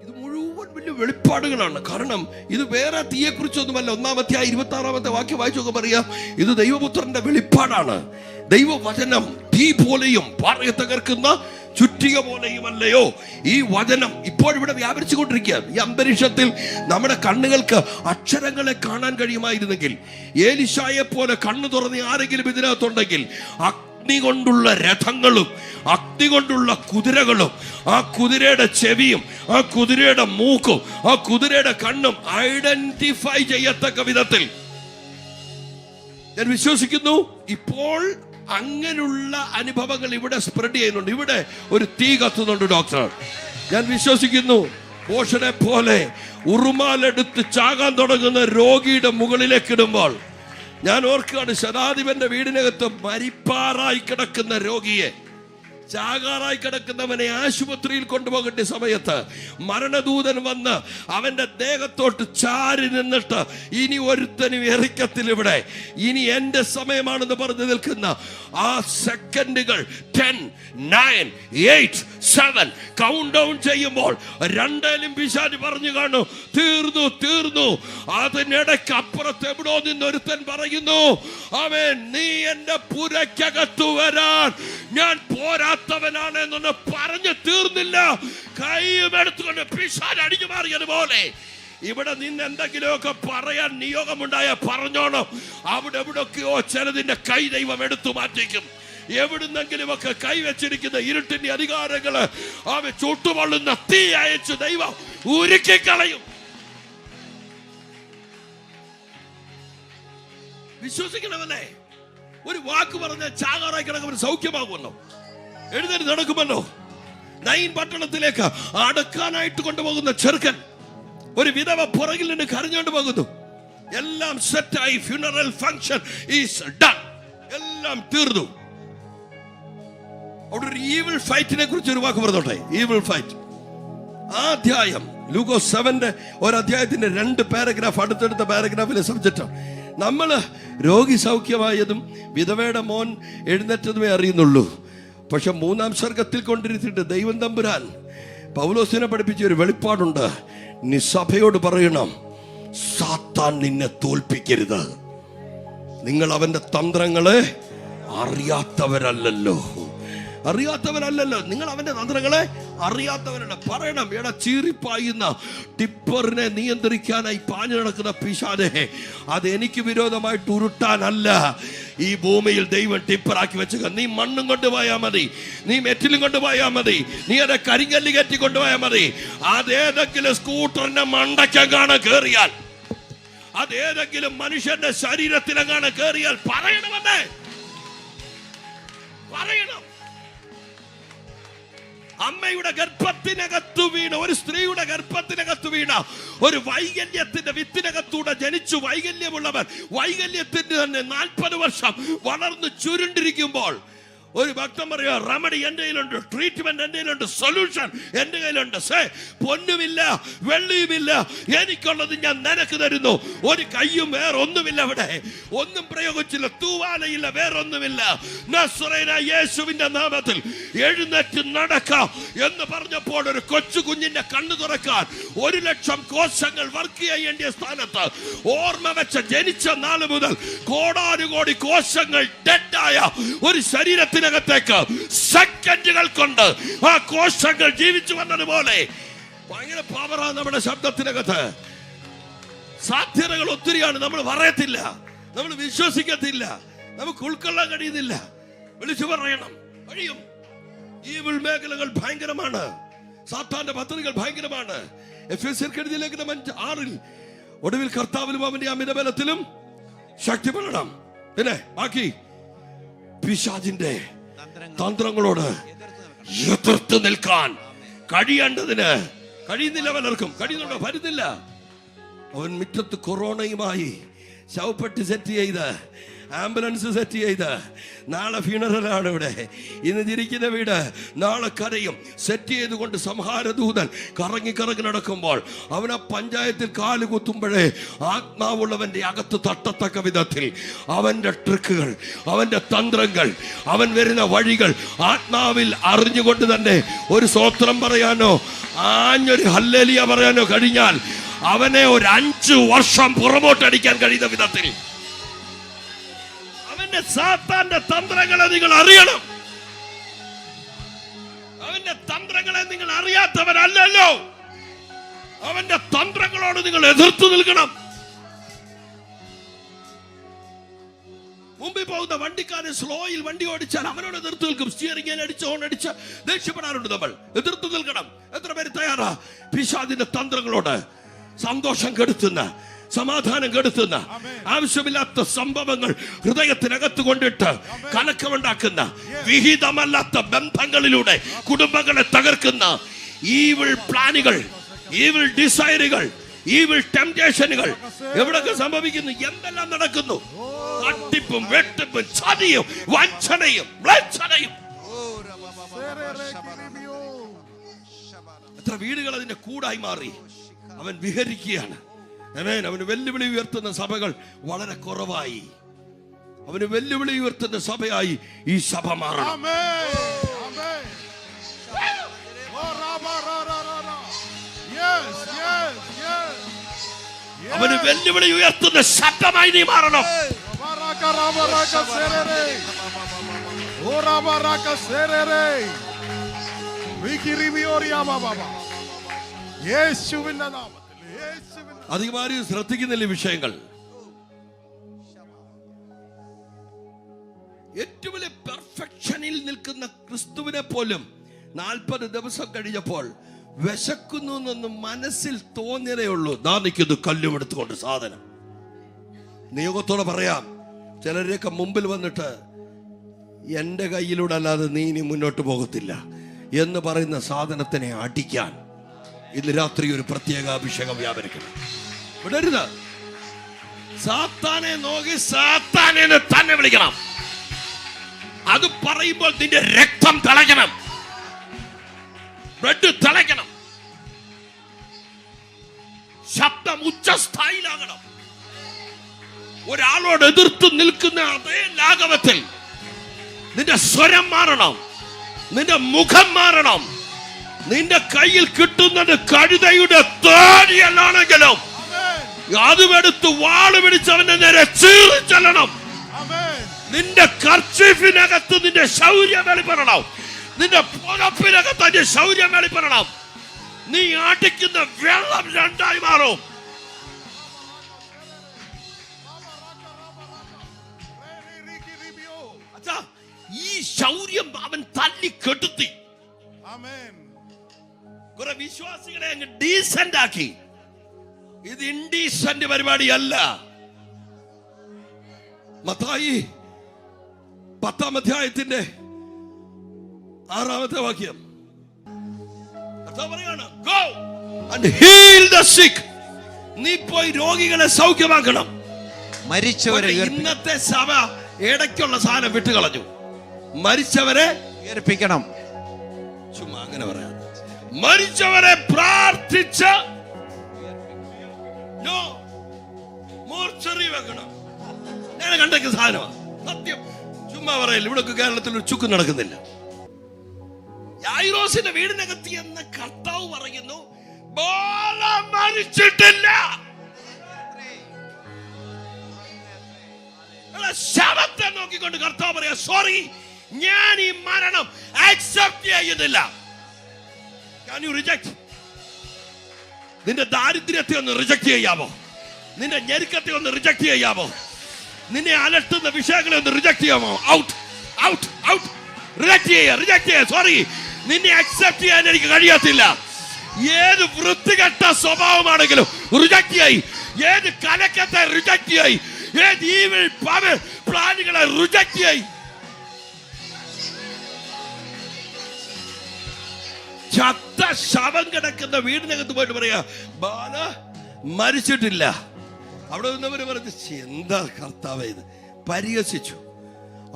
ഇത് മുഴുവൻ വലിയ വെളിപ്പാടുകളാണ്. കാരണം ഇത് വേറെ തീയെ കുറിച്ചൊന്നുമല്ല. 1-ാമത്തെ 26-ാമത്തെ വാക്യം വായിച്ചൊക്കെ പറയാം, ഇത് ദൈവപുത്രന്റെ വെളിപ്പാടാണ്. ദൈവവചനം തീ പോലെയും പാറയെ തകർക്കുന്ന ചുറ്റിക പോലെയുമല്ലയോ ഈ വചനം ഇപ്പോഴിവിടെ വ്യാപരിച്ചുകൊണ്ടിരിക്കുക. ഈ അന്തരീക്ഷത്തിൽ നമ്മുടെ കണ്ണുകൾക്ക് അക്ഷരങ്ങളെ കാണാൻ കഴിയുമായിരുന്നെങ്കിൽ, ഏലിശായെ പോലെ കണ്ണു തുറന്ന് ആരെങ്കിലും ഇതിനകത്തുണ്ടെങ്കിൽ, അഗ്നി കൊണ്ടുള്ള രഥങ്ങളും അഗ്നി കൊണ്ടുള്ള കുതിരകളും ആ കുതിരയുടെ ചെവിയും ആ കുതിരയുടെ മൂക്കും ആ കുതിരയുടെ കണ്ണും ഐഡന്റിഫൈ ചെയ്യത്തക്ക വിധത്തിൽ ഞാൻ വിശ്വസിക്കുന്നു ഇപ്പോൾ അങ്ങനെയുള്ള അനുഭവങ്ങൾ ഇവിടെ സ്പ്രെഡ് ചെയ്യുന്നുണ്ട്. ഇവിടെ ഒരു തീ കത്തുന്നുണ്ട് ഡോക്ടർ. ഞാൻ വിശ്വസിക്കുന്നു പോഷനെ പോലെ ഉറുമാലെടുത്ത് ചാകാൻ തുടങ്ങുന്ന രോഗിയുടെ മുകളിലേക്ക് ഇടുമ്പോൾ ഞാൻ ഓർക്കുകയാണ്, ശതാധിപന്റെ വീടിനകത്ത് മരിപ്പാറായി കിടക്കുന്ന രോഗിയെ, ചാകാറായി കിടക്കുന്നവനെ ആശുപത്രിയിൽ കൊണ്ടുപോകേണ്ട സമയത്ത് മരണദൂതൻ വന്ന് അവന്റെ ദേഹത്തോട്ട് ചാരി നിന്നിട്ട്, ഇനി ഒരുത്തനും എറിക്കത്തിൽ ഇവിടെ, ഇനി എന്റെ സമയമാണെന്ന് പറഞ്ഞു നിൽക്കുന്ന ആ സെക്കൻഡുകൾ 10, 9, 8, 7 കൗണ്ട് ഡൗൺ ചെയ്യുമ്പോൾ രണ്ടേലും പിശാച് പറഞ്ഞു കാണും, തീർന്നു തീർന്നു. അതിനിടയ്ക്ക് അപ്പുറത്ത് എവിടോ നിന്നൊരുത്തൻ പറയുന്നു, അവൻ നീ എന്റെ പുരക്കകത്തു വരാൻ ഞാൻ പോരാത്തവനാണ് എന്നൊന്ന് പറഞ്ഞു തീർന്നില്ല. കൈയും എടുത്തുകൊണ്ട് പിശാച് അടിഞ്ഞു മാറിയതുപോലെ ഇവിടെ നിന്ന് എന്തെങ്കിലുമൊക്കെ പറയാൻ നിയോഗമുണ്ടായ പറഞ്ഞോണം. അവിടെ എവിടൊക്കെയോ ചിലതിന്റെ കൈ ദൈവം എടുത്തു മാറ്റിക്കും. എവിടുന്നെങ്കിലുമൊക്കെ കൈവച്ചിരിക്കുന്ന ഇരുട്ടിന്റെ അധികാരങ്ങള് അവ ചുട്ടുപൊള്ളുന്ന തീ അയച്ച് ദൈവം ഉരുക്കിക്കളയും. വിശ്വസിക്കണമല്ലേ? ഒരു വാക്ക് പറഞ്ഞ ചാകാറായി കിടക്കുമ്പോൾ സൗഖ്യമാകുമല്ലോ, എഴുന്നേറ്റ് നടക്കുമല്ലോ. 9 പട്ടണത്തിലേക്ക് അടക്കാനായിട്ട് കൊണ്ടുപോകുന്ന ചെറുക്കൻ, ഒരു വിധവ പുറകിൽ നിന്ന് കരഞ്ഞുകൊണ്ട് പോകുന്നു. എല്ലാം സെറ്റായി, ഫ്യൂണറൽ ഫംഗ്ഷൻ ഈസ് ഡൺ, എല്ലാം തീർന്നു. അവിടെ ഒരു ഈവിൾ ഫൈറ്റിനെ കുറിച്ച് ഒരു വാക്ക് പറഞ്ഞോട്ടെ. ഈവിൾ ഫൈറ്റ് ആ അധ്യായം ലൂക്കോസ് 7 ഒരു അധ്യായത്തിന്റെ 2 പാരഗ്രാഫ് അടുത്തടുത്ത പാരഗ്രാഫിലെ സബ്ജക്റ്റാണ്. നമ്മള് രോഗി സൗഖ്യമായതും വിധവയുടെ മോൻ എഴുന്നേറ്റതുമേ അറിയുന്നുള്ളൂ. പക്ഷെ 3-ാം സ്വർഗത്തിൽ കൊണ്ടിരുത്തിയിട്ട് ദൈവം തമ്പുരാൻ പൗലോസിനെ പഠിപ്പിച്ച ഒരു വെളിപ്പാടുണ്ട്. നീ സഭയോട് പറയണം, സാത്താൻ നിന്നെ തോൽപ്പിക്കരുത്. നിങ്ങൾ അവന്റെ തന്ത്രങ്ങളെ അറിയാത്തവരല്ലല്ലോ. നിങ്ങൾ അവന്റെ തന്ത്രങ്ങളെ അറിയാത്തവരല്ല. പറയണം, എടാ ചീറിപ്പായുന്ന ടിപ്പറിനെ നിയന്ത്രിക്കാനായി പാഞ്ഞു നടക്കുന്ന പിശാചേ, അത് എനിക്ക് വിരോധമായിട്ട് ഉരുട്ടാനല്ല ഈ ഭൂമിയിൽ ദൈവം ടിപ്പറാക്കി വെച്ചുക. നീ മണ്ണും കൊണ്ടുപോയാൽ മതി, നീ മെറ്റിലും കൊണ്ടുപോയാൽ മതി, നീ അതെ കരിങ്കല്ല് കയറ്റി കൊണ്ടുപോയാൽ മതി. അതേതെങ്കിലും സ്കൂട്ടറിന്റെ മണ്ടയ്ക്കെങ്ങാണ് കയറിയാൽ, അതേതെങ്കിലും മനുഷ്യന്റെ ശരീരത്തിലെങ്ങാണ് കയറിയാൽ പറയണമെന്നേ, പറയണം. അമ്മയുടെ ഗർഭത്തിനകത്തു വീണ ഒരു സ്ത്രീയുടെ ഗർഭത്തിനകത്തു വീണ ഒരു വൈകല്യത്തിന്റെ വിത്തിനകത്തൂടെ ജനിച്ചു വൈകല്യമുള്ളവൻ വൈകല്യത്തിന് തന്നെ 40 വർഷം വളർന്നു ചുരുണ്ടിരിക്കുമ്പോൾ ഒരു ഭക്തൻ പറയാ, റെമഡി എൻ്റെ കയ്യിലുണ്ട്, ട്രീറ്റ്മെന്റ് എൻ്റെ കയ്യിലുണ്ട്, സൊല്യൂഷൻ എൻ്റെ കയ്യിലുണ്ട്. പൊന്നുമില്ല വെള്ളിയുമില്ല, എനിക്കുള്ളത് ഞാൻ നിനക്ക് തരുന്നു. ഒരു കയ്യും വേറൊന്നുമില്ല, ഇവിടെ ഒന്നും പ്രയോഗിച്ചില്ല, തൂവാലയില്ല, വേറൊന്നുമില്ല. നസ്രയനായ യേശുവിന്റെ നാമത്തിൽ എഴുന്നേറ്റ് നടക്കാം എന്ന് പറഞ്ഞപ്പോൾ ഒരു കൊച്ചു കുഞ്ഞിന്റെ കണ്ണു തുറക്കാൻ 1,00,000 കോശങ്ങൾ വർക്ക് ചെയ്യേണ്ട സ്ഥാനത്ത് ഓർമ്മ വെച്ച ജനിച്ച നാള് മുതൽ കോടാനുകോടി കോശങ്ങൾ ഡെഡായ ഒരു ശരീരത്തിനകത്തേക്ക് സെക്കൻഡുകൾ കൊണ്ട് ആ കോശങ്ങൾ ജീവിച്ചു വന്നതുപോലെ ഭയങ്കര പവറാണ് നമ്മുടെ ശബ്ദത്തിനകത്ത്. സാധ്യതകൾ ഒത്തിരിയാണ്, നമ്മൾ പറയത്തില്ല, നമ്മൾ വിശ്വസിക്കത്തില്ല, നമുക്ക് ഉൾക്കൊള്ളാൻ കഴിയുന്നില്ല. വിളിച്ചു പറയണം, കഴിയും. ഈവിൾ മേഖലകൾ ഭയങ്കരമാണ്, സാത്താന്റെ പദ്ധതികൾ ഭയങ്കരമാണ്. എഫെസ്യർക്കെഴുതിയ ലേഖനം 5:6 ഒടുവിൽ കർത്താവിലും അവന്റെ അമിതബലത്തിലും ശക്തിപ്പെടണം. പിന്നെ ബാക്കി പിശാചിന്റെ തന്ത്രങ്ങളോട് എതിർത്ത് നിൽക്കാൻ കഴിയേണ്ടതിന് കഴിയുന്നില്ല. പലർക്കും കഴിയുന്നുണ്ടോ? വരുന്നില്ല. അവൻ മുറ്റത്ത് കൊറോണയുമായി ശവപ്പെട്ടി സെറ്റ് ചെയ്ത്, ആംബുലൻസ് സെറ്റ് ചെയ്ത്, നാളെ ഫ്യൂണറലാണ് ഇവിടെ, ഇന്ന് തിരിക്കുന്ന വീട്, നാളെ കരയും സെറ്റ് ചെയ്തുകൊണ്ട് സംഹാരദൂതൻ കറങ്ങി നടക്കുമ്പോൾ അവനെ പഞ്ചായത്തിൽ കാല് കുത്തുമ്പോഴേ ആത്മാവുള്ളവന്റെ അകത്ത് തട്ടത്തക്ക വിധത്തിൽ അവന്റെ ട്രിക്കുകൾ, അവന്റെ തന്ത്രങ്ങൾ, അവൻ വരുന്ന വഴികൾ ആത്മാവിൽ അറിഞ്ഞുകൊണ്ട് തന്നെ ഒരു സ്തോത്രം പറയാനോ ആഞ്ഞൊരു ഹല്ലേലൂയ പറയാനോ കഴിഞ്ഞാൽ അവനെ ഒരു 5 വർഷം പുറമോട്ടടിക്കാൻ കഴിയുന്ന വിധത്തിൽ സാത്താന്റെ തന്ത്രങ്ങളെ നിങ്ങൾ അറിയണം. അവന്റെ തന്ത്രങ്ങളെ നിങ്ങൾ അറിയാത്തവരല്ലല്ലോ. അവന്റെ തന്ത്രങ്ങളോട് നിങ്ങൾ എതിർത്ത് നിൽക്കണം. മുമ്പിൽ പോകുന്ന വണ്ടിക്കാരൻ സ്ലോയിൽ വണ്ടി ഓടിച്ചാൽ അവനോട് എതിർത്ത് നിൽക്കും. സ്റ്റിയറിംഗ് അടിച്ച് ഹോൺ അടിച്ച് ദേഷ്യപ്പെടാറുണ്ട്. നമ്മൾ എതിർത്ത് നിൽക്കണം. എത്ര പേര് തയ്യാറാ പിശാചിന്റെ തന്ത്രങ്ങളോട്? സന്തോഷം കെടുത്തുന്ന, സമാധാനം കെടുത്തുന്ന, ആവശ്യമില്ലാത്ത സംഭവങ്ങൾ ഹൃദയത്തിനകത്ത് കൊണ്ടിട്ട് കലക്കമുണ്ടാക്കുന്ന, വിഹിതമല്ലാത്ത ബന്ധങ്ങളിലൂടെ കുടുംബങ്ങളെ തകർക്കുന്ന ഈവിൾ പ്ലാനുകൾ, ഈവിൾ ഡിസൈറുകൾ, ഈവിൾ ടെംപ്റ്റേഷനുകൾ എവിടൊക്കെ സംഭവിക്കുന്നു? എന്തെല്ലാം നടക്കുന്നു? തട്ടിപ്പും വെട്ടിപ്പും ചതിയും വഞ്ചനയും മ്ലേച്ഛതയും. എത്ര വീടുകൾ അതിന്റെ കൂടായി മാറി. അവൻ വിഹരിക്കുകയാണ്. അവന് വെല്ലുവിളി ഉയർത്തുന്ന സഭകൾ വളരെ കുറവായി. അവന് വെല്ലുവിളി ഉയർത്തുന്ന സഭയായി ഈ സഭ മാറണം. അവന് വെല്ലുവിളി ഉയർത്തുന്ന ശബ്ദമായി നീ മാറണം. അധികം ആരും ശ്രദ്ധിക്കുന്നില്ല വിഷയങ്ങൾ. ഏറ്റവും വലിയ പെർഫെക്ഷനിൽ നിൽക്കുന്ന ക്രിസ്തുവിനെ പോലും 40 ദിവസം കഴിഞ്ഞപ്പോൾ വിശക്കുന്നു എന്നൊന്നും മനസ്സിൽ തോന്നിയതേ ഉള്ളൂ. നാ നിൽക്കുന്നു കല്ലുമെടുത്തുകൊണ്ട് സാധനം. നിയോഗത്തോടെ പറയാം, ചിലരെയൊക്കെ മുമ്പിൽ വന്നിട്ട് എൻ്റെ കയ്യിലൂടെ അല്ലാതെ നീ ഇനി മുന്നോട്ട് പോകത്തില്ല എന്ന് പറയുന്ന സാധനത്തിനെ അടിക്കാൻ ഇന്ന് രാത്രി ഒരു പ്രത്യേക അഭിഷേകം വ്യാപരിക്കണം. വിടരുത്. സാത്താനെ നോക്കി സാത്താനെ തന്നെ വിളിക്കണം. അത് പറയുമ്പോൾ നിന്റെ രക്തം തിളയ്ക്കണം, ബ്ലഡ് തിളയ്ക്കണം, ശബ്ദം ഉച്ചസ്ഥായിലാകണം. ഒരാളോട് എതിർത്ത് നിൽക്കുന്ന അതേ ലാഘവത്തിൽ നിന്റെ സ്വരം മാറണം, നിന്റെ മുഖം മാറണം. നിന്റെ കയ്യിൽ കിട്ടുന്നത് കഴുതയുടെ തോഴിയല്ലാണെങ്കിലും അതുമെടുത്ത് വാള് പിടിച്ച് അവന്റെ നേരെ ചീറി ചെല്ലണം. നിന്റെ കർച്ചീഫിനകത്ത് നിന്റെ ശൗര്യം വെളിപ്പെടണം, നിന്റെ പുതപ്പിനകത്ത് അതിന്റെ ശൗര്യം വെളിപ്പെടണം. നീ അടിക്കുന്ന വെള്ളം 2ആയി മാറും. ഈ ശൗര്യം അവൻ തല്ലി കെടുത്തി. കുറെ വിശ്വാസികളെ അങ്ങ് ഡീസന്റ് ആക്കി. ഇത് ഇൻഡീസന്റ് പരിപാടിയല്ല. മത്തായി 10-ാം അധ്യായത്തിന്റെ 6-ാമത്തെ വാക്യം പറയാണ്, Go and heal the sick. നീ പോയി രോഗികളെ സൗഖ്യമാക്കണം. മരിച്ചവരെ ഇന്നത്തെ സഭ ഇടയ്ക്കുള്ള സാധനം വിട്ടുകളഞ്ഞു. മരിച്ചവരെ ഉയർപ്പിക്കണം. ചുമ്മാ അങ്ങനെ പറയാം. മരിച്ചവരെ പ്രാർത്ഥിച്ച് മോർച്ചറി വെക്കണം. ഞാൻ കണ്ടേക്ക് സാധനമാണ് സത്യം. ചുമ്മാ പറയില്ല. ഇവിടെ കേരളത്തിൽ ഒരു ചുക്ക് നടക്കുന്നില്ല. യായിറോസിന്റെ വീടിനകത്ത് എന്ന കർത്താവ് പറയുന്നു, ബാല മരിച്ചിട്ടില്ല. ശവത്തെ നോക്കിക്കൊണ്ട് കർത്താവ് പറയാ, സോറി, ഞാൻ ഈ മരണം ആക്സെപ്റ്റ് ചെയ്യുന്നില്ല. Can you reject? നിന്റെ ദാരിദ്ര്യത്തെ ഒന്ന് റിജക്ട് ചെയ്യാമോ? നിന്റെ ഞെരുക്കത്തെ ഒന്ന് റിജക്ട് ചെയ്യാമോ? നിന്നെ അലട്ടുന്ന വിഷയങ്ങളെ ഒന്ന് റിജക്ട് ചെയ്യാമോ? Out out out. റിജക്ട് ചെയ്യുക. സോറി, നിന്നെ അക്സെപ്റ്റ് ചെയ്യാൻ എനിക്ക് കഴിയത്തില്ല. ഏത് വൃത്തികെട്ട സ്വഭാവമാണെങ്കിലും റിജക്ട് ചെയ്യ്. ഏത് കലക്കത്തെ റിജക്ട് ചെയ്യ്. ഏത് ഈവിൾ പ്ലാനുകളെ റിജക്ട് ചെയ്യ്. ചത്ത ശവം കിടക്കുന്ന വീടിനകത്ത് പോയിട്ട് പറയാ, ബാല മരിച്ചിട്ടില്ല. അവിടെ നിന്നവര് പറഞ്ഞു, എന്താ കർത്താവേ ഇത്? പരിഹസിച്ചു.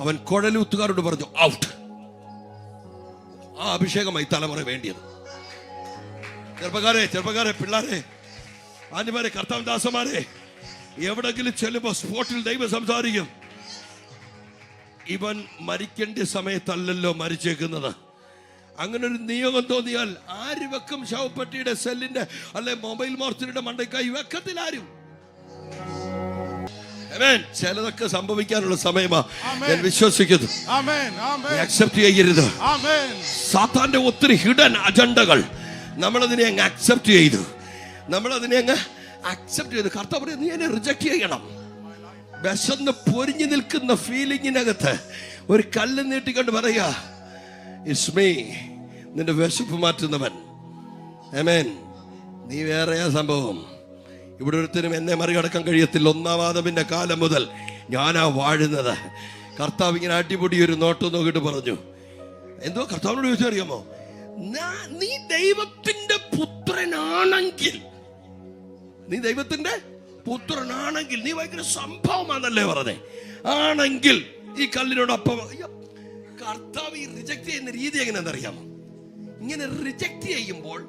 അവൻ കുഴലൂത്തുകാരോട് പറഞ്ഞു, ഔട്ട്. ആ അഭിഷേകമായി തലമുറ വേണ്ടിയത്. ചെറുപ്പക്കാരെ, പിള്ളേരെ, ആന്റിമാരെ, കർത്താവ് ദാസന്മാരെ, എവിടെങ്കിലും ചെല്ലുമ്പോ സ്പോട്ടിൽ ദൈവം സംസാരിക്കും. ഇവൻ മരിക്കേണ്ട സമയത്തല്ലല്ലോ മരിച്ചേക്കുന്നത്. അങ്ങനെ ഒരു നിയമം തോന്നിയാൽ ആര് വെക്കും? ശവപ്പെട്ടിയുടെ സെല്ലിന്റെ അല്ലെ മൊബൈൽ മോർച്ചറിയുടെ മണ്ടയ്ക്കായി വെക്കത്തില്ല ആരും. ചിലതൊക്കെ സംഭവിക്കാനുള്ള സമയമാ ഞാൻ വിശ്വസിക്കുന്നു. അക്സെപ്റ്റ് ചെയ്യരുത്. സാത്താന്റെ ഒത്തിരി ഹിഡൻ അജണ്ടകൾ നമ്മളതിനെ അങ്ങ് അക്സെപ്റ്റ് ചെയ്തു. കർത്താവ് പറയും, നീ എന്നെ റിജക്ട് ചെയ്യണം. വിശന്ന് പൊരിഞ്ഞു നിൽക്കുന്ന ഫീലിങ്ങിനകത്ത് ഒരു കല്ല് നീട്ടിക്കൊണ്ട് പറയാ, ഇറ്റ്സ് മീ, നിന്റെ വിശപ്പ് മാറ്റുന്നവൻ. ആമേൻ. നീ വേറെയാ സംഭവം. ഇവിടെ ഒരുത്തരും എന്നെ മറികടക്കാൻ കഴിയത്തില്ല. ഒന്നാം ആദമിന്റെ കാലം മുതൽ ഞാനാ വാഴുന്നത്. കർത്താവ് ഇങ്ങനെ അടിപൊളി ഒരു നോട്ടം നോക്കിയിട്ട് പറഞ്ഞു, എന്തോ കർത്താവിനോട് ചോദിച്ചാൽ അറിയാമോ, നീ ദൈവത്തിന്റെ പുത്രനാണെങ്കിൽ, നീ ഭയങ്കര സംഭവമാണല്ലേ പറഞ്ഞേ, ആണെങ്കിൽ ഈ കല്ലിനോടൊപ്പം. കർത്താവ് ഈ റിജക്ട് ചെയ്യുന്ന രീതി എങ്ങനെയാണെന്ന് അറിയാമോ? ഇങ്ങനെ റിജക്ട് ചെയ്യുമ്പോൾ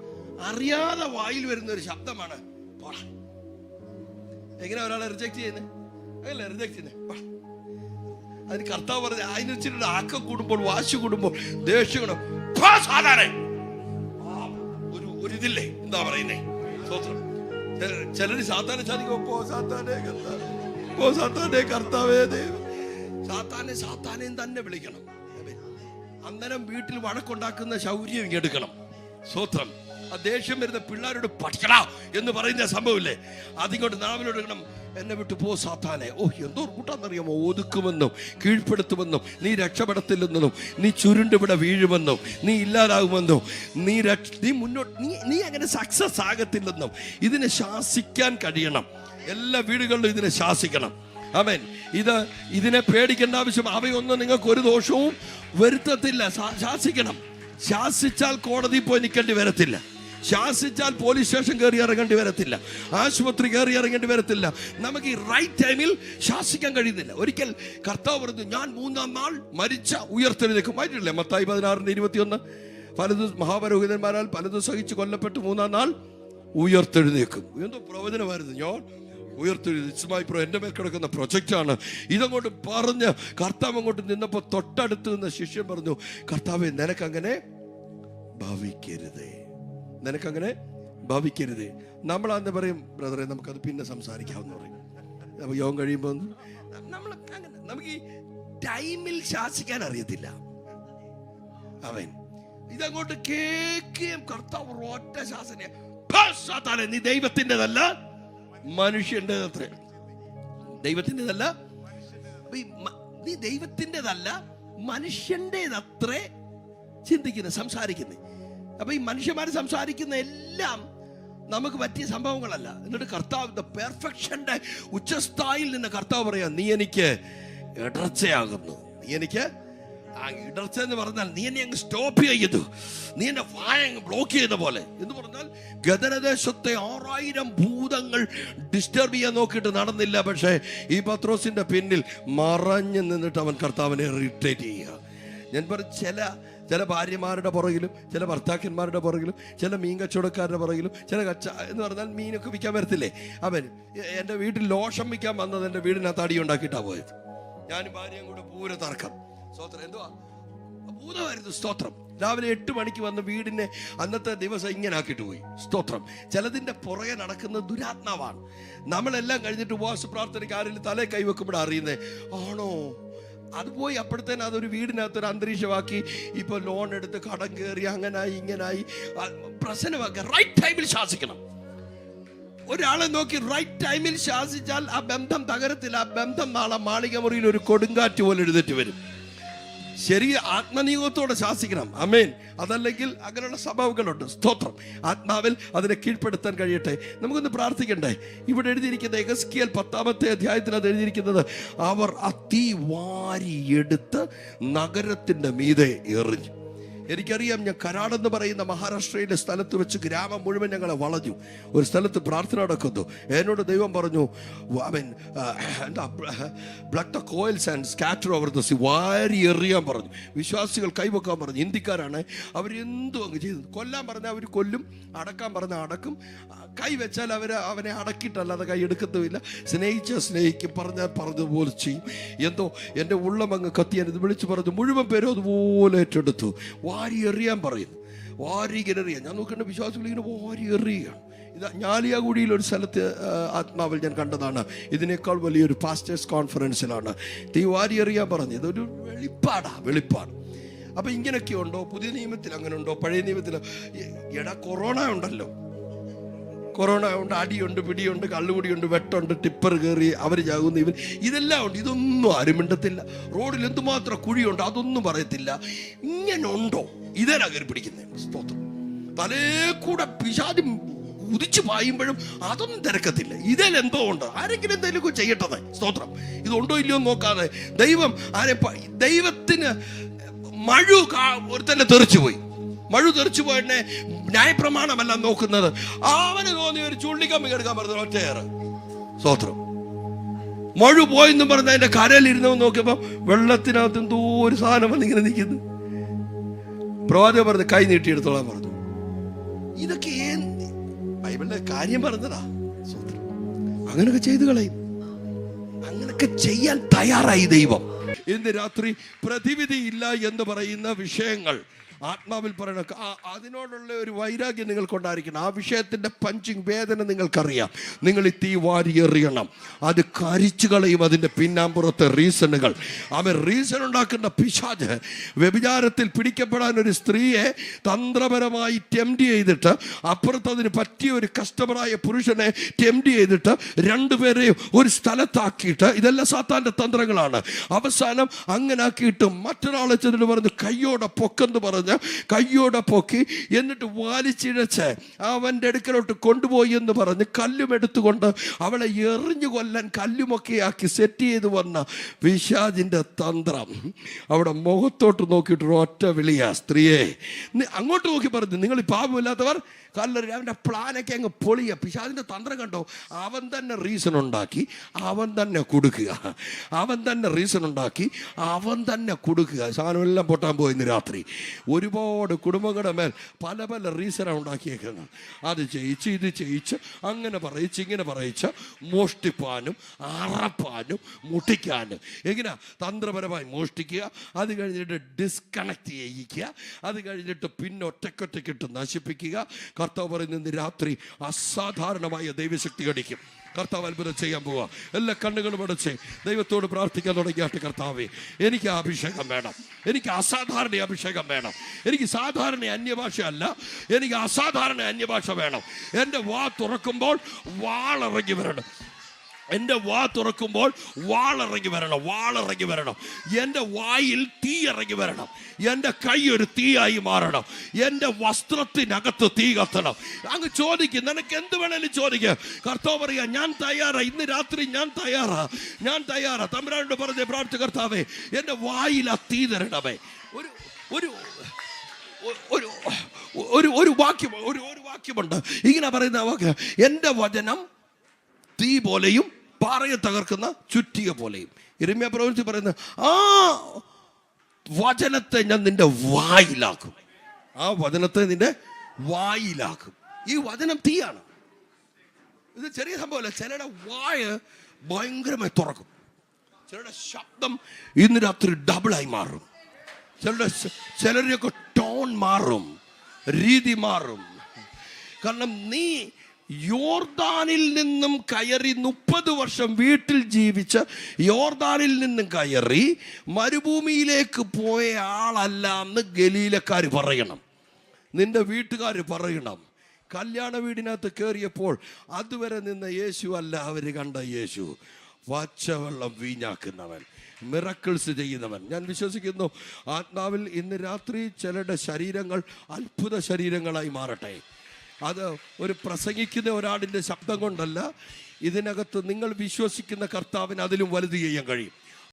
അറിയാതെ വായിൽ വരുന്ന ഒരു ശബ്ദമാണ് പോടാ. എങ്ങനെ ഒരാളെ റിജക്ട് ചെയ്യുന്നത്? അതല്ല റിജക്ട് ചെയ്യുന്നത്. അതിന് കർത്താവ് പറഞ്ഞ അതിനനുസരിച്ച് ആക്കം കൂടുമ്പോൾ, വാശി കൂടുമ്പോൾ, ദേഷ്യം സാധാരണ ഒരു ഇതില്ലേ, എന്താ പറയുന്നേ, സ്വത്രം. ചിലര് സാത്താനെ സാധിക്കും, സാത്താനെ കർത്താവേ ദൈവം, സാത്താനെ തന്നെ വിളിക്കണം. അന്നേരം വീട്ടിൽ വഴക്കുണ്ടാക്കുന്ന ശൗര്യം ഇങ്ങെടുക്കണം. സ്വത്രം. ആ ദേഷ്യം വരുന്ന പിള്ളേരോട് പഠിക്കടാ എന്ന് പറയുന്ന സംഭവമില്ലേ, അതിങ്ങോട്ട് നാവിലെടുക്കണം. എന്നെ വിട്ടു പോ സാത്താനെ. എന്തോ കൂട്ടാന്നറിയാമോ? ഒതുക്കുമെന്നും കീഴ്പ്പെടുത്തുമെന്നും നീ രക്ഷപ്പെടത്തില്ലെന്നും നീ ചുരുണ്ടിവിടെ വീഴുമെന്നും നീ ഇല്ലാതാകുമെന്നും നീ മുന്നോട്ട് നീ അങ്ങനെ സക്സസ് ആകത്തില്ലെന്നും ഇതിനെ ശാസിക്കാൻ കഴിയണം. എല്ലാ വീടുകളിലും ഇതിനെ ശാസിക്കണം. ആമേൻ. ഇതിനെ പേടിക്കേണ്ട ആവശ്യം, അവയൊന്നും നിങ്ങൾക്ക് ഒരു ദോഷവും വരുത്തത്തില്ല. ശാസിക്കണം. ശാസിച്ചാൽ കോടതി പോയി നിൽക്കേണ്ടി വരത്തില്ല. ശാസിച്ചാൽ പോലീസ് സ്റ്റേഷൻ കയറി ഇറങ്ങേണ്ടി വരത്തില്ല. ആശുപത്രി കയറി ഇറങ്ങേണ്ടി വരത്തില്ല. നമുക്ക് ഈ റൈറ്റ് ടൈമിൽ ശാസിക്കാൻ കഴിയുന്നില്ല. ഒരിക്കൽ കർത്താവ് പറഞ്ഞു, ഞാൻ 3-ാം നാൾ മരിച്ച ഉയർത്തെഴുന്നേൽക്കും. വായിട്ടില്ലേ മത്തായി 16:21? പലതും മഹാപുരോഹിതന്മാരാൽ പലതും സഹിച്ച് കൊല്ലപ്പെട്ട് 3-ാം നാൾ ഉയർത്തെഴുന്നേൽക്കും. എന്തോ പ്രവചനമായിരുന്നു. ഞാൻ ഉയർത്തെഴുന്നേൽക്കും. എൻ്റെ മേൽ കിടക്കുന്ന പ്രൊജക്റ്റാണ്. ഇതങ്ങോട്ട് പറഞ്ഞ് കർത്താവ് അങ്ങോട്ട് നിന്നപ്പോൾ തൊട്ടടുത്ത് നിന്ന് ശിഷ്യൻ പറഞ്ഞു, കർത്താവേ, നിനക്കങ്ങനെ ഭാവിക്കരുത്. നമ്മളന്ന് പറയും, ബ്രദറെ നമുക്കത് പിന്നെ സംസാരിക്കാമെന്ന് പറയും. നമുക്ക് യോഗം കഴിയുമ്പോൾ നമ്മൾ അങ്ങനെ നമുക്ക് ഈ ടൈമിൽ ശാസിക്കാൻ അറിയത്തില്ല. അവൻ ഇതങ്ങോട്ട് കേൾക്കുകയും കർത്താവ് ഒറ്റ ശാസന, നീ ദൈവത്തിൻ്റെതല്ല മനുഷ്യൻ്റെതത്രേ. ദൈവത്തിൻ്റെതല്ല, നീ ദൈവത്തിൻ്റെതല്ല മനുഷ്യൻ്റെതത്രേ ചിന്തിക്കുന്നത്, സംസാരിക്കുന്നത്. അപ്പൊ ഈ മനുഷ്യന്മാര് സംസാരിക്കുന്ന എല്ലാം നമുക്ക് പറ്റിയ സംഭവങ്ങളല്ല. എന്നിട്ട് കർത്താവ് പെർഫെക്ഷന്റെ ഉച്ചസ്ഥായിൽ നിന്ന് കർത്താവ് പറയാ, നീ എനിക്ക് ഇടർച്ചയാകുന്നു. നീ എനിക്ക് ഇടർച്ച എന്ന് പറഞ്ഞാൽ നീ എന്നെ അങ്ങ് സ്റ്റോപ്പ് ചെയ്തു, നീ എന്റെ വായ അങ്ങ് ബ്ലോക്ക് ചെയ്ത പോലെ എന്ന് പറഞ്ഞാൽ ഗദരദേശത്തെ 6000 ഭൂതങ്ങൾ ഡിസ്റ്റർബ് ചെയ്യാൻ നോക്കിയിട്ട് നടന്നില്ല. പക്ഷേ ഈ പത്രോസിന്റെ പിന്നിൽ മറഞ്ഞു നിന്നിട്ട് അവൻ കർത്താവിനെ ഇറിറ്റേറ്റ് ചെയ്യുക. ഞാൻ പറഞ്ഞു ചില ഭാര്യമാരുടെ പുറകിലും ചില ഭർത്താക്കന്മാരുടെ പുറകിലും ചില മീൻ കച്ചവടക്കാരുടെ പുറകിലും ചില എന്ന് പറഞ്ഞാൽ മീനൊക്കെ വിൽക്കാൻ വരത്തില്ലേ. അവൻ എൻ്റെ വീട്ടിൽ ലോഷം വിൽക്കാൻ വന്നത് എൻ്റെ വീടിനകത്ത് അടി ഉണ്ടാക്കിയിട്ടാണ് പോയത്. ഞാനും ഭാര്യയും കൂടെ പൂര തർക്കം. സ്തോത്രം. എന്തുവാ ഭൂതമായിരുന്നു. സ്തോത്രം. രാവിലെ 8 മണിക്ക് വന്ന് വീടിനെ അന്നത്തെ ദിവസം ഇങ്ങനെ ആക്കിയിട്ട് പോയി. സ്തോത്രം. ചിലതിൻ്റെ പുറകെ നടക്കുന്ന ദുരാത്മാവാണ്. നമ്മളെല്ലാം കഴിഞ്ഞിട്ട് ഉപവാസ പ്രാർത്ഥനയ്ക്ക് ആരെങ്കിലും തലേ കൈവെക്കുമ്പോഴാണ് അറിയുന്നത് ആണോ അത് പോയി. അപ്പോഴത്തേനും അതൊരു വീടിനകത്തൊരു അന്തരീക്ഷമാക്കി ഇപ്പോൾ ലോൺ എടുത്ത് കടം കയറി അങ്ങനായി ഇങ്ങനായി പ്രശ്നമാക്കുക. റൈറ്റ് ടൈമിൽ ശാസിക്കണം. ഒരാളെ നോക്കി റൈറ്റ് ടൈമിൽ ശാസിച്ചാൽ ആ ബന്ധം തകരത്തില്ല. ആ ബന്ധം നാളെ മാളിക മുറിയിൽ ഒരു കൊടുങ്കാറ്റ് പോലെ എഴുന്നേറ്റ് വരും. ശരി, ആത്മനിയോഗത്തോടെ ശാസിക്കണം. ആമേൻ. അതല്ലെങ്കിൽ അങ്ങനെയുള്ള സ്വഭാവങ്ങളുണ്ട്. സ്തോത്രം. ആത്മാവിൽ അതിനെ കീഴ്പ്പെടുത്താൻ കഴിയട്ടെ. നമുക്കൊന്ന് പ്രാർത്ഥിക്കണ്ടേ. ഇവിടെ എഴുതിയിരിക്കുന്ന യെഹെസ്കേൽ 10-ാമത്തെ അധ്യായത്തിൽ അത് എഴുതിയിരിക്കുന്നത് അവർ ആ തീ വാരിയെടുത്ത് നഗരത്തിന്റെ മീതെ എറിഞ്ഞു. എനിക്കറിയാം, ഞാൻ കരാടെന്ന് പറയുന്ന മഹാരാഷ്ട്രയിലെ സ്ഥലത്ത് വെച്ച് ഗ്രാമം മുഴുവൻ ഞങ്ങളെ വളഞ്ഞു. ഒരു സ്ഥലത്ത് പ്രാർത്ഥന നടക്കുന്നു. എന്നോട് ദൈവം പറഞ്ഞു, എന്താ pluck the coils and scatter over the sea, വാരി എറിയാൻ പറഞ്ഞു. വിശ്വാസികൾ കൈവെക്കാൻ പറഞ്ഞു. ഇന്ത്യക്കാരാണ്. അവരെന്തും അങ്ങ് ചെയ്തു. കൊല്ലാൻ പറഞ്ഞാൽ അവർ കൊല്ലും, അടക്കാൻ പറഞ്ഞാൽ അടക്കും. കൈവച്ചാൽ അവനെ അടക്കിയിട്ടല്ലാതെ കൈ എടുക്കത്തുമില്ല. സ്നേഹിക്കും, പറഞ്ഞതുപോലെ ചെയ്യും. എന്തോ എൻ്റെ ഉള്ളം അങ്ങ് കത്തിയാൻ വിളിച്ചു പറഞ്ഞു. മുഴുവൻ പേരും അതുപോലെ ഏറ്റെടുത്തു. വാരി എറിയാൻ പറയുന്നു. വാരി ഇങ്ങനെ എറിയാൻ. ഞാൻ നോക്കേണ്ട വിശ്വാസികൾ ഇങ്ങനെ വാരി എറിയുകയാണ്. ഇത് ഞാലിയാകുടിയിൽ ഒരു സ്ഥലത്ത് ആത്മാവിൽ ഞാൻ കണ്ടതാണ്. ഇതിനേക്കാൾ വലിയൊരു പാസ്റ്റേഴ്സ് കോൺഫറൻസിലാണ് തീ വാരി എറിയാൻ പറഞ്ഞത്. ഇതൊരു വെളിപ്പാട്. അപ്പം ഇങ്ങനെയൊക്കെ ഉണ്ടോ? പുതിയ നിയമത്തിൽ അങ്ങനെ ഉണ്ടോ? പഴയ നിയമത്തിൽ കൊറോണ ഉണ്ടല്ലോ. കൊറോണ ഉണ്ട്, അടിയുണ്ട്, പിടിയുണ്ട്, കള്ളുകുടിയുണ്ട്, വെട്ടുണ്ട്, ടിപ്പർ കയറി അവർ ചാകുന്ന ഇതെല്ലാം ഉണ്ട്. ഇതൊന്നും ആരും മിണ്ടത്തില്ല. റോഡിൽ എന്തുമാത്രം കുഴിയുണ്ട് അതൊന്നും പറയത്തില്ല. ഇങ്ങനെ ഉണ്ടോ? ഇതേനാ കയറി പിടിക്കുന്നത്. സ്തോത്രം. തലേ കൂടെ പിശാച് ഉദിച്ചു പായുമ്പോഴും അതൊന്നും തിരക്കത്തില്ല. ഇതിലെന്തോ ഉണ്ട്. ആരെങ്കിലും എന്തെങ്കിലും ചെയ്യട്ടത്. സ്തോത്രം. ഇതുണ്ടോ ഇല്ലയോ നോക്കാതെ ദൈവത്തിന് ഒരു തന്നെ തെറിച്ചുപോയി. തെറിച്ചു പോയെന്നെ ന്യായപ്രമാണമല്ല നോക്കുന്നത്. അവന് തോന്നി ഒരു ചുള്ളിക്കമ്പി എടുക്കാൻ പറഞ്ഞത് ഒറ്റയേറെ. സ്തോത്രം. പോയെന്നും പറഞ്ഞ അതിന്റെ കരയിലിരുന്നു നോക്കിയപ്പോ വെള്ളത്തിനകത്ത് എന്തോ ഒരു സാധനം വന്നിങ്ങനെ നിൽക്കുന്നു. പ്രവാചകൻ പറഞ്ഞു കൈ നീട്ടിയെടുത്തോളാൻ പറഞ്ഞു. ഇതൊക്കെ ബൈബിളിലെ കാര്യം പറഞ്ഞതാ. സ്തോത്രം. അങ്ങനെയൊക്കെ ചെയ്തു കളയും. അങ്ങനെയൊക്കെ ചെയ്യാൻ തയ്യാറായി ദൈവം. ഇന്ന് രാത്രി പ്രതിവിധിയില്ല എന്ന് പറയുന്ന വിഷയങ്ങൾ ആത്മാവിൽ പറയണ അതിനോടുള്ള ഒരു വൈരാഗ്യം നിങ്ങൾക്കുണ്ടായിരിക്കണം. ആ വിഷയത്തിൻ്റെ പഞ്ചിങ് വേദന നിങ്ങൾക്കറിയാം. നിങ്ങൾ ഈ തീ വാരി എറിയണം. അത് കരിച്ചു കളയും അതിൻ്റെ പിന്നാമ്പുറത്തെ റീസണുകൾ. റീസൺ ഉണ്ടാക്കുന്ന പിശാച് വ്യഭിചാരത്തിൽ പിടിക്കപ്പെടാൻ ഒരു സ്ത്രീയെ തന്ത്രപരമായി ടെംപ്റ്റ് ചെയ്തിട്ട് അപ്പുറത്ത് അതിന് പറ്റിയ ഒരു കസ്റ്റമറായ പുരുഷനെ ടെംപ്റ്റ് ചെയ്തിട്ട് രണ്ടുപേരെയും ഒരു സ്ഥലത്താക്കിയിട്ട്, ഇതെല്ലാം സാത്താൻ്റെ തന്ത്രങ്ങളാണ്. അവസാനം അങ്ങനെ ആക്കിയിട്ട് മറ്റൊരാളെ ചെന്നിട്ട് പറഞ്ഞു കയ്യോടെ പൊക്കെന്ന് പറഞ്ഞ് കയ്യോടെ പൊക്കി എന്നിട്ട് വലിച്ചിഴച്ച് അവൻ്റെ അടുക്കലോട്ട് കൊണ്ടുപോയി എന്ന് പറഞ്ഞ് കല്ലും എടുത്തുകൊണ്ട് അവളെ എറിഞ്ഞു കൊല്ലാൻ കല്ലുമൊക്കെ ആക്കി സെറ്റ് ചെയ്ത് വന്ന പിശാചിൻ്റെ തന്ത്രം. അവിടെ മുഖത്തോട്ട് നോക്കിയിട്ട് ഒറ്റ വിളിയാ, സ്ത്രീയെ അങ്ങോട്ട് നോക്കി പറഞ്ഞു നിങ്ങൾ ഈ പാപമില്ലാത്തവർ കല്ലെറി. അവൻ്റെ പ്ലാനൊക്കെ അങ്ങ് പൊളിയ. പിശാചിൻ്റെ തന്ത്രം കണ്ടോ? അവൻ തന്നെ റീസൺ ഉണ്ടാക്കി അവൻ തന്നെ കൊടുക്കുക. സാധനമെല്ലാം പൊട്ടാൻ പോയിന്ന് രാത്രി. ഒരുപാട് കുടുംബങ്ങളുടെ മേൽ പല പല റീസണാണ് ഉണ്ടാക്കിയേക്കുന്നത്. അത് ചെയ്യിച്ച് ഇത് ചെയ്യിച്ച് അങ്ങനെ പറയിച്ച് ഇങ്ങനെ പറയിച്ച് മോഷ്ടിപ്പാനും അറപ്പാനും മുട്ടിക്കാനും. എങ്ങനെയാ? തന്ത്രപരമായി മോഷ്ടിക്കുക, അത് കഴിഞ്ഞിട്ട് ഡിസ്കണക്ട് ചെയ്യിക്കുക, അത് കഴിഞ്ഞിട്ട് പിന്നെ ഒറ്റയ്ക്കൊറ്റയ്ക്കിട്ട് നശിപ്പിക്കുക. കർത്താവ് പറയുന്നത് രാത്രി അസാധാരണമായ ദൈവശക്തി കടിക്കും. കർത്താവ് അത്ഭുതം ചെയ്യാൻ പോവുക. എല്ലാ കണ്ണുകളും അടച്ച് ദൈവത്തോട് പ്രാർത്ഥിക്കാൻ തുടങ്ങിയാട്ട്, കർത്താവേ എനിക്ക് ആ അഭിഷേകം വേണം, എനിക്ക് അസാധാരണ അഭിഷേകം വേണം, എനിക്ക് സാധാരണ അന്യഭാഷ അല്ല, എനിക്ക് അസാധാരണ അന്യഭാഷ വേണം. എൻ്റെ വാ തുറക്കുമ്പോൾ വാളിറങ്ങി വരണം. എൻ്റെ വാ തുറക്കുമ്പോൾ വാളിറങ്ങി വരണം. എൻ്റെ വായിൽ തീ ഇറങ്ങി വരണം. എൻ്റെ കൈ ഒരു തീയായി മാറണം. എൻ്റെ വസ്ത്രത്തിനകത്ത് തീ കത്തണം. അങ്ങ് ചോദിക്കും, നിനക്ക് എന്ത് വേണേലും ചോദിക്കുക. കർത്താവ് പറയാ ഞാൻ തയ്യാറാ, ഇന്ന് രാത്രി ഞാൻ തയ്യാറാ. തമ്പുരാനോട് പറഞ്ഞ പ്രാർത്ഥന, കർത്താവേ എൻ്റെ വായിൽ ആ തീ തരണമേ. ഒരു വാക്യമുണ്ട് ഇങ്ങനെ പറയുന്ന വാക്ക്, എൻ്റെ വചനം തീ പോലെയും പാറയെ തകർക്കുന്ന ചുറ്റിക പോലെയും. യിരെമ്യാ പ്രവചനത്തിൽ പറയുന്നത് വചനത്തെ ഞാൻ നിന്റെ വായിലാക്കും. ആ വചനത്തെ നിന്റെ വായിലാക്കും. ഈ വചനം തീയാണ്. ഇത് ചെറിയ സംഭവമല്ല. ചിലരുടെ വായ ഭയങ്കരമായി തുറക്കും. ചിലരുടെ ശബ്ദം ഇന്ന് രാത്രി ഡബിളായി മാറും. ചിലരുടെയൊക്കെ ടോൺ മാറും, രീതി മാറും. കാരണം നീ യോർദാനിൽ നിന്നും കയറി 30 വർഷം വീട്ടിൽ ജീവിച്ച് യോർദാനിൽ നിന്നും കയറി മരുഭൂമിയിലേക്ക് പോയ ആളല്ല എന്ന് ഗലീലക്കാർ പറയണം, നിന്റെ വീട്ടുകാർ പറയണം. കല്യാണ വീടിനകത്ത് കയറിയപ്പോൾ അതുവരെ നിന്ന യേശു അല്ല അവർ കണ്ട യേശു. പച്ചവെള്ളം വീഞ്ഞാക്കുന്നവൻ, മിറക്കിൾസ് ചെയ്യുന്നവൻ. ഞാൻ വിശ്വസിക്കുന്നു ആത്മാവിൽ ഇന്ന് രാത്രി ചിലരുടെ ശരീരങ്ങൾ അത്ഭുത ശരീരങ്ങളായി മാറട്ടെ. അത് ഒരു പ്രസംഗിക്കുന്ന ഒരാളിൻ്റെ ശബ്ദം കൊണ്ടല്ല, ഇതിനകത്ത് നിങ്ങൾ വിശ്വസിക്കുന്ന കർത്താവിന് അതിലും വലുത് ചെയ്യാൻ കഴിയും.